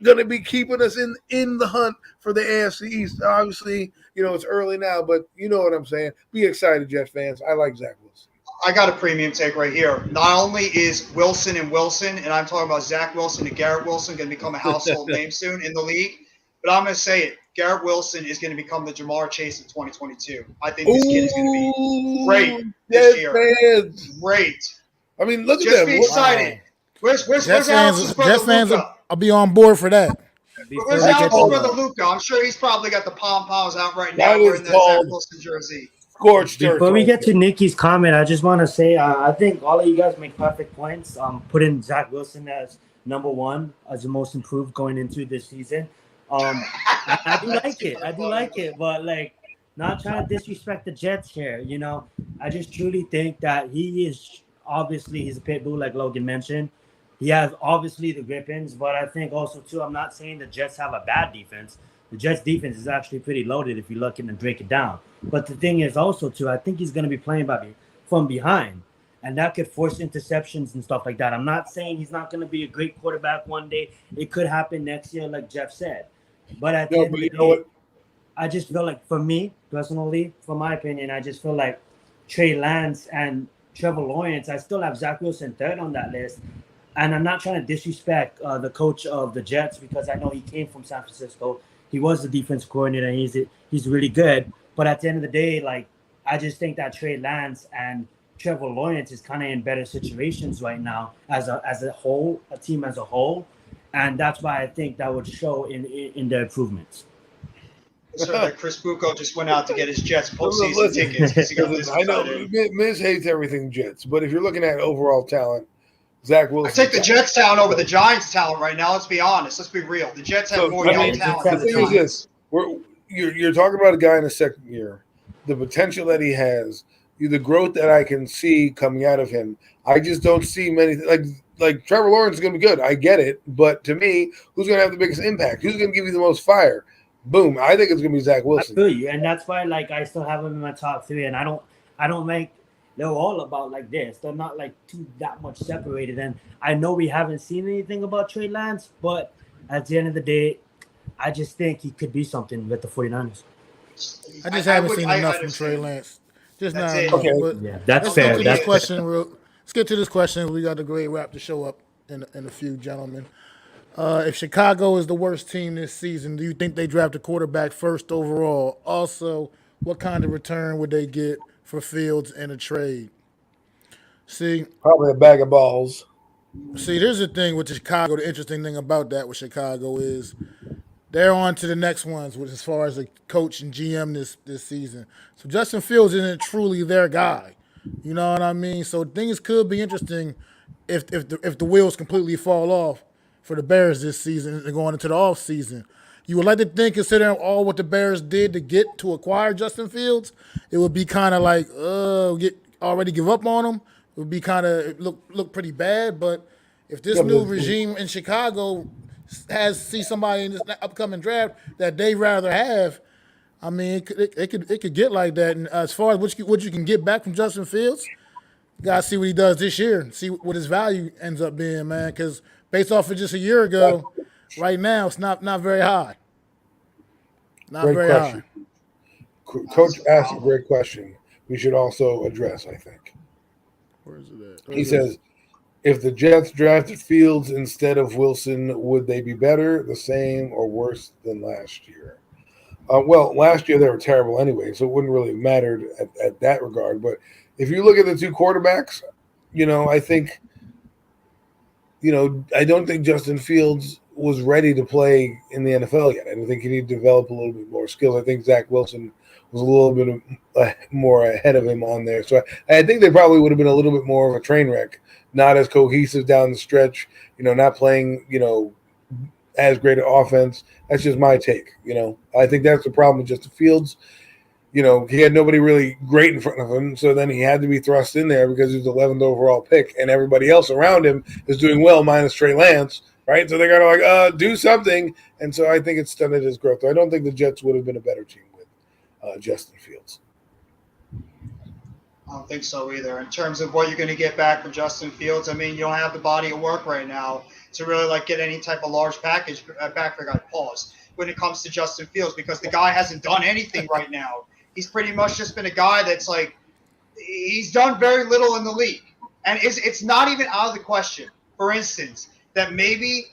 S4: going to be keeping us in the hunt for the AFC East. Obviously, it's early now, but you know what I'm saying. Be excited, Jet fans. I like Zach Wilson.
S3: I got a premium take right here. Not only is Wilson, and I'm talking about Zach Wilson and Garrett Wilson, going to become a household name soon in the league, but I'm going to say it. Garrett Wilson is going to become the Jamar Chase of 2022. I think this kid is going to be great this year.
S4: Fans.
S3: Great.
S4: I mean, look
S3: Just
S4: at
S3: be
S4: that.
S3: excited. Where's Alex's brother
S2: Jet fans
S3: Luca?
S2: I'll be on board for that.
S3: Where's Alex's brother Luca? I'm sure he's probably got the pom-poms out right now wearing that Zach Wilson jersey.
S4: Scorched
S5: Before we get to Nikki's comment, I just want to say I think all of you guys make perfect points. Putting Zach Wilson as number one as the most improved going into this season. I do like it. I do like it, but like not trying to disrespect the Jets here. You know, I just truly think that he is obviously he's a pit bull, like Logan mentioned. He has obviously the grippins, but I think also too. I'm not saying the Jets have a bad defense. The Jets defense is actually pretty loaded if you look at and break it down. But the thing is also too, I think he's going to be playing from behind, and that could force interceptions and stuff like that. I'm not saying he's not going to be a great quarterback one day. It could happen next year, like Jeff said. But at the end of the day, I just feel like, for me personally, for my opinion, I just feel like Trey Lance and Trevor Lawrence. I still have Zach Wilson third on that list. And I'm not trying to disrespect the coach of the Jets because I know he came from San Francisco. He was the defense coordinator. And he's really good. But at the end of the day, like I just think that Trey Lance and Trevor Lawrence is kind of in better situations right now as a whole, a team as a whole. And that's why I think that would show in their improvements.
S3: Sort of like Chris Bucco just went out to get his Jets postseason tickets because he got this
S4: I know Miz hates everything Jets, but if you're looking at overall talent, Zach Wilson.
S3: I take the Jets talent over the Giants talent right now. Let's be honest. Let's be real. The Jets have more young talent than the Giants.
S4: Is this. You're talking about a guy in his second year, the potential that he has, the growth that I can see coming out of him. I just don't see many like Trevor Lawrence is going to be good. I get it, but to me, who's going to have the biggest impact? Who's going to give you the most fire? Boom! I think it's going to be Zach Wilson.
S5: I feel you, and that's why like I still have him in my top three, and I don't make. They're all about like this. They're not like that much separated. And I know we haven't seen anything about Trey Lance, but at the end of the day, I just think he could be something with the 49ers.
S2: I just haven't seen enough from Trey Lance. Just now.
S4: Okay.
S5: Yeah, that's
S2: Let's
S5: fair.
S2: get to this question. We got to go ahead and wrap the show up in a few, gentlemen. If Chicago is the worst team this season, do you think they draft a quarterback first overall? Also, what kind of return would they get for Fields in a trade? See,
S4: probably a bag of balls.
S2: See, here's the thing with Chicago. The interesting thing about that with Chicago is they're on to the next ones, which as far as the coach and GM this season. So Justin Fields isn't truly their guy. You know what I mean? So things could be interesting if the wheels completely fall off for the Bears this season and going into the off season. You would like to think, considering all what the Bears did to acquire Justin Fields, it would be kind of like already give up on him. It would be kind of look pretty bad. But if this new regime in Chicago see somebody in this upcoming draft that they rather have, I mean, it could get like that. And as far as what you can get back from Justin Fields, you gotta see what he does this year and see what his value ends up being, man. Because based off of just a year ago, right now it's not very high. Not
S4: great
S2: very
S4: question.
S2: high.
S4: Coach asked a great question. We should also address, I think.
S2: Where is it at?
S4: He says, if the Jets drafted Fields instead of Wilson, would they be better, the same, or worse than last year? Well, last year they were terrible anyway, so it wouldn't really have mattered at that regard. But if you look at the two quarterbacks, I think, I don't think Justin Fields was ready to play in the NFL yet. I don't think he needed to develop a little bit more skills. I think Zach Wilson was a little bit more ahead of him on there. So I think they probably would have been a little bit more of a train wreck, not as cohesive down the stretch, not playing, as great an offense. That's just my take. I think that's the problem with Justin Fields. He had nobody really great in front of him, so then he had to be thrust in there because he was the 11th overall pick, and everybody else around him is doing well, minus Trey Lance, right? So they got to do something, and so I think it stunted his growth. I don't think the Jets would have been a better team with Justin Fields.
S3: I don't think so either. In terms of what you're going to get back from Justin Fields, I mean, you don't have the body of work right now to really get any type of large package back for a guy. Pause when it comes to Justin Fields because the guy hasn't done anything right now. He's pretty much just been a guy that's he's done very little in the league. And it's not even out of the question, for instance, that maybe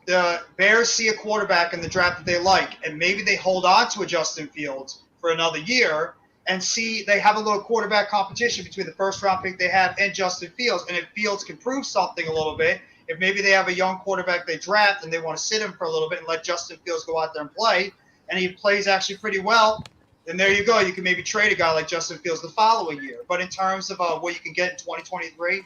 S3: the Bears see a quarterback in the draft that they like, and maybe they hold on to a Justin Fields for another year and see they have a little quarterback competition between the first-round pick they have and Justin Fields. And if Fields can prove something a little bit, if maybe they have a young quarterback they draft and they want to sit him for a little bit and let Justin Fields go out there and play, and he plays actually pretty well, then there you go. You can maybe trade a guy like Justin Fields the following year. But in terms of what you can get in 2023,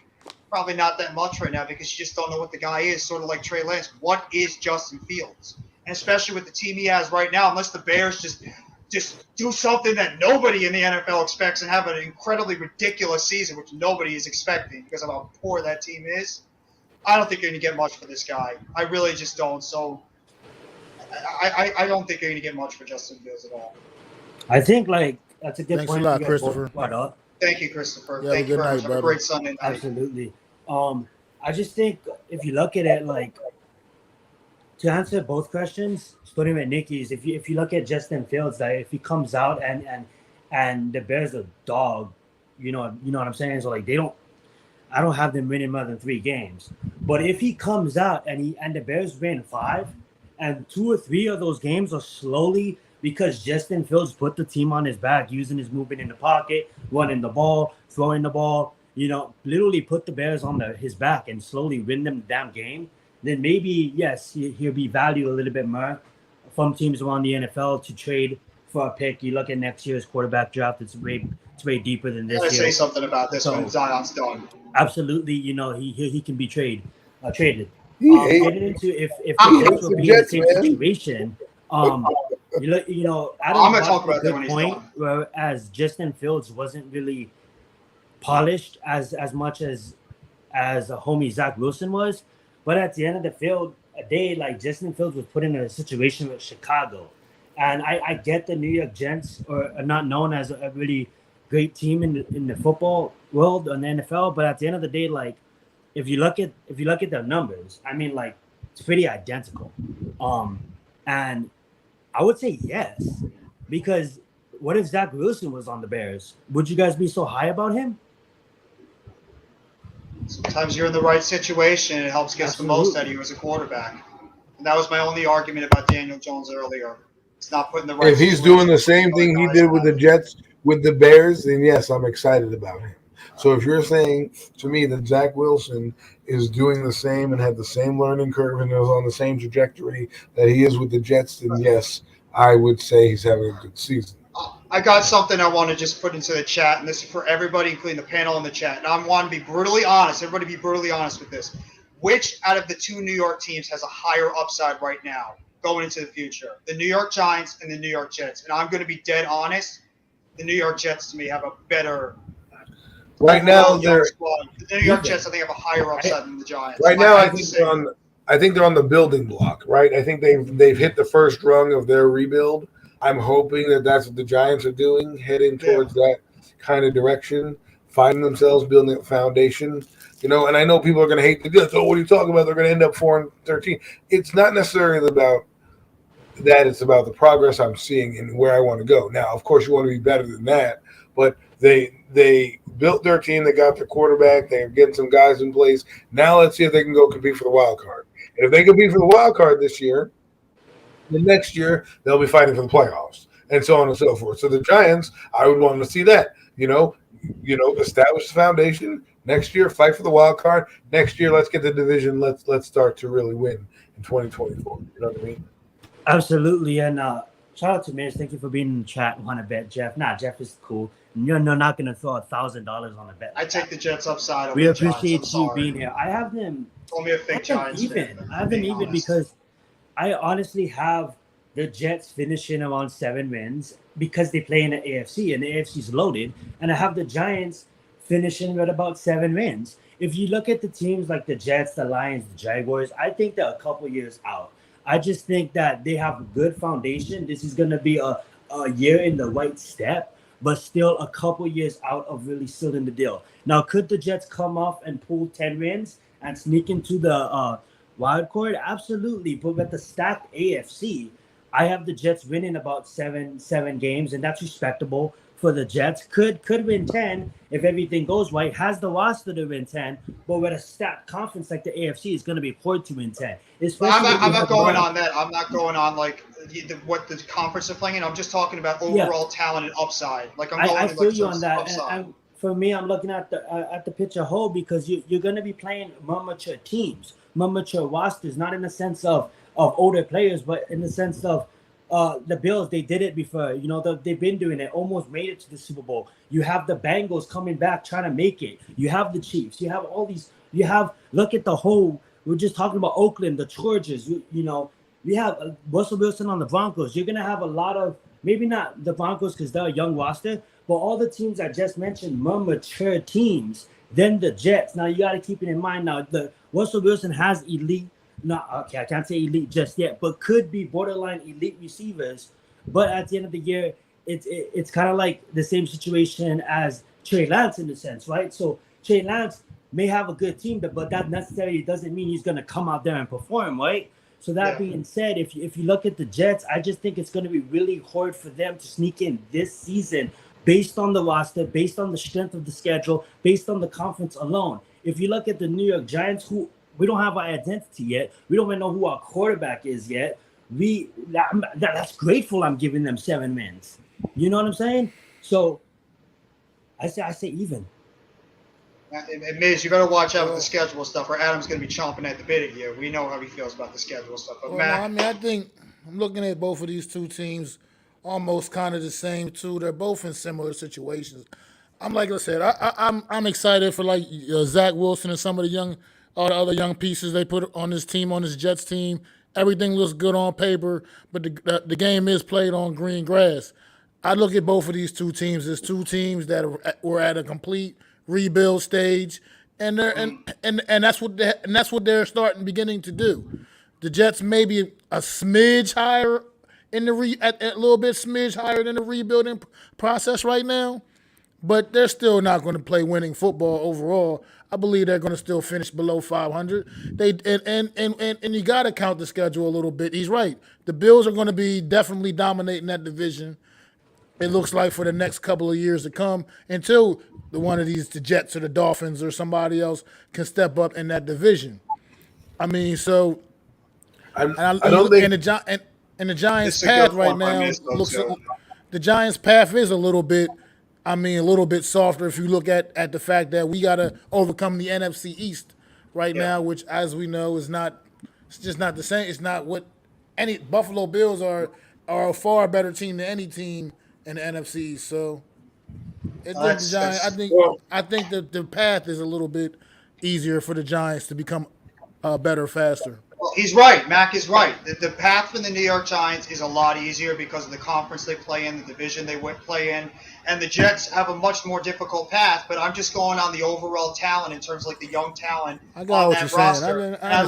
S3: probably not that much right now because you just don't know what the guy is, sort of like Trey Lance. What is Justin Fields? And especially with the team he has right now, unless the Bears just do something that nobody in the NFL expects and have an incredibly ridiculous season, which nobody is expecting because of how poor that team is, I don't think you're going to get much for this guy. I really just don't. So I don't think you're going to get much for Justin Fields at all.
S5: I think, that's a good
S2: Thanks
S5: point.
S2: a lot,
S5: You guys both
S2: Christopher.
S5: brought up.
S3: Thank you, Christopher.
S2: Yeah,
S3: Thank you
S2: good
S3: very
S2: night,
S3: much. Have a
S2: brother.
S3: great Sunday night.
S5: Absolutely. I just think if you look at it, to answer both questions, starting with Nikki's, if you look at Justin Fields, if he comes out and the Bears are dog, you know what I'm saying? So I don't have them winning more than 3 games. But if he comes out and the Bears win 5, and 2 or 3 of those games are slowly because Justin Fields put the team on his back, using his movement in the pocket, running the ball, throwing the ball, literally put the Bears on his back and slowly win them the damn game, then maybe, yes, he'll be valued a little bit more from teams around the NFL to trade for a pick. You look at next year's quarterback draft, it's way deeper than this
S3: I'm going to
S5: year.
S3: say something about this when Zion's done.
S5: Absolutely, he can be traded. Getting into if the Jets will be in the same situation, Adam
S3: I'm going to talk about that when he's
S5: point,
S3: done.
S5: whereas Justin Fields wasn't really polished as much as a homie Zach Wilson was, but at the end of the day, Justin Fields was put in a situation with Chicago, and I get the New York Giants are not known as a really great team in the football world and the NFL, but at the end of the day, if you look at their numbers, it's pretty identical, and I would say yes, because what if Zach Wilson was on the Bears? Would you guys be so high about him?
S3: Sometimes you're in the right situation and it helps get the most out of you as a quarterback. And that was my only argument about Daniel Jones earlier. It's not putting the right.
S4: If he's doing the same thing he did with the Jets, with the Bears, then yes, I'm excited about him. So if you're saying to me that Zach Wilson is doing the same and had the same learning curve and is on the same trajectory that he is with the Jets, then yes, I would say he's having a good season.
S3: I got something I want to just put into the chat, and this is for everybody, including the panel in the chat. And I want to be brutally honest. Everybody be brutally honest with this. Which out of the 2 New York teams has a higher upside right now going into the future? The New York Giants and the New York Jets. And I'm going to be dead honest. The New York Jets, to me, have a better –
S4: right now,
S3: the New York Jets, I think, have a higher upside than the Giants.
S4: Right now, I think they're on the building block, right? I think they've hit the first rung of their rebuild. I'm hoping that that's what the Giants are doing, heading towards that kind of direction, finding themselves, building a foundation. And I know people are going to hate the Jets. Oh, what are you talking about? They're going to end up 4-13. It's not necessarily about that. It's about the progress I'm seeing and where I want to go. Now, of course, you want to be better than that, but they built their team. They got their quarterback. They're getting some guys in place. Now let's see if they can go compete for the wild card. And if they compete for the wild card this year, the next year they'll be fighting for the playoffs and so on and so forth. So the Giants, I would want to see that. Establish the foundation. Next year, fight for the wild card. Next year, let's get the division. Let's start to really win in 2024. You know what I mean?
S5: Absolutely. And shout out to Mitch. Thank you for being in the chat. Want to bet Jeff? Nah, Jeff is cool. You're not going to throw $1,000 on a bet.
S3: I take the Jets upside over
S5: We
S3: the
S5: appreciate
S3: Giants.
S5: you being here. I have them.
S3: Call me a fake Giants fan.
S5: I have them even because I honestly have the Jets finishing around 7 wins because they play in the AFC and the AFC's loaded. And I have the Giants finishing at about 7 wins. If you look at the teams like the Jets, the Lions, the Jaguars, I think they're a couple years out. I just think that they have a good foundation. This is going to be a year in the right step, but still a couple years out of really sealing the deal. Now, could the Jets come off and pull 10 wins and sneak into the wild card? Absolutely. But with the stacked AFC, I have the Jets winning about seven games, and that's respectable for the Jets. Could win 10 if everything goes right. Has the roster to win 10, but with a stacked conference like the AFC is going to be hard to win 10.
S3: I'm not going on that. I'm not going on like what the conference are playing in. I'm just talking about overall talent and upside. Like I
S5: feel you on that. And for me, I'm looking at the picture whole because you're going to be playing more mature teams, more mature rosters, not in the sense of older players, but in the sense of the Bills. They did it before. They've been doing it, almost made it to the Super Bowl. You have the Bengals coming back, trying to make it. You have the Chiefs. You have all these. Look at the whole. We're just talking about Oakland, the Chargers. You have Russell Wilson on the Broncos. You're going to have a lot of, maybe not the Broncos because they're a young roster, but all the teams I just mentioned, more mature teams than the Jets. Now, you got to keep it in mind. Now, the Russell Wilson has elite, I can't say elite just yet, but could be borderline elite receivers. But at the end of the year, it's kind of like the same situation as Trey Lance in a sense, right? So Trey Lance may have a good team, but that necessarily doesn't mean he's going to come out there and perform, right? So that being said, if you look at the Jets, I just think it's going to be really hard for them to sneak in this season based on the roster, based on the strength of the schedule, based on the conference alone. If you look at the New York Giants, who we don't have our identity yet, we don't even know who our quarterback is yet. That's grateful I'm giving them 7 wins. You know what I'm saying? So I say even.
S3: And Miz, you better watch out with the schedule stuff, or Adam's going to be chomping at the bit at you. We know how he feels about the schedule stuff. But Matt,
S2: I think I'm looking at both of these two teams almost kind of the same too. They're both in similar situations. Like I said, I'm excited for like Zach Wilson and some of the other young pieces they put on this team, on this Jets team. Everything looks good on paper, but the game is played on green grass. I look at both of these two teams as two teams that were at a complete rebuild stage, and that's what they're beginning to do. The Jets may be a smidge higher in the a little bit smidge higher than the rebuilding process right now, but they're still not going to play winning football overall. I believe they're going to still finish below 500. And you got to count the schedule a little bit. He's right. The Bills are going to be definitely dominating that division. It looks like for the next couple of years to come, until the Jets or the Dolphins or somebody else can step up in that division. I mean, so I don't think the Giants' path right now looks. The Giants' path is a little bit softer if you look at the fact that we got to overcome the NFC East right now, which, as we know, it's just not the same. It's not what any Buffalo Bills are a far better team than any team in the NFC. So I think that the path is a little bit easier for the Giants to become better faster.
S3: Well, he's right. Mac is right. The path for the New York Giants is a lot easier because of the conference they play in, the division they play in, and the Jets have a much more difficult path. But I'm just going on the overall talent in terms of like the young talent on that roster. I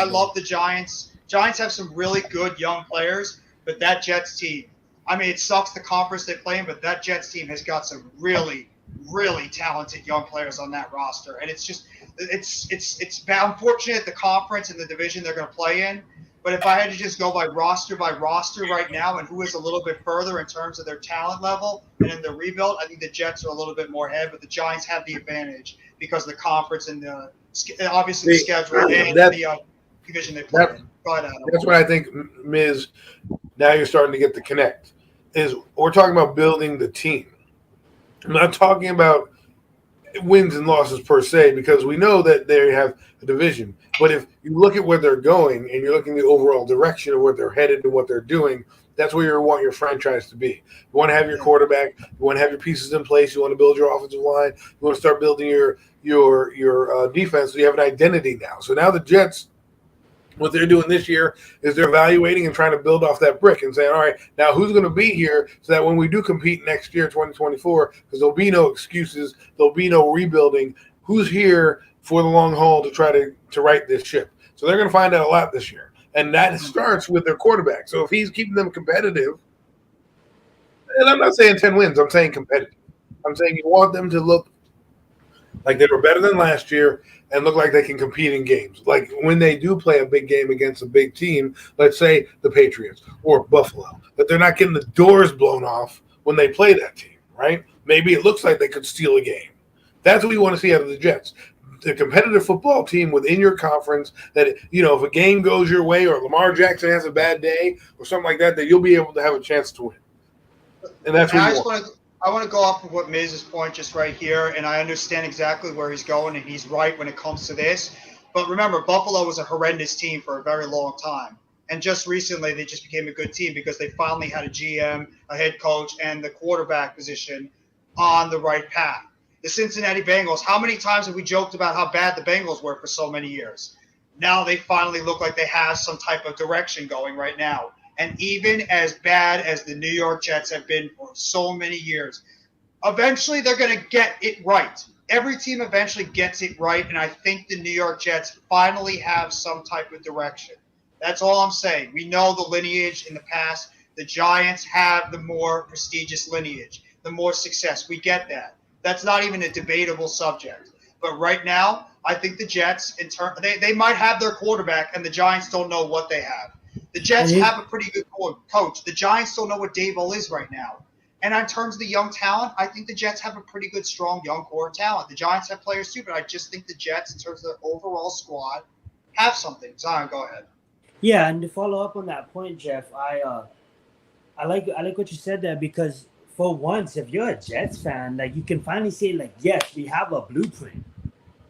S3: love the Giants. Giants have some really good young players, but that Jets team, I mean, it sucks the conference they play in, but that Jets team has got some really, really talented young players on that roster, and it's unfortunate the conference and the division they're going to play in. But if I had to just go by roster right now, and who is a little bit further in terms of their talent level and in their rebuild, I think the Jets are a little bit more ahead, but the Giants have the advantage because of the conference and obviously the schedule and the division they play in.
S4: That's what I think, Miz. Now you're starting to get the connect. Is we're talking about building the team. I'm not talking about wins and losses per se, because we know that they have a division. But if you look at where they're going and you're looking at the overall direction of where they're headed and what they're doing, that's where you want your franchise to be. You want to have your quarterback. You want to have your pieces in place. You want to build your offensive line. You want to start building your defense. So you have an identity now. So now the Jets, what they're doing this year is they're evaluating and trying to build off that brick and saying, all right, now who's going to be here so that when we do compete next year, 2024, because there'll be no excuses, there'll be no rebuilding, who's here for the long haul to try to right this ship. So they're going to find out a lot this year. And that starts with their quarterback. So if he's keeping them competitive, and I'm not saying 10 wins, I'm saying competitive. I'm saying you want them to look like they were better than last year and look like they can compete in games. Like when they do play a big game against a big team, let's say the Patriots or Buffalo, that they're not getting the doors blown off when they play that team, right? Maybe it looks like they could steal a game. That's what you want to see out of the Jets. The competitive football team within your conference that, if a game goes your way or Lamar Jackson has a bad day or something like that, that you'll be able to have a chance to win. And that's what you want.
S3: I want to go off of what Miz's point just right here, and I understand exactly where he's going, and he's right when it comes to this. But remember, Buffalo was a horrendous team for a very long time. And just recently, they just became a good team because they finally had a GM, a head coach, and the quarterback position on the right path. The Cincinnati Bengals, how many times have we joked about how bad the Bengals were for so many years? Now they finally look like they have some type of direction going right now. And even as bad as the New York Jets have been for so many years, eventually they're going to get it right. Every team eventually gets it right, and I think the New York Jets finally have some type of direction. That's all I'm saying. We know the lineage in the past. The Giants have the more prestigious lineage, the more success. We get that. That's not even a debatable subject. But right now, I think the Jets, they might have their quarterback, and the Giants don't know what they have. The Jets have a pretty good coach. The Giants don't know what Dable is right now. And in terms of the young talent, I think the Jets have a pretty good, strong, young core talent. The Giants have players too, but I just think the Jets, in terms of their overall squad, have something. Zion, go ahead.
S5: Yeah, and to follow up on that point, Jeff, I like what you said there, because for once, if you're a Jets fan, like, you can finally say, like, yes, we have a blueprint.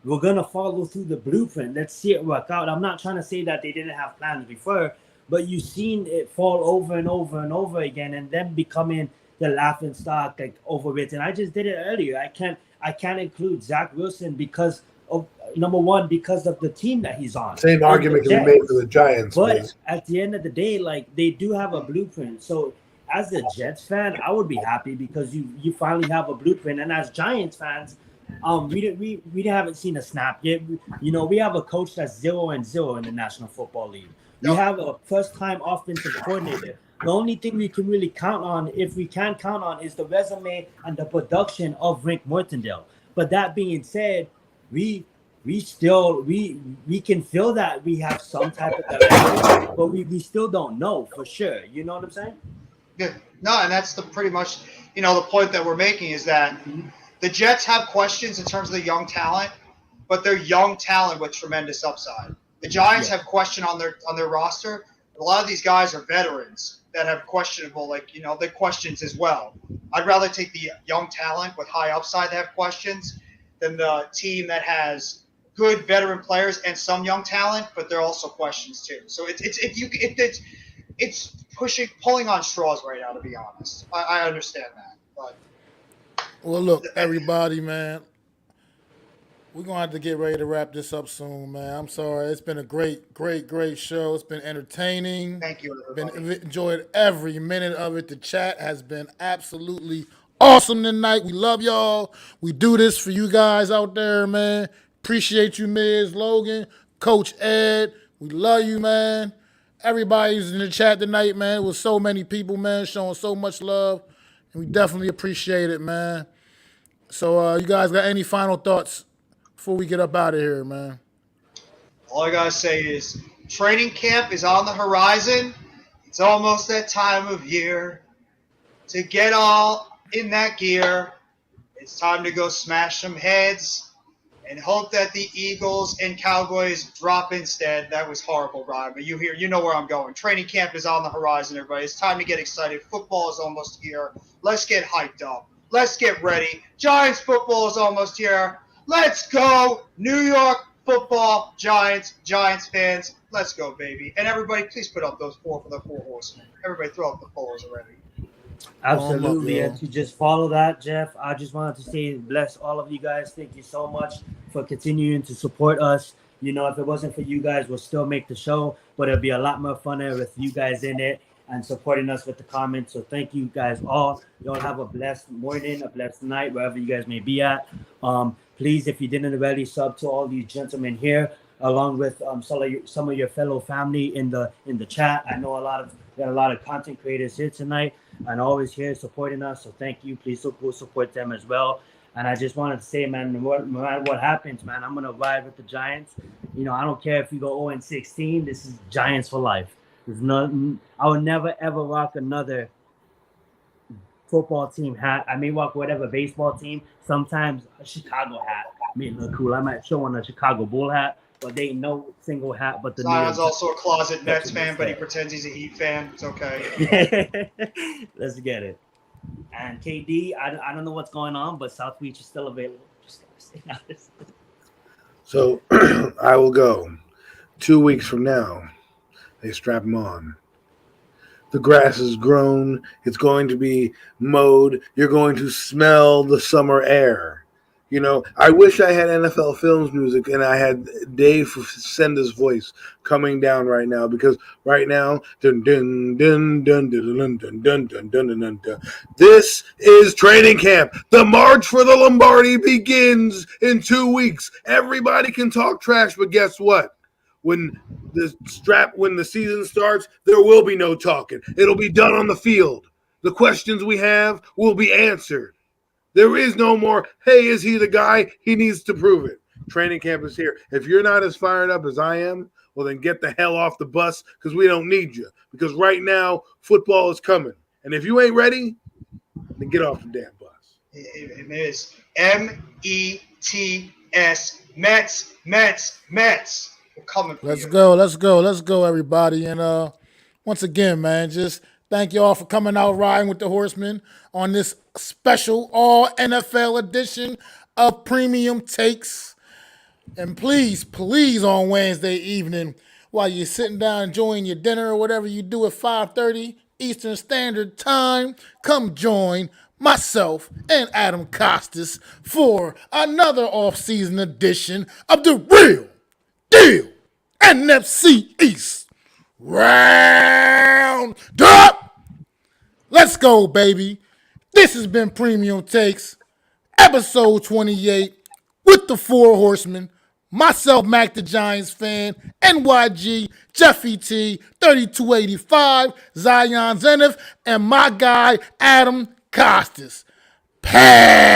S5: We're gonna follow through the blueprint. Let's see it work out. I'm not trying to say that they didn't have plans before, but you've seen it fall over and over and over again, and then becoming the laughing stock, like, overwritten. I just did it earlier. I can't include Zach Wilson because of, number one, because of the team that he's on.
S4: Same argument can be made for the Giants.
S5: But at the end of the day, like, they do have a blueprint. So as a Jets fan, I would be happy because you finally have a blueprint. And as Giants fans, we haven't seen a snap yet. We have a coach that's 0-0 in the National Football League. We have a first-time offensive coordinator. The only thing we can really count on, if we can count on, is the resume and the production of Rick Mortendale. But that being said, we can feel that we have some type of direction, but we still don't know for sure. You know what I'm saying?
S3: Yeah. No, and that's pretty much the point that we're making is that the Jets have questions in terms of the young talent, but they're young talent with tremendous upside. The Giants have question on their roster. A lot of these guys are veterans that have questionable, their questions as well. I'd rather take the young talent with high upside that have questions than the team that has good veteran players and some young talent, but they're also questions too. So it's pulling on straws right now, to be honest. I understand that, but
S2: well, look, everybody, man, we're gonna have to get ready to wrap this up soon, man. I'm sorry. It's been a great show. It's been entertaining.
S3: Thank you, everybody.
S2: Enjoyed every minute of it. The chat has been absolutely awesome tonight. We love y'all. We do this for you guys out there, man. Appreciate you, Ms. Logan, Coach Ed. We love you, man. Everybody's in the chat tonight, man. It was so many people, man, showing so much love. And we definitely appreciate it, man. So you guys got any final thoughts before we get up out of here, man?
S3: All I gotta say is training camp is on the horizon. It's almost that time of year to get all in that gear. It's time to go smash some heads and hope that the Eagles and Cowboys drop instead. That was horrible, Ryan, but you know where I'm going. Training camp is on the horizon, everybody. It's time to get excited. Football is almost here. Let's get hyped up. Let's get ready. Giants football is almost here. Let's go, New York football, Giants fans. Let's go, baby. And everybody, please put up those 4 for the 4 horsemen. Everybody throw up the 4s already.
S5: Absolutely. And to just follow that, Jeff, I just wanted to say bless all of you guys. Thank you so much for continuing to support us. If it wasn't for you guys, we'll still make the show, but it'll be a lot more funner with you guys in it and supporting us with the comments. So thank you guys all. Y'all have a blessed morning, a blessed night, wherever you guys may be at. Please, if you didn't already, sub to all these gentlemen here, along with some of your fellow family in the chat. I know we got a lot of content creators here tonight and always here supporting us. So thank you. Please support them as well. And I just wanted to say, man, no matter what happens, man, I'm gonna ride with the Giants. I don't care if you go 0-16. This is Giants for life. I would never ever rock another football team hat. I may rock whatever baseball team. Sometimes a Chicago hat may look cool. I might show on a Chicago Bull hat, but they ain't no single hat but the New
S3: Zion's
S5: York.
S3: also a closet Mets
S5: Jets
S3: fan, but he
S5: fan.
S3: pretends he's a Heat fan. It's okay.
S5: Let's get it. And KD, I don't know what's going on, but South Beach is still available. Just gotta say that.
S4: So I will go 2 weeks from now. They strap him on. The grass is grown. It's going to be mowed. You're going to smell the summer air. You know, I wish I had NFL Films music and I had Dave Senda's voice coming down right now, because right now, dun dun dun dun dun dun dun dun dun dun dun dun. This is training camp. The march for the Lombardi begins in 2 weeks. Everybody can talk trash, but guess what? When the season starts, there will be no talking. It'll be done on the field. The questions we have will be answered. There is no more, hey, is he the guy? He needs to prove it. Training camp is here. If you're not as fired up as I am, well, then get the hell off the bus, because we don't need you. Because right now, football is coming. And if you ain't ready, then get off the damn bus.
S3: It is METS, Mets, Mets, Mets. We're coming for
S2: Let's
S3: you.
S2: go, everybody. And once again, man, just thank you all for coming out riding with the Horsemen on this special all NFL edition of Premium Takes. And please, on Wednesday evening, while you're sitting down enjoying your dinner or whatever you do at 5:30 Eastern Standard Time, come join myself and Adam Costas for another off-season edition of the Real Deal NFC East Round Up. Let's go, baby. This has been Premium Takes, episode 28, with the Four Horsemen. Myself, MacDaGiantsFan, NYG, Jeffy T, 3285, Zion Zenith, and my guy, Adam Costas. Pass.